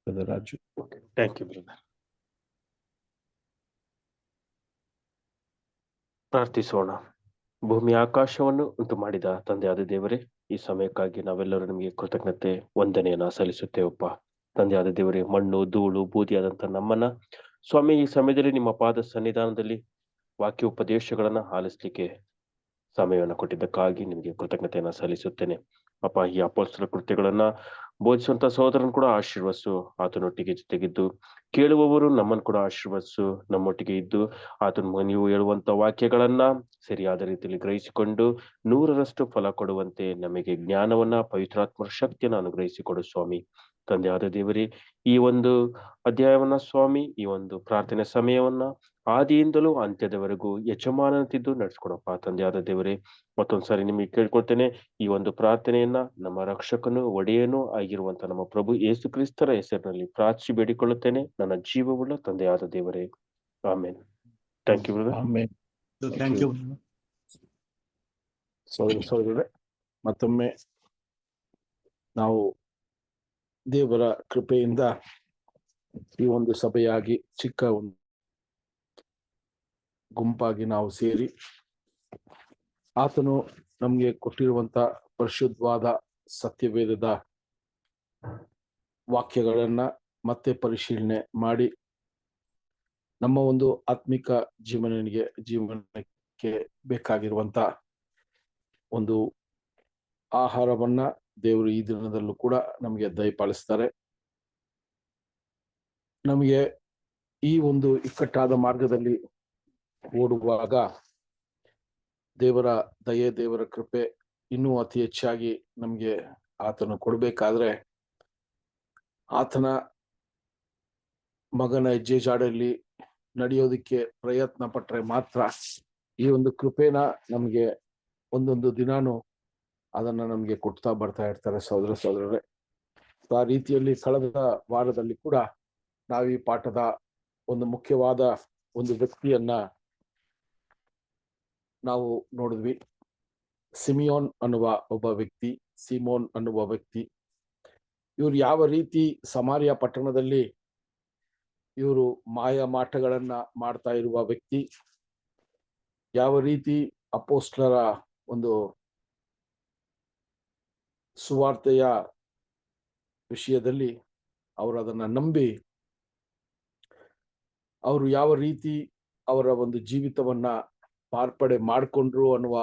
Brother Raju. Thank you brother. ಪ್ರಾರ್ಥಿಸೋಣ. ಭೂಮಿ ಆಕಾಶವನ್ನು ಉಂಟು ಮಾಡಿದ ತಂದೆಯಾದ ದೇವರೇ, ಈ ಸಮಯಕ್ಕಾಗಿ ನಾವೆಲ್ಲರೂ ನಿಮಗೆ ಕೃತಜ್ಞತೆ ವಂದನೆಯನ್ನ ಸಲ್ಲಿಸುತ್ತೇವಪ್ಪ. ತಂದೆಯಾದ ದೇವರೇ, ಮಣ್ಣು ಧೂಳು ಬೂದಿಯಾದಂಥ ನಮ್ಮನ್ನ ಸ್ವಾಮಿ ಈ ಸಮಯದಲ್ಲಿ ನಿಮ್ಮ ಪಾದ ಸನ್ನಿಧಾನದಲ್ಲಿ ವಾಕ್ಯೋಪದೇಶಗಳನ್ನ ಆಲಿಸ್ಲಿಕ್ಕೆ ಸಮಯವನ್ನು ಕೊಟ್ಟಿದ್ದಕ್ಕಾಗಿ ನಿಮಗೆ ಕೃತಜ್ಞತೆಯನ್ನ ಸಲ್ಲಿಸುತ್ತೇನೆ ಅಪ್ಪ. ಈ ಅಪೊಸ್ತಲ ಕೃತ್ಯಗಳನ್ನ ಬೋಧಿಸುವಂತ ಸಹೋದರನ್ ಕೂಡ ಆಶೀರ್ವದಿಸು, ಆತನೊಟ್ಟಿಗೆ ಜೊತೆಗಿದ್ದು ಕೇಳುವವರು ನಮ್ಮನ್ನು ಕೂಡ ಆಶೀರ್ವದಿಸು, ನಮ್ಮೊಟ್ಟಿಗೆ ಇದ್ದು ಆತನ ನೀವು ಹೇಳುವಂತ ವಾಕ್ಯಗಳನ್ನ ಸರಿಯಾದ ರೀತಿಯಲ್ಲಿ ಗ್ರಹಿಸಿಕೊಂಡು 100ರಷ್ಟು ಫಲ ಕೊಡುವಂತೆ ನಮಗೆ ಜ್ಞಾನವನ್ನ, ಪವಿತ್ರಾತ್ಮರ ಶಕ್ತಿಯನ್ನು ಅನುಗ್ರಹಿಸಿಕೊಡು ಸ್ವಾಮಿ. ತಂದೆಯಾದ ದೇವರೇ, ಈ ಒಂದು ಅಧ್ಯಾಯವನ್ನ ಸ್ವಾಮಿ, ಈ ಒಂದು ಪ್ರಾರ್ಥನೆ ಸಮಯವನ್ನ ಆದಿಯಿಂದಲೂ ಅಂತ್ಯದವರೆಗೂ ಯಜಮಾನಂತಿದ್ದು ನಡೆಸ್ಕೊಡಪ್ಪ ತಂದೆಯಾದ ದೇವರೇ. ಮತ್ತೊಂದ್ಸಾರಿ ನಿಮಗೆ ಕೇಳ್ಕೊಳ್ತೇನೆ, ಈ ಒಂದು ಪ್ರಾರ್ಥನೆಯನ್ನ ನಮ್ಮ ರಕ್ಷಕನು ಒಡೆಯನೂ ಆಗಿರುವಂತ ನಮ್ಮ ಪ್ರಭು ಯೇಸು ಕ್ರಿಸ್ತರ ಹೆಸರಿನಲ್ಲಿ ಪ್ರಾರ್ಥಿಸಿ ಬೇಡಿಕೊಳ್ಳುತ್ತೇನೆ, ನನ್ನ ಜೀವವುಳ್ಳ ತಂದೆಯಾದ ದೇವರೇ, amen. Thank you brother. Amen. Thank you. ಸಹೋದರರೇ, ಮತ್ತೊಮ್ಮೆ ನಾವು ದೇವರ ಕೃಪೆಯಿಂದ ಈ ಒಂದು ಸಭೆಯಾಗಿ ಚಿಕ್ಕ ಒಂದು ಗುಂಪಾಗಿ ನಾವು ಸೇರಿ ಆತನು ನಮ್ಗೆ ಕೊಟ್ಟಿರುವಂತ ಪರಿಶುದ್ಧವಾದ ಸತ್ಯವೇದದ ವಾಕ್ಯಗಳನ್ನ ಮತ್ತೆ ಪರಿಶೀಲನೆ ಮಾಡಿ ನಮ್ಮ ಒಂದು ಆತ್ಮಿಕ ಜೀವನಕ್ಕೆ ಬೇಕಾಗಿರುವಂತ ಒಂದು ಆಹಾರವನ್ನ ದೇವರು ಈ ದಿನದಲ್ಲೂ ಕೂಡ ನಮಗೆ ದಯಪಾಲಿಸ್ತಾರೆ. ನಮಗೆ ಈ ಒಂದು ಇಕ್ಕಟ್ಟಾದ ಮಾರ್ಗದಲ್ಲಿ ಓಡುವಾಗ ದೇವರ ದಯೆ, ದೇವರ ಕೃಪೆ ಇನ್ನೂ ಅತಿ ಹೆಚ್ಚಾಗಿ ನಮ್ಗೆ ಆತನು ಕೊಡ್ಬೇಕಾದ್ರೆ ಆತನ ಮಗನ ಹೆಜ್ಜೆ ಜಾಡಲ್ಲಿ ನಡೆಯೋದಿಕ್ಕೆ ಪ್ರಯತ್ನ ಪಟ್ರೆ ಮಾತ್ರ ಈ ಒಂದು ಕೃಪೆನ ನಮ್ಗೆ ಒಂದೊಂದು ದಿನಾನು ಅದನ್ನ ನಮ್ಗೆ ಕೊಡ್ತಾ ಬರ್ತಾ ಇರ್ತಾರೆ ಸಹೋದರರೇ. ಆ ರೀತಿಯಲ್ಲಿ ಕಳೆದ ವಾರದಲ್ಲಿ ಕೂಡ ನಾವು ಈ ಪಾಠದ ಒಂದು ಮುಖ್ಯವಾದ ಒಂದು ವ್ಯಕ್ತಿಯನ್ನ ನಾವು ನೋಡಿದ್ವಿ. ಸಿಮಿಯೋನ್ ಅನ್ನುವ ಒಬ್ಬ ವ್ಯಕ್ತಿ, ಸಿಮೋನ್ ಅನ್ನುವ ವ್ಯಕ್ತಿ. ಇವ್ರು ಯಾವ ರೀತಿ ಸಮಾರ್ಯ ಪಟ್ಟಣದಲ್ಲಿ ಇವರು ಮಾಯ ಮಾಟಗಳನ್ನ ಮಾಡ್ತಾ ಇರುವ ವ್ಯಕ್ತಿ, ಯಾವ ರೀತಿ ಅಪೋಸ್ಟಲರ ಒಂದು ಸುವಾರ್ತೆಯ ವಿಷಯದಲ್ಲಿ ಅವರು ಅದನ್ನ ನಂಬಿ ಅವರು ಯಾವ ರೀತಿ ಅವರ ಒಂದು ಜೀವಿತವನ್ನ ಮಾರ್ಪಡೆ ಮಾಡಿಕೊಂಡ್ರು ಅನ್ನುವ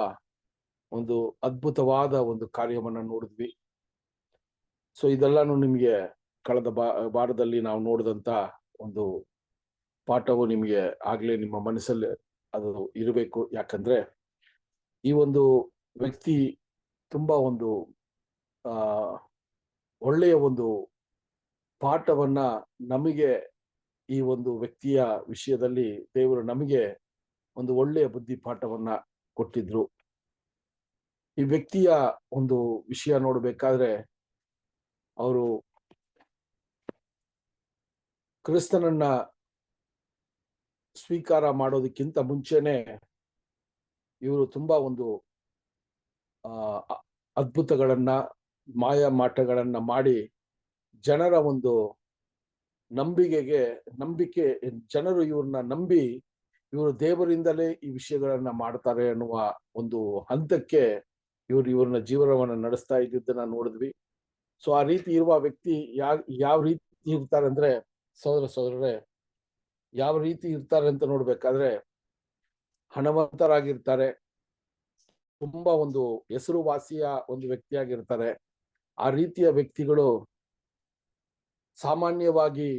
ಒಂದು ಅದ್ಭುತವಾದ ಒಂದು ಕಾರ್ಯವನ್ನ ನೋಡಿದ್ವಿ. ಸೊ ಇದೆಲ್ಲಾನು ನಿಮ್ಗೆ ಕಳೆದ ವಾರದಲ್ಲಿ ನಾವು ನೋಡಿದಂತ ಒಂದು ಪಾಠವು ನಿಮ್ಗೆ ಆಗ್ಲೇ ನಿಮ್ಮ ಮನಸ್ಸಲ್ಲಿ ಅದು ಇರಬೇಕು. ಯಾಕಂದ್ರೆ ಈ ಒಂದು ವ್ಯಕ್ತಿ ತುಂಬಾ ಒಂದು ಒಳ್ಳೆಯ ಒಂದು ಪಾಠವನ್ನ ನಮಗೆ ಈ ಒಂದು ವ್ಯಕ್ತಿಯ ವಿಷಯದಲ್ಲಿ ದೇವರು ನಮಗೆ ಒಂದು ಒಳ್ಳೆಯ ಬುದ್ಧಿ ಪಾಠವನ್ನ ಕೊಟ್ಟಿದ್ರು. ಈ ವ್ಯಕ್ತಿಯ ಒಂದು ವಿಷಯ ನೋಡ್ಬೇಕಾದ್ರೆ ಅವರು ಕ್ರಿಸ್ತನನ್ನ ಸ್ವೀಕಾರ ಮಾಡೋದಕ್ಕಿಂತ ಮುಂಚೆನೆ ಇವರು ತುಂಬಾ ಒಂದು ಅದ್ಭುತಗಳನ್ನ, ಮಾಯ ಮಾಟಗಳನ್ನ ಮಾಡಿ ಜನರ ಒಂದು ನಂಬಿಕೆ ಜನರು ಇವ್ರನ್ನ ನಂಬಿ ಇವರು ದೇವರಿಂದಲೇ ಈ ವಿಷಯಗಳನ್ನ ಮಾಡ್ತಾರೆ ಅನ್ನುವ ಒಂದು ಹಂತಕ್ಕೆ ಇವ್ರನ್ನ ಜೀವನವನ್ನ ನಡೆಸ್ತಾ ಇದ್ದಿದ್ದನ್ನ ನೋಡಿದ್ವಿ. ಸೊ ಆ ರೀತಿ ಇರುವ ವ್ಯಕ್ತಿ ಯಾವ ರೀತಿ ಇರ್ತಾರೆ ಅಂದ್ರೆ ಸಹೋದರರೇ, ಯಾವ ರೀತಿ ಇರ್ತಾರೆ ಅಂತ ನೋಡ್ಬೇಕಾದ್ರೆ ಹಣವಂತರಾಗಿರ್ತಾರೆ, ತುಂಬಾ ಒಂದು ಹೆಸರುವಾಸಿಯ ಒಂದು ವ್ಯಕ್ತಿಯಾಗಿರ್ತಾರೆ. ಆ ರೀತಿಯ ವ್ಯಕ್ತಿಗಳು ಸಾಮಾನ್ಯವಾಗಿ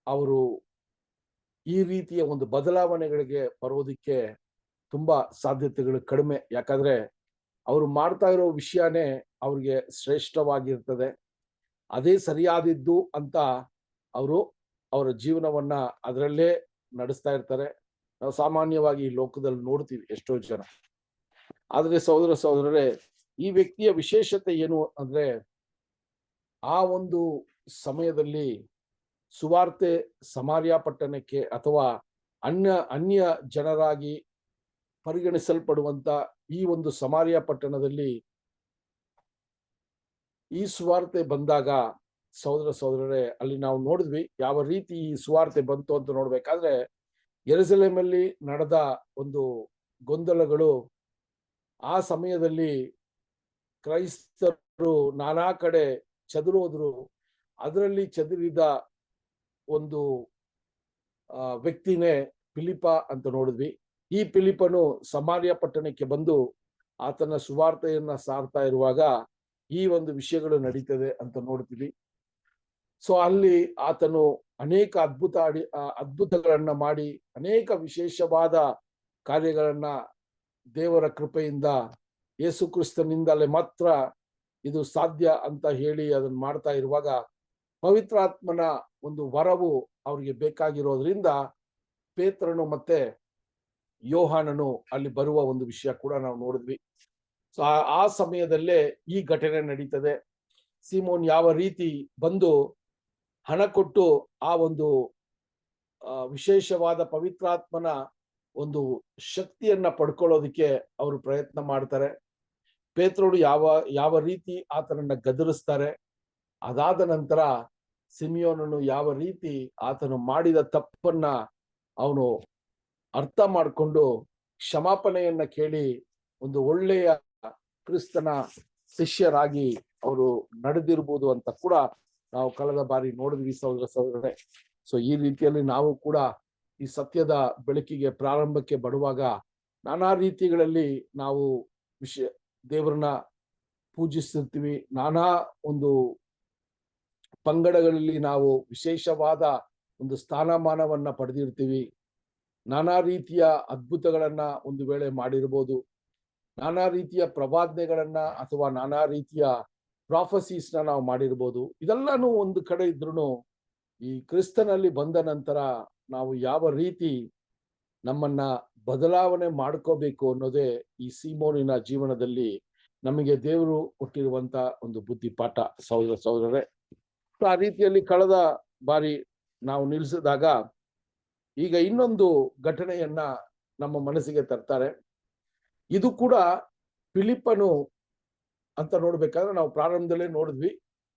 ಅವರು ಈ ರೀತಿಯ ಒಂದು ಬದಲಾವಣೆಗಳಿಗೆ ಬರೋದಿಕ್ಕೆ ತುಂಬಾ ಸಾಧ್ಯತೆಗಳು ಕಡಿಮೆ. ಯಾಕಂದ್ರೆ ಅವರು ಮಾಡ್ತಾ ಇರೋ ವಿಷಯನೇ ಅವ್ರಿಗೆ ಶ್ರೇಷ್ಠವಾಗಿರ್ತದೆ, ಅದೇ ಸರಿಯಾದಿದ್ದು ಅಂತ ಅವರು ಅವರ ಜೀವನವನ್ನ ಅದರಲ್ಲೇ ನಡೆಸ್ತಾ ಇರ್ತಾರೆ. ನಾವು ಸಾಮಾನ್ಯವಾಗಿ ಈ ಲೋಕದಲ್ಲಿ ನೋಡ್ತೀವಿ ಎಷ್ಟೋ ಜನ. ಆದ್ರೆ ಸಹೋದರರೇ, ಈ ವ್ಯಕ್ತಿಯ ವಿಶೇಷತೆ ಏನು ಅಂದ್ರೆ ಆ ಒಂದು ಸಮಯದಲ್ಲಿ ಸುವಾರ್ತೆ ಸಮಾರ್ಯ ಪಟ್ಟಣಕ್ಕೆ ಅಥವಾ ಅನ್ಯ ಜನರಾಗಿ ಪರಿಗಣಿಸಲ್ಪಡುವಂತ ಈ ಒಂದು ಸಮಾರ್ಯ ಪಟ್ಟಣದಲ್ಲಿ ಈ ಸುವಾರ್ತೆ ಬಂದಾಗ ಸಹೋದರರೇ, ಅಲ್ಲಿ ನಾವು ನೋಡಿದ್ವಿ ಯಾವ ರೀತಿ ಈ ಸುವಾರ್ತೆ ಬಂತು ಅಂತ ನೋಡ್ಬೇಕಾದ್ರೆ, ಯೆರೂಸಲೇಮಲ್ಲಿ ನಡೆದ ಒಂದು ಗೊಂದಲಗಳು, ಆ ಸಮಯದಲ್ಲಿ ಕ್ರೈಸ್ತರು ನಾನಾ ಕಡೆ ಚದುರೋದ್ರು. ಅದರಲ್ಲಿ ಚದುರಿದ ಒಂದು ವ್ಯಕ್ತಿನೇ ಫಿಲಿಪ ಅಂತ ನೋಡಿದ್ವಿ. ಈ ಫಿಲಿಪನು ಸಮಾರ್ಯ ಪಟ್ಟಣಕ್ಕೆ ಬಂದು ಆತನ ಸುವಾರ್ತೆಯನ್ನ ಸಾರ್ತಾ ಇರುವಾಗ ಈ ಒಂದು ವಿಷಯಗಳು ನಡೀತದೆ ಅಂತ ನೋಡ್ತೀವಿ. ಸೊ ಅಲ್ಲಿ ಆತನು ಅನೇಕ ಅದ್ಭುತಗಳನ್ನ ಮಾಡಿ, ಅನೇಕ ವಿಶೇಷವಾದ ಕಾರ್ಯಗಳನ್ನ ದೇವರ ಕೃಪೆಯಿಂದ, ಯೇಸು ಕ್ರಿಸ್ತನಿಂದಲೇ ಮಾತ್ರ ಇದು ಸಾಧ್ಯ ಅಂತ ಹೇಳಿ ಅದನ್ನ ಮಾಡ್ತಾ ಇರುವಾಗ, ಪವಿತ್ರಾತ್ಮನ ಒಂದು ವರವು ಅವ್ರಿಗೆ ಬೇಕಾಗಿರೋದ್ರಿಂದ ಪೇತ್ರನು ಮತ್ತೆ ಯೋಹಾನನು ಅಲ್ಲಿ ಬರುವ ಒಂದು ವಿಷಯ ಕೂಡ ನಾವು ನೋಡಿದ್ವಿ. ಸೊ ಆ ಸಮಯದಲ್ಲೇ ಈ ಘಟನೆ ನಡೀತದೆ. ಸೀಮೋನ್ ಯಾವ ರೀತಿ ಬಂದು ಹಣ ಕೊಟ್ಟು ಆ ಒಂದು ವಿಶೇಷವಾದ ಪವಿತ್ರಾತ್ಮನ ಒಂದು ಶಕ್ತಿಯನ್ನ ಪಡ್ಕೊಳ್ಳೋದಕ್ಕೆ ಅವರು ಪ್ರಯತ್ನ ಮಾಡ್ತಾರೆ. ಪೇತ್ರನು ಯಾವ ರೀತಿ ಆತನನ್ನ ಗದರಿಸ್ತಾರೆ. ಅದಾದ ನಂತರ ಸಿಮಿಯೋನನು ಯಾವ ರೀತಿ ಆತನು ಮಾಡಿದ ತಪ್ಪನ್ನ ಅವನು ಅರ್ಥ ಮಾಡಿಕೊಂಡು ಕ್ಷಮಾಪಣೆಯನ್ನ ಕೇಳಿ ಒಂದು ಒಳ್ಳೆಯ ಕ್ರಿಸ್ತನ ಶಿಷ್ಯರಾಗಿ ಅವರು ನಡೆದಿರ್ಬೋದು ಅಂತ ಕೂಡ ನಾವು ಕಳೆದ ಬಾರಿ ನೋಡಿದ್ವಿ ಸಹೋದರರೇ. ಸೊ ಈ ರೀತಿಯಲ್ಲಿ ನಾವು ಕೂಡ ಈ ಸತ್ಯದ ಬೆಳಕಿಗೆ ಪ್ರಾರಂಭಕ್ಕೆ ಬರುವಾಗ ನಾನಾ ರೀತಿಗಳಲ್ಲಿ ನಾವು ದೇವರನ್ನ ಪೂಜಿಸ್ತಿರ್ತೀವಿ. ನಾನಾ ಒಂದು ಪಂಗಡಗಳಲ್ಲಿ ನಾವು ವಿಶೇಷವಾದ ಒಂದು ಸ್ಥಾನಮಾನವನ್ನ ಪಡೆದಿರ್ತೀವಿ. ನಾನಾ ರೀತಿಯ ಅದ್ಭುತಗಳನ್ನ ಒಂದು ವೇಳೆ ಮಾಡಿರ್ಬೋದು, ನಾನಾ ರೀತಿಯ ಪ್ರವಾದನೆಗಳನ್ನ ಅಥವಾ ನಾನಾ ರೀತಿಯ ಪ್ರಾಫಸೀಸ್ನ ನಾವು ಮಾಡಿರ್ಬೋದು. ಇದೆಲ್ಲಾನು ಒಂದು ಕಡೆ ಇದ್ರೂ ಈ ಕ್ರಿಸ್ತನಲ್ಲಿ ಬಂದ ನಂತರ ನಾವು ಯಾವ ರೀತಿ ನಮ್ಮನ್ನ ಬದಲಾವಣೆ ಮಾಡ್ಕೋಬೇಕು ಅನ್ನೋದೇ ಈ ಸೀಮೋನಿನ ಜೀವನದಲ್ಲಿ ನಮಗೆ ದೇವರು ಕೊಟ್ಟಿರುವಂತ ಒಂದು ಬುದ್ಧಿಪಾಠ ಸಹೋದರರೇ. ಆ ರೀತಿಯಲ್ಲಿ ಕಳೆದ ಬಾರಿ ನಾವು ನಿಲ್ಲಿಸಿದಾಗ ಈಗ ಇನ್ನೊಂದು ಘಟನೆಯನ್ನ ನಮ್ಮ ಮನಸ್ಸಿಗೆ ತರ್ತಾರೆ. ಇದು ಕೂಡ ಫಿಲಿಪ್ಪನು ಅಂತ ನೋಡ್ಬೇಕಾದ್ರೆ ನಾವು ಪ್ರಾರಂಭದಲ್ಲೇ ನೋಡಿದ್ವಿ.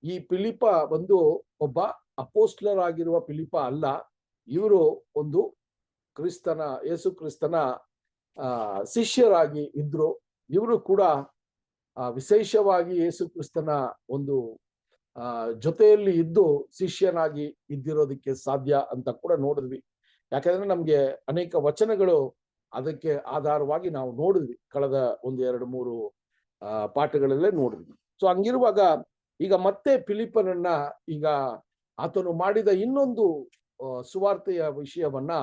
ಈ ಫಿಲಿಪ ಒಂದು ಒಬ್ಬ ಅಪೋಸ್ಟ್ಲರ್ ಆಗಿರುವ ಫಿಲಿಪ ಅಲ್ಲ. ಇವರು ಒಂದು ಯೇಸು ಕ್ರಿಸ್ತನ ಶಿಷ್ಯರಾಗಿ ಇದ್ರು. ಇವರು ಕೂಡ ವಿಶೇಷವಾಗಿ ಯೇಸು ಕ್ರಿಸ್ತನ ಒಂದು ಜೊತೆಯಲ್ಲಿ ಇದ್ದು ಶಿಷ್ಯನಾಗಿ ಇದ್ದಿರೋದಕ್ಕೆ ಸಾಧ್ಯ ಅಂತ ಕೂಡ ನೋಡಿದ್ವಿ. ಯಾಕಂದ್ರೆ ನಮ್ಗೆ ಅನೇಕ ವಚನಗಳು ಅದಕ್ಕೆ ಆಧಾರವಾಗಿ ನಾವು ನೋಡಿದ್ವಿ, ಕಳೆದ 1-2-3 ಪಾಠಗಳಲ್ಲೇ ನೋಡಿದ್ವಿ. ಸೊ ಹಂಗಿರುವಾಗ ಈಗ ಮತ್ತೆ ಫಿಲಿಪ್ಪನನ್ನ ಈಗ ಆತನು ಮಾಡಿದ ಇನ್ನೊಂದು ಸುವಾರ್ತೆಯ ವಿಷಯವನ್ನ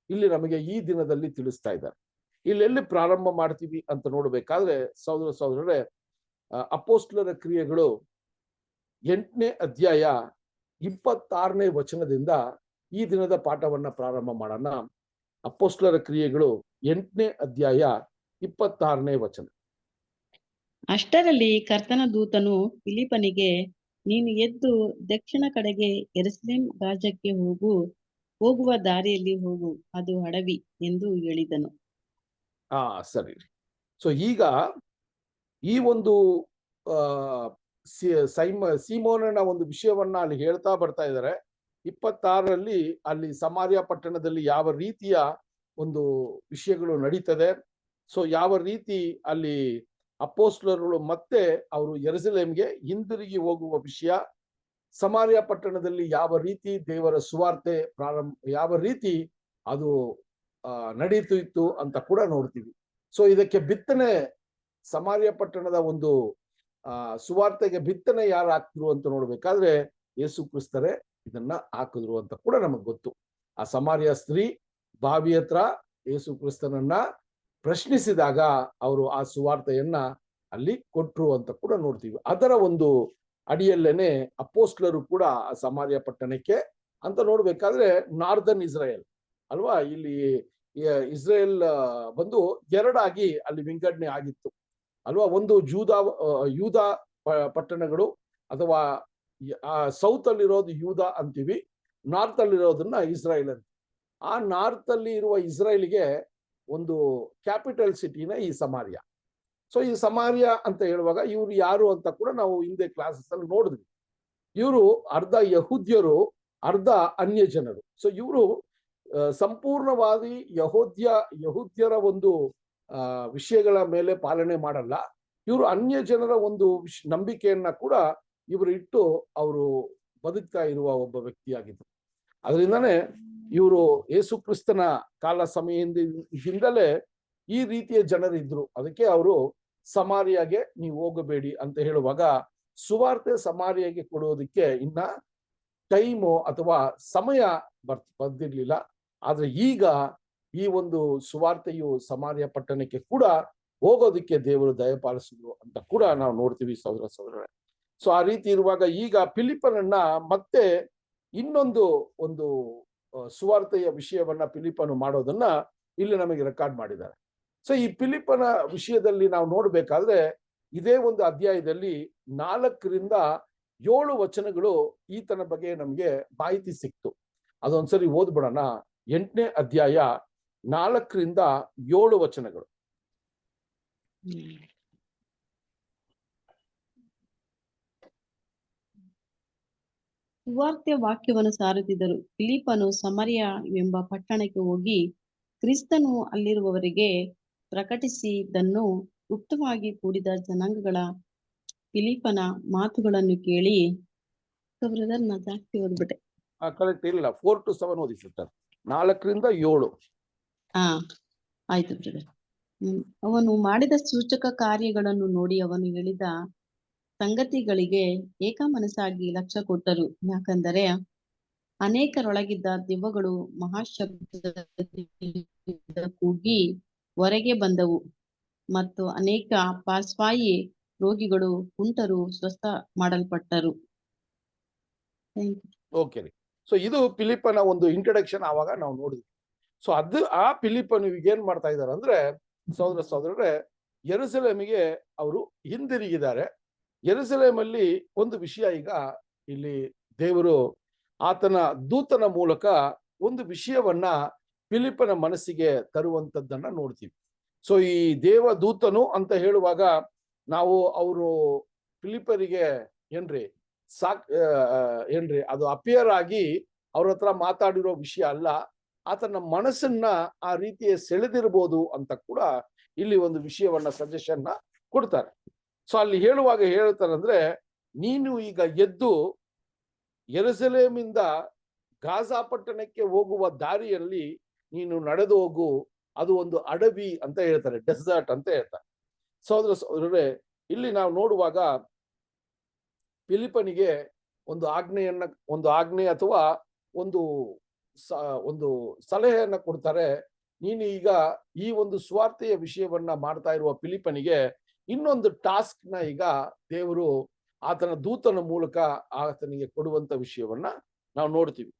ಇಲ್ಲಿ ನಮಗೆ ಈ ದಿನದಲ್ಲಿ ತಿಳಿಸ್ತಾ ಇದ್ದಾರೆ. ಇಲ್ಲೆಲ್ಲಿ ಪ್ರಾರಂಭ ಮಾಡ್ತೀವಿ ಅಂತ ನೋಡ್ಬೇಕಾದ್ರೆ ಸಹೋದರರೇ, ಅಪೋಸ್ಟ್ಲರ ಕ್ರಿಯೆಗಳು 8ನೇ ಅಧ್ಯಾಯ 26ನೇ ವಚನದಿಂದ ಈ ದಿನದ ಪಾಠವನ್ನ ಪ್ರಾರಂಭ ಮಾಡೋಣ. ಅಪೋಸ್ಟ್ಲರ ಕ್ರಿಯೆಗಳು 8ನೇ ಅಧ್ಯಾಯ 26ನೇ ವಚನ. ಅಷ್ಟರಲ್ಲಿ ಕರ್ತನ ದೂತನು ಫಿಲಿಪ್ಪನಿಗೆ, ನೀನು ಎದ್ದು ದಕ್ಷಿಣ ಕಡೆಗೆ ಯೆರೂಸಲೇಮ್ ರಾಜ್ಯಕ್ಕೆ ಹೋಗುವ ದಾರಿಯಲ್ಲಿ ಹೋಗು, ಅದು ಅಡವಿ ಎಂದು ಹೇಳಿದನು. ಸರಿ. ಸೊ ಈಗ ಈ ಒಂದು ಸೀಮೋನನ ಒಂದು ವಿಷಯವನ್ನ ಅಲ್ಲಿ ಹೇಳ್ತಾ ಬರ್ತಾ ಇದ್ದಾರೆ. 26ರಲ್ಲಿ ಅಲ್ಲಿ ಸಮಾರ್ಯ ಪಟ್ಟಣದಲ್ಲಿ ಯಾವ ರೀತಿಯ ಒಂದು ವಿಷಯಗಳು ನಡೀತದೆ. ಸೊ ಯಾವ ರೀತಿ ಅಲ್ಲಿ ಅಪೋಸ್ಟ್ಲರುಗಳು ಮತ್ತೆ ಅವರು ಯೆರೂಸಲೇಮ್ಗೆ ಹಿಂದಿರುಗಿ ಹೋಗುವ ವಿಷಯ, ಸಮಾರ್ಯ ಪಟ್ಟಣದಲ್ಲಿ ಯಾವ ರೀತಿ ದೇವರ ಸುವಾರ್ತೆ ಯಾವ ರೀತಿ ಅದು ನಡೀತಿತ್ತು ಅಂತ ಕೂಡ ನೋಡ್ತೀವಿ. ಸೊ ಇದಕ್ಕೆ ಬಿತ್ತನೆ, ಸಮಾರ್ಯ ಪಟ್ಟಣದ ಒಂದು ಸುವಾರ್ತೆಗೆ ಬಿತ್ತನೆ ಯಾರು ಹಾಕಿದ್ರು ಅಂತ ನೋಡ್ಬೇಕಾದ್ರೆ ಯೇಸು ಕ್ರಿಸ್ತರೇ ಇದನ್ನ ಹಾಕಿದ್ರು ಅಂತ ಕೂಡ ನಮಗ್ ಗೊತ್ತು. ಆ ಸಮಾರ್ಯ ಸ್ತ್ರೀ ಬಾವಿ ಹತ್ರ ಯೇಸು ಕ್ರಿಸ್ತನನ್ನ ಪ್ರಶ್ನಿಸಿದಾಗ ಅವರು ಆ ಸುವಾರ್ತೆಯನ್ನ ಅಲ್ಲಿ ಕೊಟ್ರು ಅಂತ ಕೂಡ ನೋಡ್ತೀವಿ. ಅದರ ಒಂದು ಅಡಿಯಲ್ಲೇನೆ ಅಪೋಸ್ಟ್ಲರು ಕೂಡ ಆ ಸಮಾರ್ಯ ಪಟ್ಟಣಕ್ಕೆ ಅಂತ ನೋಡ್ಬೇಕಾದ್ರೆ ನಾರ್ದರ್ನ್ ಇಸ್ರಾಯೇಲ್ ಅಲ್ವಾ, ಇಲ್ಲಿ ಇಸ್ರೇಲ್ ಬಂದು ಎರಡಾಗಿ ಅಲ್ಲಿ ವಿಂಗಡಣೆ ಆಗಿತ್ತು ಅಲ್ವಾ. ಒಂದು ಯೂದ ಪಟ್ಟಣಗಳು ಅಥವಾ ಸೌತ್ ಅಲ್ಲಿರೋದು ಯೂದ ಅಂತೀವಿ, ನಾರ್ತ್ ಅಲ್ಲಿರೋದನ್ನ ಇಸ್ರಾಯೇಲ್ ಅಂತ. ಆ ನಾರ್ತ್ ಅಲ್ಲಿ ಇರುವ ಇಸ್ರಾಯೇಲ್ಗೆ ಒಂದು ಕ್ಯಾಪಿಟಲ್ ಸಿಟಿನ ಈ ಸಮಾರ್ಯ. ಸೊ ಈ ಸಮಾರ್ಯ ಅಂತ ಹೇಳುವಾಗ ಇವ್ರು ಯಾರು ಅಂತ ಕೂಡ ನಾವು ಹಿಂದೆ ಕ್ಲಾಸಸ್ ಅಲ್ಲಿ ನೋಡಿದ್ವಿ. ಇವರು ಅರ್ಧ ಯಹೂದ್ಯರು, ಅರ್ಧ ಅನ್ಯ ಜನರು. ಸೊ ಇವರು ಸಂಪೂರ್ಣವಾಗಿ ಯಹೂದ್ಯರ ಒಂದು ವಿಷಯಗಳ ಮೇಲೆ ಪಾಲನೆ ಮಾಡಲ್ಲ. ಇವರು ಅನ್ಯ ಜನರ ಒಂದು ನಂಬಿಕೆಯನ್ನ ಕೂಡ ಇವರು ಇಟ್ಟು ಅವರು ಬದುಕ್ತಾ ಇರುವ ಒಬ್ಬ ವ್ಯಕ್ತಿಯಾಗಿದ್ರು. ಅದರಿಂದಾನೇ ಇವರು ಯೇಸು ಕ್ರಿಸ್ತನ ಕಾಲ ಸಮಯದಿಂದಲೇ ಈ ರೀತಿಯ ಜನರಿದ್ರು. ಅದಕ್ಕೆ ಅವರು ಸಮಾರಿಯಾಗೆ ನೀವು ಹೋಗಬೇಡಿ ಅಂತ ಹೇಳುವಾಗ ಸುವಾರ್ತೆ ಸಮಾರಿಯಾಗೆ ಕೊಡೋದಕ್ಕೆ ಇನ್ನ ಟೈಮು ಅಥವಾ ಸಮಯ ಬಂದಿರ್ಲಿಲ್ಲ. ಆದ್ರೆ ಈಗ ಈ ಒಂದು ಸುವಾರ್ತೆಯು ಸಮಾರ್ಯ ಪಟ್ಟಣಕ್ಕೆ ಕೂಡ ಹೋಗೋದಕ್ಕೆ ದೇವರು ದಯಪಾಲಿಸಿದ್ರು ಅಂತ ಕೂಡ ನಾವು ನೋಡ್ತೀವಿ ಸಹೋದರ ಸಹೋದರರೇ. ಸೊ ಆ ರೀತಿ ಇರುವಾಗ ಈಗ ಫಿಲಿಪ್ಪನನ್ನ ಮತ್ತೆ ಇನ್ನೊಂದು ಒಂದು ಸುವಾರ್ತೆಯ ವಿಷಯವನ್ನ ಫಿಲಿಪ್ಪನು ಮಾಡೋದನ್ನ ಇಲ್ಲಿ ನಮಗೆ ರೆಕಾರ್ಡ್ ಮಾಡಿದ್ದಾರೆ. ಸೊ ಈ ಫಿಲಿಪ್ಪನ ವಿಷಯದಲ್ಲಿ ನಾವು ನೋಡ್ಬೇಕಾದ್ರೆ ಇದೇ ಒಂದು ಅಧ್ಯಾಯದಲ್ಲಿ 4 ರಿಂದ 7 ವಚನಗಳು ಈತನ ಬಗ್ಗೆ ನಮ್ಗೆ ಮಾಹಿತಿ ಸಿಕ್ತು. ಅದೊಂದ್ಸರಿ ಓದ್ಬಿಡೋಣ. 8ನೇ ಅಧ್ಯಾಯ 4 ರಿಂದ 7 ವಚನಗಳು. ಸುವಾರ್ತೆ ವಾಕ್ಯವನ್ನು ಸಾರುತ್ತಿದ್ದರು. ಫಿಲಿಪ್ಪನು ಸಮರಿಯ ಎಂಬ ಪಟ್ಟಣಕ್ಕೆ ಹೋಗಿ ಕ್ರಿಸ್ತನು ಅಲ್ಲಿರುವವರಿಗೆ ಪ್ರಕಟಿಸಿದ್ದನ್ನು ಗುಪ್ತವಾಗಿ ಕೂಡಿದ ಜನಾಂಗಗಳ ಫಿಲಿಪ್ಪನ ಮಾತುಗಳನ್ನು ಕೇಳಿ ಬ್ರದರ್ ನಾ ಜಾಸ್ತಿ ಓದ್ಬಿಟ್ಟೆ. ಕರೆಕ್ಟ್ ಇಲ್ಲ, 4 to 7 ಓದಿ ಸಿಸ್ಟರ್. 4 ರಿಂದ 7. ಆಯ್ತು ಬ್ರದರ್. ಅವನು ಮಾಡಿದ ಸೂಚಕ ಕಾರ್ಯಗಳನ್ನು ನೋಡಿ ಅವನು ಹೇಳಿದ ಸಂಗತಿಗಳಿಗೆ ಏಕ ಮನಸ್ಸಾಗಿ ಲಕ್ಷ್ಯ ಕೊಟ್ಟರು. ಯಾಕಂದರೆ ಅನೇಕರೊಳಗಿದ್ದ ದೆವ್ವಗಳು ಮಹಾಶಬ್ದದಿಂದ ಕೂಗಿ ಹೊರಗೆ ಬಂದವು ಮತ್ತು ಅನೇಕ ಪಾರ್ಶ್ವಾಯು ರೋಗಿಗಳು ಕುಂಟರು ಸ್ವಸ್ಥ ಮಾಡಲ್ಪಟ್ಟರು. ಓಕೆ ರೀ. ಸೊ ಇದು ಫಿಲಿಪ್ಪನ ಒಂದು ಇಂಟ್ರಡಕ್ಷನ್ ಆವಾಗ ನಾವು ನೋಡಿದ್ವಿ. ಸೊ ಅದು ಆ ಫಿಲಿಪ್ಪನು ಏನ್ ಮಾಡ್ತಾ ಇದ್ದಾರೆ ಅಂದ್ರೆ ಸಹೋದರ ಸಹೋದರರೇ, ಯೆರೂಸಲೇಮಿಗೆ ಅವರು ಹಿಂದಿರುಗಿದ್ದಾರೆ. ಯೆರೂಸಲೇಮಲ್ಲಿ ಒಂದು ವಿಷಯ ಈಗ ಇಲ್ಲಿ ದೇವರು ಆತನ ದೂತನ ಮೂಲಕ ಒಂದು ವಿಷಯವನ್ನ ಫಿಲಿಪ್ಪನ ಮನಸ್ಸಿಗೆ ತರುವಂತದ್ದನ್ನ ನೋಡ್ತೀವಿ. ಸೊ ಈ ದೇವ ದೂತನು ಅಂತ ಹೇಳುವಾಗ ನಾವು ಅವರು ಫಿಲಿಪ್ಪರಿಗೆ ಏನ್ರಿ ಅದು ಅಪಿಯರ್ ಆಗಿ ಅವ್ರ ಹತ್ರ ಮಾತಾಡಿರೋ ವಿಷಯ ಅಲ್ಲ, ಆತನ ಮನಸ್ಸನ್ನ ಆ ರೀತಿಯ ಸೆಳೆದಿರ್ಬೋದು ಅಂತ ಕೂಡ ಇಲ್ಲಿ ಒಂದು ವಿಷಯವನ್ನ ಸಜೆಷನ್ ಕೊಡ್ತಾರೆ. ಸೊ ಅಲ್ಲಿ ಹೇಳುವಾಗ ಹೇಳ್ತಾರಂದ್ರೆ, ನೀನು ಈಗ ಎದ್ದು ಯೆರೂಸಲೇಮಿಂದ ಗಾಜಾ ಪಟ್ಟಣಕ್ಕೆ ಹೋಗುವ ದಾರಿಯಲ್ಲಿ ನೀನು ನಡೆದು ಹೋಗು, ಅದು ಒಂದು ಅಡವಿ ಅಂತ ಹೇಳ್ತಾರೆ, ಡೆಸರ್ಟ್ ಅಂತ ಹೇಳ್ತಾರೆ. ಸಹೋದರ ಸಹೋದರರೇ, ಇಲ್ಲಿ ನಾವು ನೋಡುವಾಗ ಫಿಲಿಪ್ಪನಿಗೆ ಒಂದು ಆಜ್ಞೆ ಅಥವಾ ಒಂದು ಸಲಹೆಯನ್ನ ಕೊಡ್ತಾರೆ. ನೀನು ಈಗ ಈ ಒಂದು ಸ್ವಾರ್ಥೆಯ ವಿಷಯವನ್ನ ಮಾಡ್ತಾ ಇರುವ ಫಿಲಿಪ್ಪನಿಗೆ ಇನ್ನೊಂದು ಟಾಸ್ಕ್ ನ ಈಗ ದೇವರು ಆತನ ದೂತನ ಮೂಲಕ ಆತನಿಗೆ ಕೊಡುವಂತ ವಿಷಯವನ್ನ ನಾವು ನೋಡ್ತೀವಿ.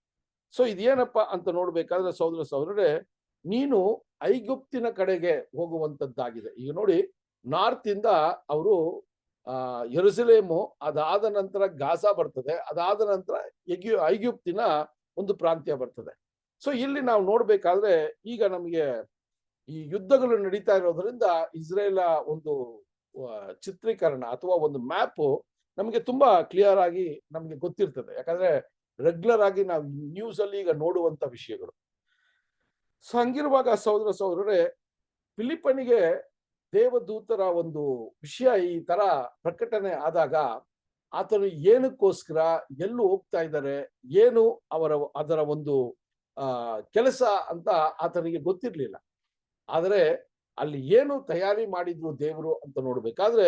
ಸೊ ಇದೇನಪ್ಪ ಅಂತ ನೋಡ್ಬೇಕಾದ್ರೆ ಸಹೋದರ ಸಹೋದರರೇ, ನೀನು ಐಗುಪ್ತಿನ ಕಡೆಗೆ ಹೋಗುವಂತದ್ದಾಗಿದೆ. ಈಗ ನೋಡಿ, ನಾರ್ತ್ ಇಂದ ಅವರು ಯೆರೂಸಲೇಮು, ಅದಾದ ನಂತರ ಗಾಜಾ ಬರ್ತದೆ, ಅದಾದ ನಂತರ ಐಗುಪ್ತಿನ ಒಂದು ಪ್ರಾಂತ್ಯ ಬರ್ತದೆ. ಸೊ ಇಲ್ಲಿ ನಾವು ನೋಡ್ಬೇಕಾದ್ರೆ ಈಗ ನಮಗೆ ಈ ಯುದ್ಧಗಳು ನಡೀತಾ ಇರೋದ್ರಿಂದ ಇಸ್ರೇಲ ಒಂದು ಚಿತ್ರೀಕರಣ ಅಥವಾ ಒಂದು ಮ್ಯಾಪ್ ನಮಗೆ ತುಂಬಾ ಕ್ಲಿಯರ್ ಆಗಿ ನಮ್ಗೆ ಗೊತ್ತಿರ್ತದೆ. ಯಾಕಂದ್ರೆ ರೆಗ್ಯುಲರ್ ಆಗಿ ನಾವು ನ್ಯೂಸ್ ಅಲ್ಲಿ ಈಗ ನೋಡುವಂತ ವಿಷಯಗಳು. ಸೊ ಹಂಗಿರುವಾಗ ಸಹೋದರ ಸಹೋದರರೇ, ಫಿಲಿಪ್ಪನಿಗೆ ದೇವದೂತರ ಒಂದು ವಿಷಯ ಈ ತರ ಪ್ರಕಟಣೆ ಆದಾಗ ಆತನು ಏನಕ್ಕೋಸ್ಕರ ಎಲ್ಲೂ ಹೋಗ್ತಾ ಇದ್ದಾರೆ, ಏನು ಅದರ ಒಂದು ಕೆಲಸ ಅಂತ ಆತನಿಗೆ ಗೊತ್ತಿರ್ಲಿಲ್ಲ. ಆದರೆ ಅಲ್ಲಿ ಏನು ತಯಾರಿ ಮಾಡಿದ್ರು ದೇವರು ಅಂತ ನೋಡ್ಬೇಕಾದ್ರೆ,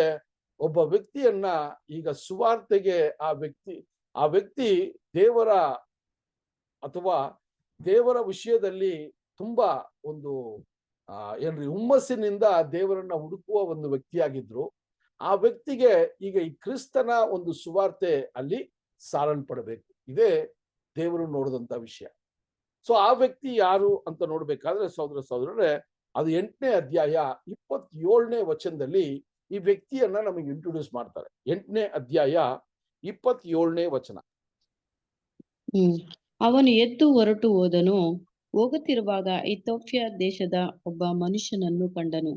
ಒಬ್ಬ ವ್ಯಕ್ತಿಯನ್ನ ಈಗ ಸುವಾರ್ತೆಗೆ ಆ ವ್ಯಕ್ತಿ ದೇವರ ಅಥವಾ ದೇವರ ವಿಷಯದಲ್ಲಿ ತುಂಬಾ ಒಂದು ಹುಮ್ಮಸ್ಸಿನಿಂದ ದೇವರನ್ನ ಹುಡುಕುವ ಒಂದು ವ್ಯಕ್ತಿಯಾಗಿದ್ರು. ಆ ವ್ಯಕ್ತಿಗೆ ಈಗ ಈ ಕ್ರಿಸ್ತನ ಒಂದು ಸುವಾರ್ತೆ ಅಲ್ಲಿ ಸಾರಲ್ಪಡಬೇಕು. ಇದೇ ದೇವರು ನೋಡಿದಂತ ವಿಷಯ. ಸೊ ಆ ವ್ಯಕ್ತಿ ಯಾರು ಅಂತ ನೋಡ್ಬೇಕಾದ್ರೆ ಸಹೋದರ ಸಹೋದರರೇ, ಅದು 8ನೇ ಅಧ್ಯಾಯ 27ನೇ ವಚನದಲ್ಲಿ ಈ ವ್ಯಕ್ತಿಯನ್ನ ನಮಗೆ ಇಂಟ್ರೊಡ್ಯೂಸ್ ಮಾಡ್ತಾರೆ. 8ನೇ ಅಧ್ಯಾಯ 27ನೇ ವಚನ. ಅವನು ಎದ್ದು ಹೊರಟು ಹೋದನು. ಹೋಗುತ್ತಿರುವಾಗ ಐಥೋಪ್ಯ ದೇಶದ ಒಬ್ಬ ಮನುಷ್ಯನನ್ನು ಕಂಡನು.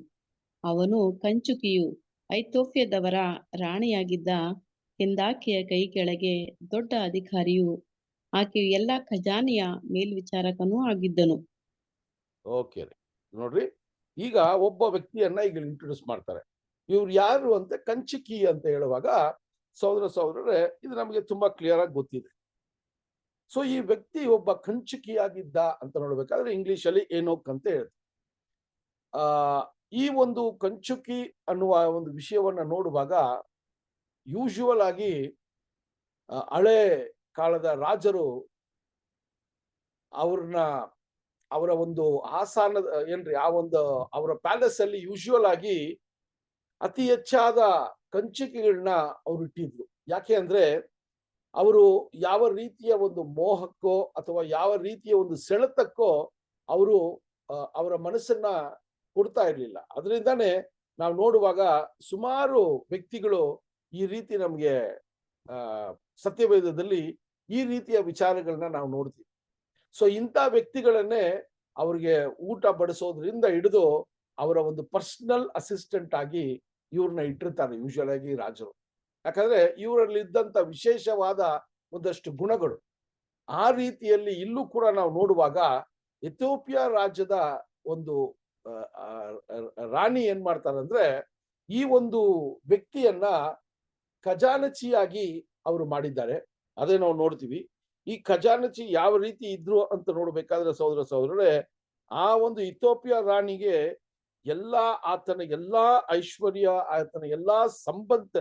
ಅವನು ಕಂಚುಕಿಯು ಐಥೋಪ್ಯದವರ ರಾಣಿಯಾಗಿದ್ದ ಕೆಂದಾಕೆಯ ಕೈ ಕೆಳಗೆ ದೊಡ್ಡ ಅಧಿಕಾರಿಯೂ ಆಕೆಯು ಎಲ್ಲ ಖಜಾನೆಯ ಮೇಲ್ವಿಚಾರಕನೂ ಆಗಿದ್ದನು. ಓಕೆ ರೀ, ನೋಡ್ರಿ, ಈಗ ಒಬ್ಬ ವ್ಯಕ್ತಿಯನ್ನ ಈಗ ಇಂಟ್ರೊಡ್ಯೂಸ್ ಮಾಡ್ತಾರೆ. ಇವ್ರು ಯಾರು ಅಂತ ಕಂಚುಕಿ ಅಂತ ಹೇಳುವಾಗ ಸಹೋದರರೇ, ಇದು ನಮಗೆ ತುಂಬಾ ಕ್ಲಿಯರ್ ಆಗಿ ಗೊತ್ತಿದೆ. ಸೊ ಈ ವ್ಯಕ್ತಿ ಒಬ್ಬ ಕಂಚುಕಿಯಾಗಿದ್ದ ಅಂತ ನೋಡ್ಬೇಕಾದ್ರೆ ಇಂಗ್ಲಿಷ್ ಅಲ್ಲಿ ಏನೋಕ್ ಅಂತ ಹೇಳ್ತಾರೆ. ಈ ಒಂದು ಕಂಚುಕಿ ಅನ್ನುವ ಒಂದು ವಿಷಯವನ್ನ ನೋಡುವಾಗ ಯೂಶುವಲ್ ಆಗಿ ಹಳೆ ಕಾಲದ ರಾಜರು ಅವರ ಒಂದು ಆಸ್ಥಾನದ ಏನ್ರಿ ಆ ಒಂದು ಅವರ ಪ್ಯಾಲೇಸ್ ಅಲ್ಲಿ ಯೂಶುವಲ್ ಆಗಿ ಅತಿ ಹೆಚ್ಚಾದ ಕಂಚುಕಿಗಳನ್ನ ಅವ್ರು ಇಟ್ಟಿದ್ರು. ಯಾಕೆ ಅಂದ್ರೆ ಅವರು ಯಾವ ರೀತಿಯ ಒಂದು ಮೋಹಕ್ಕೋ ಅಥವಾ ಯಾವ ರೀತಿಯ ಒಂದು ಸೆಳೆತಕ್ಕೋ ಅವರು ಅವರ ಮನಸ್ಸನ್ನ ಕೊಡ್ತಾ ಇರ್ಲಿಲ್ಲ. ಅದರಿಂದಾನೇ ನಾವು ನೋಡುವಾಗ ಸುಮಾರು ವ್ಯಕ್ತಿಗಳು ಈ ರೀತಿ ನಮ್ಗೆ ಸತ್ಯವೇದದಲ್ಲಿ ಈ ರೀತಿಯ ವಿಚಾರಗಳನ್ನ ನಾವು ನೋಡ್ತೀವಿ. ಸೊ ಇಂಥ ವ್ಯಕ್ತಿಗಳನ್ನೇ ಅವ್ರಿಗೆ ಊಟ ಬಡಿಸೋದ್ರಿಂದ ಹಿಡಿದು ಅವರ ಒಂದು ಪರ್ಸನಲ್ ಅಸಿಸ್ಟೆಂಟ್ ಆಗಿ ಇವ್ರನ್ನ ಇಟ್ಟಿರ್ತಾರೆ ಯೂಶುವಲ್ ಆಗಿ ರಾಜರು. ಯಾಕಂದ್ರೆ ಇವರಲ್ಲಿ ಇದ್ದಂತ ವಿಶೇಷವಾದ ಒಂದಷ್ಟು ಗುಣಗಳು. ಆ ರೀತಿಯಲ್ಲಿ ಇಲ್ಲೂ ಕೂಡ ನಾವು ನೋಡುವಾಗ ಎಥಿಯೋಪಿಯಾ ರಾಜ್ಯದ ಒಂದು ರಾಣಿ ಏನ್ ಮಾಡ್ತಾರಂದ್ರೆ ಈ ಒಂದು ವ್ಯಕ್ತಿಯನ್ನ ಖಜಾನಚಿಯಾಗಿ ಅವರು ಮಾಡಿದ್ದಾರೆ. ಅದೇ ನಾವು ನೋಡ್ತೀವಿ. ಈ ಖಜಾನಚಿ ಯಾವ ರೀತಿ ಇದ್ರು ಅಂತ ನೋಡ್ಬೇಕಾದ್ರೆ ಸಹೋದರರೇ, ಆ ಒಂದು ಇಥಿಯೋಪಿಯಾ ರಾಣಿಗೆ ಆತನ ಎಲ್ಲಾ ಐಶ್ವರ್ಯ, ಆತನ ಎಲ್ಲಾ ಸಂಪತ್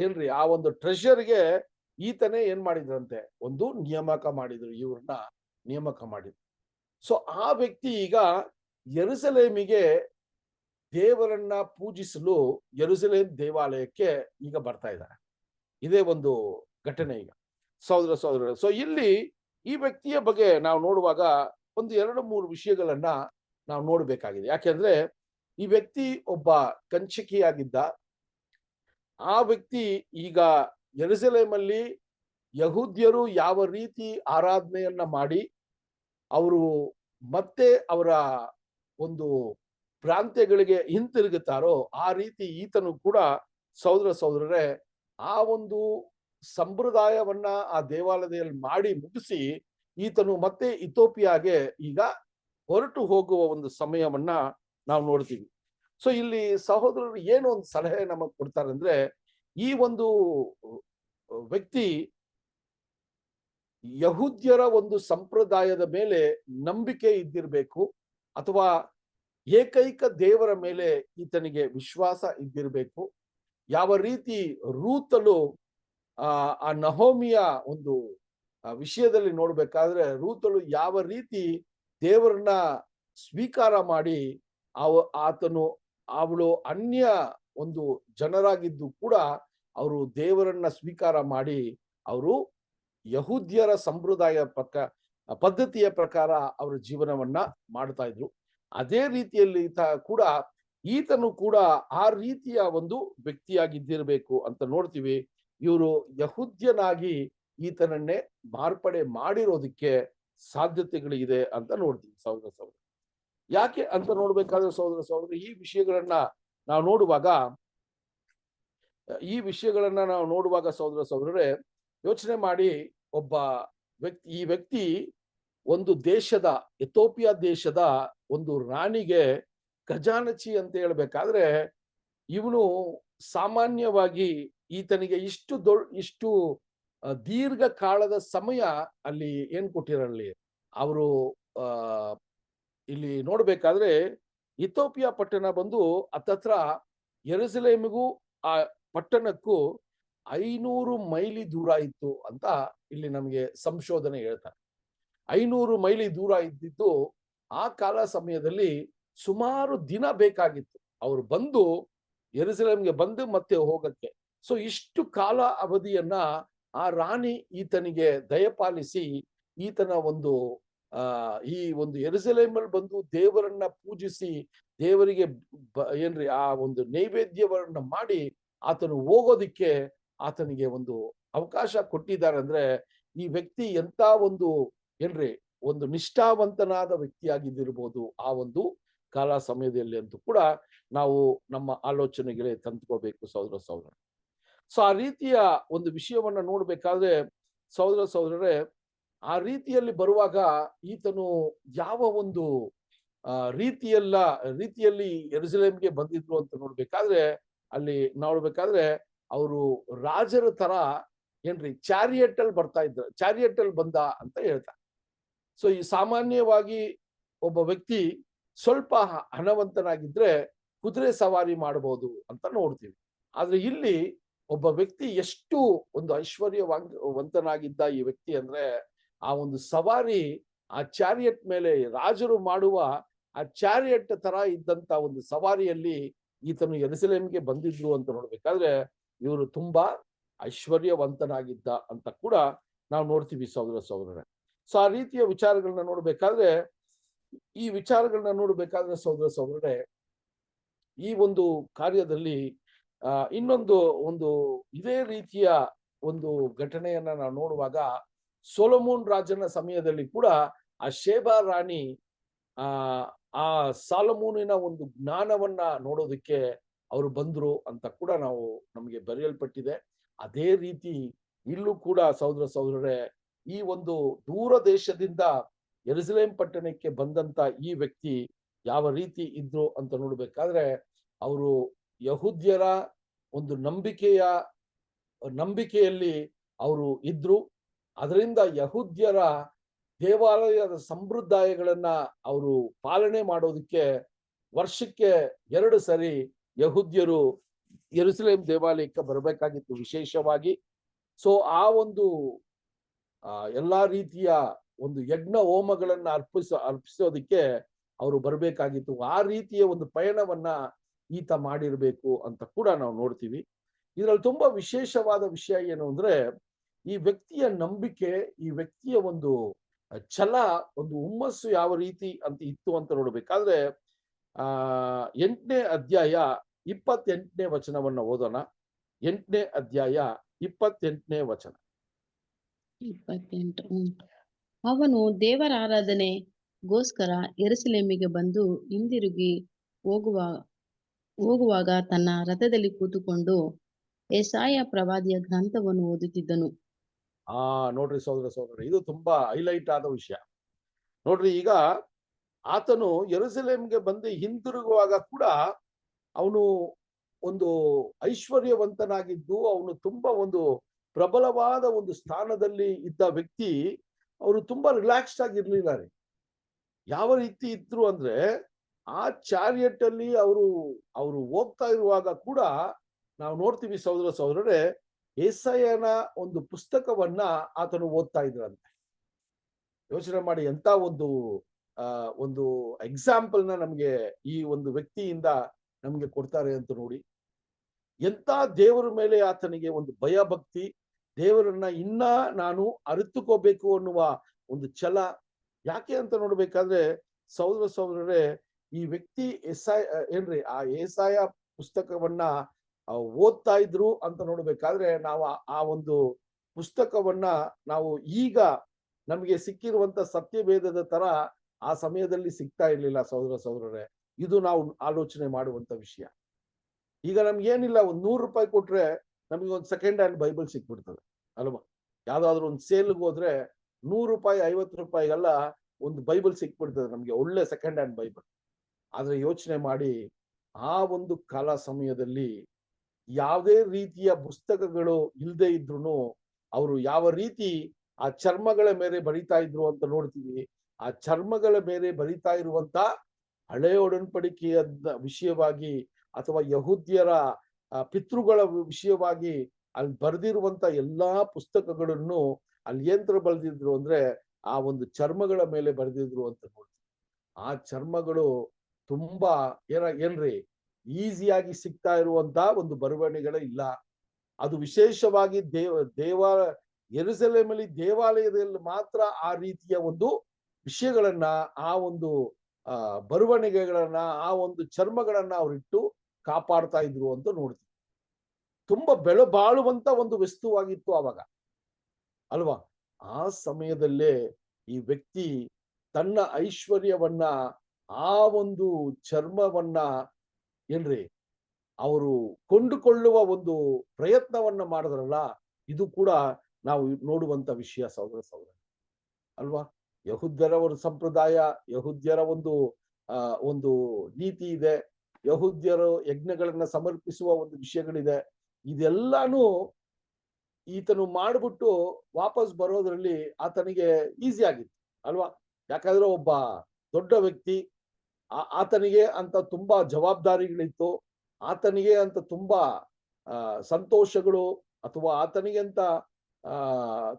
ಏನ್ರಿ ಆ ಒಂದು ಟ್ರೆಷರ್ಗೆ ಈತನೇ ಏನ್ ಮಾಡಿದ್ರಂತೆ, ಒಂದು ನೇಮಕ ಮಾಡಿದ್ರು, ಇವ್ರನ್ನ ನೇಮಕ ಮಾಡಿದ್ರು. ಸೊ ಆ ವ್ಯಕ್ತಿ ಈಗ ಯೆರೂಸಲೇಮಿಗೆ ದೇವರನ್ನ ಪೂಜಿಸಲು ಯೆರೂಸಲೇಮ್ ದೇವಾಲಯಕ್ಕೆ ಈಗ ಬರ್ತಾ ಇದ್ದಾರೆ. ಇದೇ ಒಂದು ಘಟನೆ ಈಗ ಸಹೋದರರೇ. ಸೊ ಇಲ್ಲಿ ಈ ವ್ಯಕ್ತಿಯ ಬಗ್ಗೆ ನಾವು ನೋಡುವಾಗ ಒಂದು 2-3 ವಿಷಯಗಳನ್ನ ನಾವು ನೋಡ್ಬೇಕಾಗಿದೆ. ಯಾಕೆಂದ್ರೆ ಈ ವ್ಯಕ್ತಿ ಒಬ್ಬ ಕಂಚುಕಿಯಾಗಿದ್ದ. ಆ ವ್ಯಕ್ತಿ ಈಗ ಯೆರೂಸಲೇಮಲ್ಲಿ ಯಹೂದ್ಯರು ಯಾವ ರೀತಿ ಆರಾಧನೆಯನ್ನ ಮಾಡಿ ಅವರು ಮತ್ತೆ ಅವರ ಒಂದು ಪ್ರಾಂತ್ಯಗಳಿಗೆ ಹಿಂತಿರುಗುತ್ತಾರೋ ಆ ರೀತಿ ಈತನು ಕೂಡ ಸಹೋದರರೇ ಆ ಒಂದು ಸಂಪ್ರದಾಯವನ್ನ ಆ ದೇವಾಲಯದಲ್ಲಿ ಮಾಡಿ ಮುಗಿಸಿ ಈತನು ಮತ್ತೆ ಇಥಿಯೋಪಿಯಾಗೆ ಈಗ ಹೊರಟು ಹೋಗುವ ಒಂದು ಸಮಯವನ್ನ ನಾವು ನೋಡ್ತೀವಿ. ಸೊ ಇಲ್ಲಿ ಸಹೋದರರು ಏನು ಒಂದು ಸಲಹೆ ನಮಗ್ ಕೊಡ್ತಾರೆ ಅಂದ್ರೆ, ಈ ಒಂದು ವ್ಯಕ್ತಿ ಯಹೂದ್ಯರ ಒಂದು ಸಂಪ್ರದಾಯದ ಮೇಲೆ ನಂಬಿಕೆ ಇದ್ದಿರ್ಬೇಕು, ಅಥವಾ ಏಕೈಕ ದೇವರ ಮೇಲೆ ಈತನಿಗೆ ವಿಶ್ವಾಸ ಇದ್ದಿರ್ಬೇಕು. ಯಾವ ರೀತಿ ರೂತಲು ಆ ನಹೋಮಿಯ ಒಂದು ವಿಷಯದಲ್ಲಿ ನೋಡ್ಬೇಕಾದ್ರೆ ರೂತಲು ಯಾವ ರೀತಿ ದೇವರನ್ನ ಸ್ವೀಕಾರ ಮಾಡಿ ಅವಳು ಅನ್ಯ ಒಂದು ಜನರಾಗಿದ್ದು ಕೂಡ ಅವರು ದೇವರನ್ನ ಸ್ವೀಕಾರ ಮಾಡಿ ಅವರು ಯಹೂದ್ಯರ ಸಂಪ್ರದಾಯ ಪದ್ಧತಿಯ ಪ್ರಕಾರ ಅವರ ಜೀವನವನ್ನ ಮಾಡ್ತಾ ಇದ್ರು. ಅದೇ ರೀತಿಯಲ್ಲಿ ಈತನು ಕೂಡ ಆ ರೀತಿಯ ಒಂದು ವ್ಯಕ್ತಿಯಾಗಿದ್ದಿರ್ಬೇಕು ಅಂತ ನೋಡ್ತೀವಿ. ಇವರು ಯಹೂದ್ಯನಾಗಿ ಈತನನ್ನೇ ಮಾರ್ಪಡೆ ಮಾಡಿರೋದಕ್ಕೆ ಸಾಧ್ಯತೆಗಳಿದೆ ಅಂತ ನೋಡ್ತೀವಿ ಸಹೋದರ. ಯಾಕೆ ಅಂತ ನೋಡ್ಬೇಕಾದ್ರೆ ಸಹೋದರ ಈ ವಿಷಯಗಳನ್ನ ನಾವು ನೋಡುವಾಗ ಸಹೋದರರೇ ಯೋಚನೆ ಮಾಡಿ, ಈ ವ್ಯಕ್ತಿ ಒಂದು ದೇಶದ ಎಥಿಯೋಪಿಯಾ ದೇಶದ ಒಂದು ರಾಣಿಗೆ ಖಜಾನಚಿ ಅಂತ ಹೇಳ್ಬೇಕಾದ್ರೆ ಇವನು ಸಾಮಾನ್ಯವಾಗಿ ಈತನಿಗೆ ಇಷ್ಟು ದೀರ್ಘ ಕಾಲದ ಸಮಯ ಅಲ್ಲಿ ಏನ್ ಕೊಟ್ಟಿರಲಿ ಅವರು ಇಲ್ಲಿ ನೋಡ್ಬೇಕಾದ್ರೆ ಇಥಿಯೋಪಿಯಾ ಪಟ್ಟಣ ಬಂದು ಹತ್ತತ್ರ ಯೆರೂಸಲೇಮಿಗೂ ಆ ಪಟ್ಟಣಕ್ಕೂ 500 ಮೈಲಿ ದೂರ ಇತ್ತು ಅಂತ ಇಲ್ಲಿ ನಮಗೆ ಸಂಶೋಧನೆ ಹೇಳ್ತಾರೆ. 500 ಮೈಲಿ ದೂರ ಇದ್ದಿದ್ದು ಆ ಕಾಲ ಸಮಯದಲ್ಲಿ ಸುಮಾರು ದಿನ ಬೇಕಾಗಿತ್ತು ಅವರು ಬಂದು ಯೆರೂಸಲೇಮ್ಗೆ ಬಂದು ಮತ್ತೆ ಹೋಗಕ್ಕೆ. ಸೊ ಇಷ್ಟು ಕಾಲ ಅವಧಿಯನ್ನ ಆ ರಾಣಿ ಈತನಿಗೆ ದಯಪಾಲಿಸಿ ಈತನ ಒಂದು ಈ ಒಂದು ಯೆರೂಸಲೇಮಲ್ಲಿ ಬಂದು ದೇವರನ್ನ ಪೂಜಿಸಿ ದೇವರಿಗೆ ಆ ಒಂದು ನೈವೇದ್ಯವನ್ನ ಮಾಡಿ ಆತನು ಹೋಗೋದಿಕ್ಕೆ ಆತನಿಗೆ ಒಂದು ಅವಕಾಶ ಕೊಟ್ಟಿದ್ದಾರೆ. ಅಂದ್ರೆ ಈ ವ್ಯಕ್ತಿ ಎಂತ ಒಂದು ನಿಷ್ಠಾವಂತನಾದ ವ್ಯಕ್ತಿಯಾಗಿದ್ದಿರ್ಬೋದು ಆ ಒಂದು ಕಾಲ ಸಮಯದಲ್ಲಿ ಅಂತೂ ಕೂಡ ನಾವು ನಮ್ಮ ಆಲೋಚನೆಗೆ ತಂದುಕೋಬೇಕು ಸಹೋದರ. ಸೊ ಆ ರೀತಿಯ ಒಂದು ವಿಷಯವನ್ನ ನೋಡ್ಬೇಕಾದ್ರೆ ಸಹೋದರರೇ, ಆ ರೀತಿಯಲ್ಲಿ ಬರುವಾಗ ಈತನು ಯಾವ ಒಂದು ರೀತಿಯಲ್ಲಿ ಯೆರೂಸಲೇಮಿಗೆ ಬಂದಿದ್ರು ಅಂತ ನೋಡ್ಬೇಕಾದ್ರೆ, ಅಲ್ಲಿ ನೋಡ್ಬೇಕಾದ್ರೆ ಅವರು ರಾಜರ ತರ ಏನ್ರಿ ಚಾರಿಯಟ್ ಅಲ್ಲಿ ಬರ್ತಾ ಇದ್ರು, ಚಾರಿಯಟ್ ಅಲ್ಲಿ ಬಂದ ಅಂತ ಹೇಳ್ತಾರೆ. ಸೊ ಈ ಸಾಮಾನ್ಯವಾಗಿ ಒಬ್ಬ ವ್ಯಕ್ತಿ ಸ್ವಲ್ಪ ಹಣವಂತನಾಗಿದ್ರೆ ಕುದುರೆ ಸವಾರಿ ಮಾಡಬಹುದು ಅಂತ ನೋಡ್ತೀವಿ. ಆದ್ರೆ ಇಲ್ಲಿ ಒಬ್ಬ ವ್ಯಕ್ತಿ ಎಷ್ಟು ಒಂದು ಐಶ್ವರ್ಯವಂತನಾಗಿದ್ದ ಈ ವ್ಯಕ್ತಿ ಅಂದ್ರೆ, ಆ ಒಂದು ಸವಾರಿ ಆ ಚಾರಿಯಟ್ ಮೇಲೆ ರಾಜರು ಮಾಡುವ ಆ ಚಾರಿಯಟ್ ತರ ಇದ್ದಂತ ಒಂದು ಸವಾರಿಯಲ್ಲಿ ಈತನು ಯೆರೂಸಲೇಮಿಗೆ ಬಂದಿದ್ರು ಅಂತ ನೋಡ್ಬೇಕಾದ್ರೆ, ಇವರು ತುಂಬಾ ಐಶ್ವರ್ಯವಂತನಾಗಿದ್ದ ಅಂತ ಕೂಡ ನಾವು ನೋಡ್ತೀವಿ ಸಹೋದರರೇ. ಸೊ ಆ ರೀತಿಯ ವಿಚಾರಗಳನ್ನ ನೋಡ್ಬೇಕಾದ್ರೆ, ಈ ವಿಚಾರಗಳನ್ನ ನೋಡ್ಬೇಕಾದ್ರೆ ಸಹೋದರರೇ, ಈ ಒಂದು ಕಾರ್ಯದಲ್ಲಿ ಇನ್ನೊಂದು ಒಂದು ಇದೇ ರೀತಿಯ ಒಂದು ಘಟನೆಯನ್ನ ನಾವು ನೋಡುವಾಗ, ಸೊಲೊಮೋನ್ ರಾಜನ ಸಮಯದಲ್ಲಿ ಕೂಡ ಆ ಶೇಬಾ ರಾಣಿ ಆ ಸಾಲಮೋನಿನ ಒಂದು ಜ್ಞಾನವನ್ನ ನೋಡೋದಕ್ಕೆ ಅವರು ಬಂದ್ರು ಅಂತ ಕೂಡ ನಮಗೆ ಬರೆಯಲ್ಪಟ್ಟಿದೆ. ಅದೇ ರೀತಿ ಇಲ್ಲೂ ಕೂಡ ಸಹೋದರರೇ, ಈ ಒಂದು ದೂರ ದೇಶದಿಂದ ಯೆರೂಸಲೇಮ್ ಪಟ್ಟಣಕ್ಕೆ ಬಂದಂತ ಈ ವ್ಯಕ್ತಿ ಯಾವ ರೀತಿ ಇದ್ರು ಅಂತ ನೋಡ್ಬೇಕಾದ್ರೆ, ಅವರು ಯಹೂದ್ಯರ ಒಂದು ನಂಬಿಕೆಯಲ್ಲಿ ಅವರು ಇದ್ರು. ಅದರಿಂದ ಯಹೂದ್ಯರ ದೇವಾಲಯದ ಸಂಪ್ರದಾಯಗಳನ್ನ ಅವರು ಪಾಲನೆ ಮಾಡೋದಕ್ಕೆ ವರ್ಷಕ್ಕೆ 2 ಸರಿ ಯಹೂದ್ಯರು ಯೆರೂಸಲೇಮ್ ದೇವಾಲಯಕ್ಕೆ ಬರಬೇಕಾಗಿತ್ತು ವಿಶೇಷವಾಗಿ. ಸೊ ಆ ಒಂದು ಎಲ್ಲಾ ರೀತಿಯ ಒಂದು ಯಜ್ಞ ಹೋಮಗಳನ್ನ ಅರ್ಪಿಸೋದಕ್ಕೆ ಅವರು ಬರಬೇಕಾಗಿತ್ತು. ಆ ರೀತಿಯ ಒಂದು ಪಯಣವನ್ನ ಈತ ಮಾಡಿರ್ಬೇಕು ಅಂತ ಕೂಡ ನಾವು ನೋಡ್ತೀವಿ. ಇದರಲ್ಲಿ ತುಂಬಾ ವಿಶೇಷವಾದ ವಿಷಯ ಏನು ಅಂದ್ರೆ, ಈ ವ್ಯಕ್ತಿಯ ನಂಬಿಕೆ, ಈ ವ್ಯಕ್ತಿಯ ಒಂದು ಛಲ, ಒಂದು ಹುಮ್ಮಸ್ಸು ಯಾವ ರೀತಿ ಅಂತ ಇತ್ತು ಅಂತ ನೋಡ್ಬೇಕಾದ್ರೆ, 8ನೇ ಅಧ್ಯಾಯ 28ನೇ ವಚನವನ್ನ ಓದೋಣ. 8ನೇ ಅಧ್ಯಾಯ 28ನೇ ವಚನ. 28 ಅವನು ದೇವರ ಆರಾಧನೆಗೋಸ್ಕರ ಯೆರೂಸಲೇಮಿಗೆ ಬಂದು ಹಿಂದಿರುಗಿ ಹೋಗುವಾಗ ತನ್ನ ರಥದಲ್ಲಿ ಕೂತುಕೊಂಡು ಯೆಶಾಯ ಪ್ರವಾದಿಯ ಗ್ರಂಥವನ್ನು ಓದುತ್ತಿದ್ದನು. ನೋಡ್ರಿ ಸಹೋದರ, ಇದು ತುಂಬಾ ಹೈಲೈಟ್ ಆದ ವಿಷಯ. ನೋಡ್ರಿ, ಈಗ ಆತನು ಯೆರೂಸಲೇಮ್ಗೆ ಬಂದು ಹಿಂದಿರುಗುವಾಗ ಕೂಡ ಅವನು ಒಂದು ಐಶ್ವರ್ಯವಂತನಾಗಿದ್ದು, ಅವನು ತುಂಬಾ ಒಂದು ಪ್ರಬಲವಾದ ಒಂದು ಸ್ಥಾನದಲ್ಲಿ ಇದ್ದ ವ್ಯಕ್ತಿ. ಅವರು ತುಂಬಾ ರಿಲ್ಯಾಕ್ಸ್ಡ್ ಆಗಿರ್ಲಿಲ್ಲ ರೀ. ಯಾವ ರೀತಿ ಇದ್ರು ಅಂದ್ರೆ, ಆ ಚಾರಿಯಟ್ ಅಲ್ಲಿ ಅವರು ಹೋಗ್ತಾ ಇರುವಾಗ ಕೂಡ ನಾವು ನೋಡ್ತೀವಿ ಸಹೋದರರೇ, ಯೆಶಾಯನ ಒಂದು ಪುಸ್ತಕವನ್ನ ಆತನು ಓದ್ತಾ ಇದ್ರಂತೆ. ಯೋಚನೆ ಮಾಡಿ, ಎಂತ ಒಂದು ಎಕ್ಸಾಂಪಲ್ನ ನಮ್ಗೆ ಈ ಒಂದು ವ್ಯಕ್ತಿಯಿಂದ ನಮ್ಗೆ ಕೊಡ್ತಾರೆ ಅಂತ ನೋಡಿ. ಎಂತ ದೇವರ ಮೇಲೆ ಆತನಿಗೆ ಒಂದು ಭಯ ಭಕ್ತಿ, ದೇವರನ್ನ ನಾನು ಅರಿತುಕೋಬೇಕು ಅನ್ನುವ ಒಂದು ಛಲ. ಯಾಕೆ ಅಂತ ನೋಡ್ಬೇಕಾದ್ರೆ ಸಹೋದರರೇ, ಈ ವ್ಯಕ್ತಿ ಆ ಯೆಶಾಯ ಪುಸ್ತಕವನ್ನ ಓದ್ತಾ ಇದ್ರು ಅಂತ ನೋಡ್ಬೇಕಾದ್ರೆ, ನಾವು ಆ ಒಂದು ಪುಸ್ತಕವನ್ನ ನಾವು ಈಗ ನಮಗೆ ಸಿಕ್ಕಿರುವಂತ ಸತ್ಯವೇದದ ತರ ಆ ಸಮಯದಲ್ಲಿ ಸಿಗ್ತಾ ಇರ್ಲಿಲ್ಲ ಸಹೋದರರೇ. ಇದು ನಾವು ಆಲೋಚನೆ ಮಾಡುವಂತ ವಿಷಯ. ಈಗ ನಮ್ಗೇನಿಲ್ಲ, ಒಂದು 100 ರೂಪಾಯಿ ಕೊಟ್ರೆ ನಮಗೆ ಒಂದು ಸೆಕೆಂಡ್ ಹ್ಯಾಂಡ್ ಬೈಬಲ್ ಸಿಕ್ಬಿಡ್ತದೆ ಅಲ್ವಾ? ಯಾವ್ದಾದ್ರು ಒಂದು ಸೇಲ್ಗೆ ಹೋದ್ರೆ 100 ರೂಪಾಯಿ 50 ರೂಪಾಯಿಗೆಲ್ಲ ಒಂದು ಬೈಬಲ್ ಸಿಕ್ಬಿಡ್ತದೆ ನಮ್ಗೆ, ಒಳ್ಳೆ ಸೆಕೆಂಡ್ ಹ್ಯಾಂಡ್ ಬೈಬಲ್. ಆದ್ರೆ ಯೋಚನೆ ಮಾಡಿ, ಆ ಒಂದು ಕಾಲ ಸಮಯದಲ್ಲಿ ಯಾವುದೇ ರೀತಿಯ ಪುಸ್ತಕಗಳು ಇಲ್ಲದೆ ಇದ್ರು ಅವರು ಯಾವ ರೀತಿ ಆ ಚರ್ಮಗಳ ಮೇಲೆ ಬರಿತಾ ಇದ್ರು ಅಂತ ನೋಡ್ತೀವಿ. ಆ ಚರ್ಮಗಳ ಮೇಲೆ ಬರಿತಾ ಇರುವಂತ ಹಳೆ ಒಡன்பಡಿಕೆಯ ವಿಷಯವಾಗಿ ಅಥವಾ ಯಹೂದ್ಯರ ಪಿತೃಗಳ ವಿಷಯವಾಗಿ ಅಲ್ಲಿ ಬರೆದಿರುವಂತ ಎಲ್ಲಾ ಪುಸ್ತಕಗಳನ್ನು ಅಲ್ಲಿ ಏನ್ರ ಬರೆದಿದ್ರು ಅಂದ್ರೆ, ಆ ಒಂದು ಚರ್ಮಗಳ ಮೇಲೆ ಬರೆದಿದ್ರು ಅಂತ ನೋಡ್ತೀವಿ. ಆ ಚರ್ಮಗಳು ತುಂಬಾ ಏನ್ರಿ ಈಸಿಯಾಗಿ ಸಿಗ್ತಾ ಇರುವಂತ ಒಂದು ಬರವಣಿಗೆಗಳು ಇಲ್ಲ. ಅದು ವಿಶೇಷವಾಗಿ ಯೆರೂಸಲೇಮಲ್ಲಿ ದೇವಾಲಯದಲ್ಲಿ ಮಾತ್ರ ಆ ರೀತಿಯ ಒಂದು ವಿಷಯಗಳನ್ನ, ಆ ಒಂದು ಬರವಣಿಗೆಗಳನ್ನ, ಆ ಒಂದು ಚರ್ಮಗಳನ್ನ ಅವರಿಟ್ಟು ಕಾಪಾಡ್ತಾ ಇದ್ರು ಅಂತ ನೋಡ್ತೀವಿ. ತುಂಬಾ ಬೆಲೆ ಬಾಳುವಂತ ಒಂದು ವಸ್ತುವಾಗಿತ್ತು ಆವಾಗ ಅಲ್ವಾ? ಆ ಸಮಯದಲ್ಲೇ ಈ ವ್ಯಕ್ತಿ ತನ್ನ ಐಶ್ವರ್ಯವನ್ನ, ಆ ಒಂದು ಚರ್ಮವನ್ನ ಅವರು ಕೊಂಡುಕೊಳ್ಳುವ ಒಂದು ಪ್ರಯತ್ನವನ್ನ ಮಾಡಿದ್ರಲ್ಲ, ಇದು ಕೂಡ ನಾವು ನೋಡುವಂತ ವಿಷಯ ಸಹೋದರ ಸಹೋದರ ಅಲ್ವಾ. ಯಹೂದ್ಯರ ಒಂದು ಸಂಪ್ರದಾಯ, ಯಹೂದ್ಯರ ಒಂದು ನೀತಿ ಇದೆ, ಯಹೂದ್ಯರು ಯಜ್ಞಗಳನ್ನ ಸಮರ್ಪಿಸುವ ಒಂದು ವಿಷಯಗಳಿದೆ. ಇದೆಲ್ಲಾನು ಈತನು ಮಾಡ್ಬಿಟ್ಟು ವಾಪಸ್ ಬರೋದ್ರಲ್ಲಿ ಆತನಿಗೆ ಈಸಿ ಆಗಿತ್ತು ಅಲ್ವಾ. ಯಾಕಂದ್ರೆ ಒಬ್ಬ ದೊಡ್ಡ ವ್ಯಕ್ತಿ, ಆತನಿಗೆ ಅಂತ ತುಂಬಾ ಜವಾಬ್ದಾರಿಗಳಿತ್ತು, ಆತನಿಗೆ ಅಂತ ತುಂಬಾ ಸಂತೋಷಗಳು, ಅಥವಾ ಆತನಿಗೆ ಅಂತ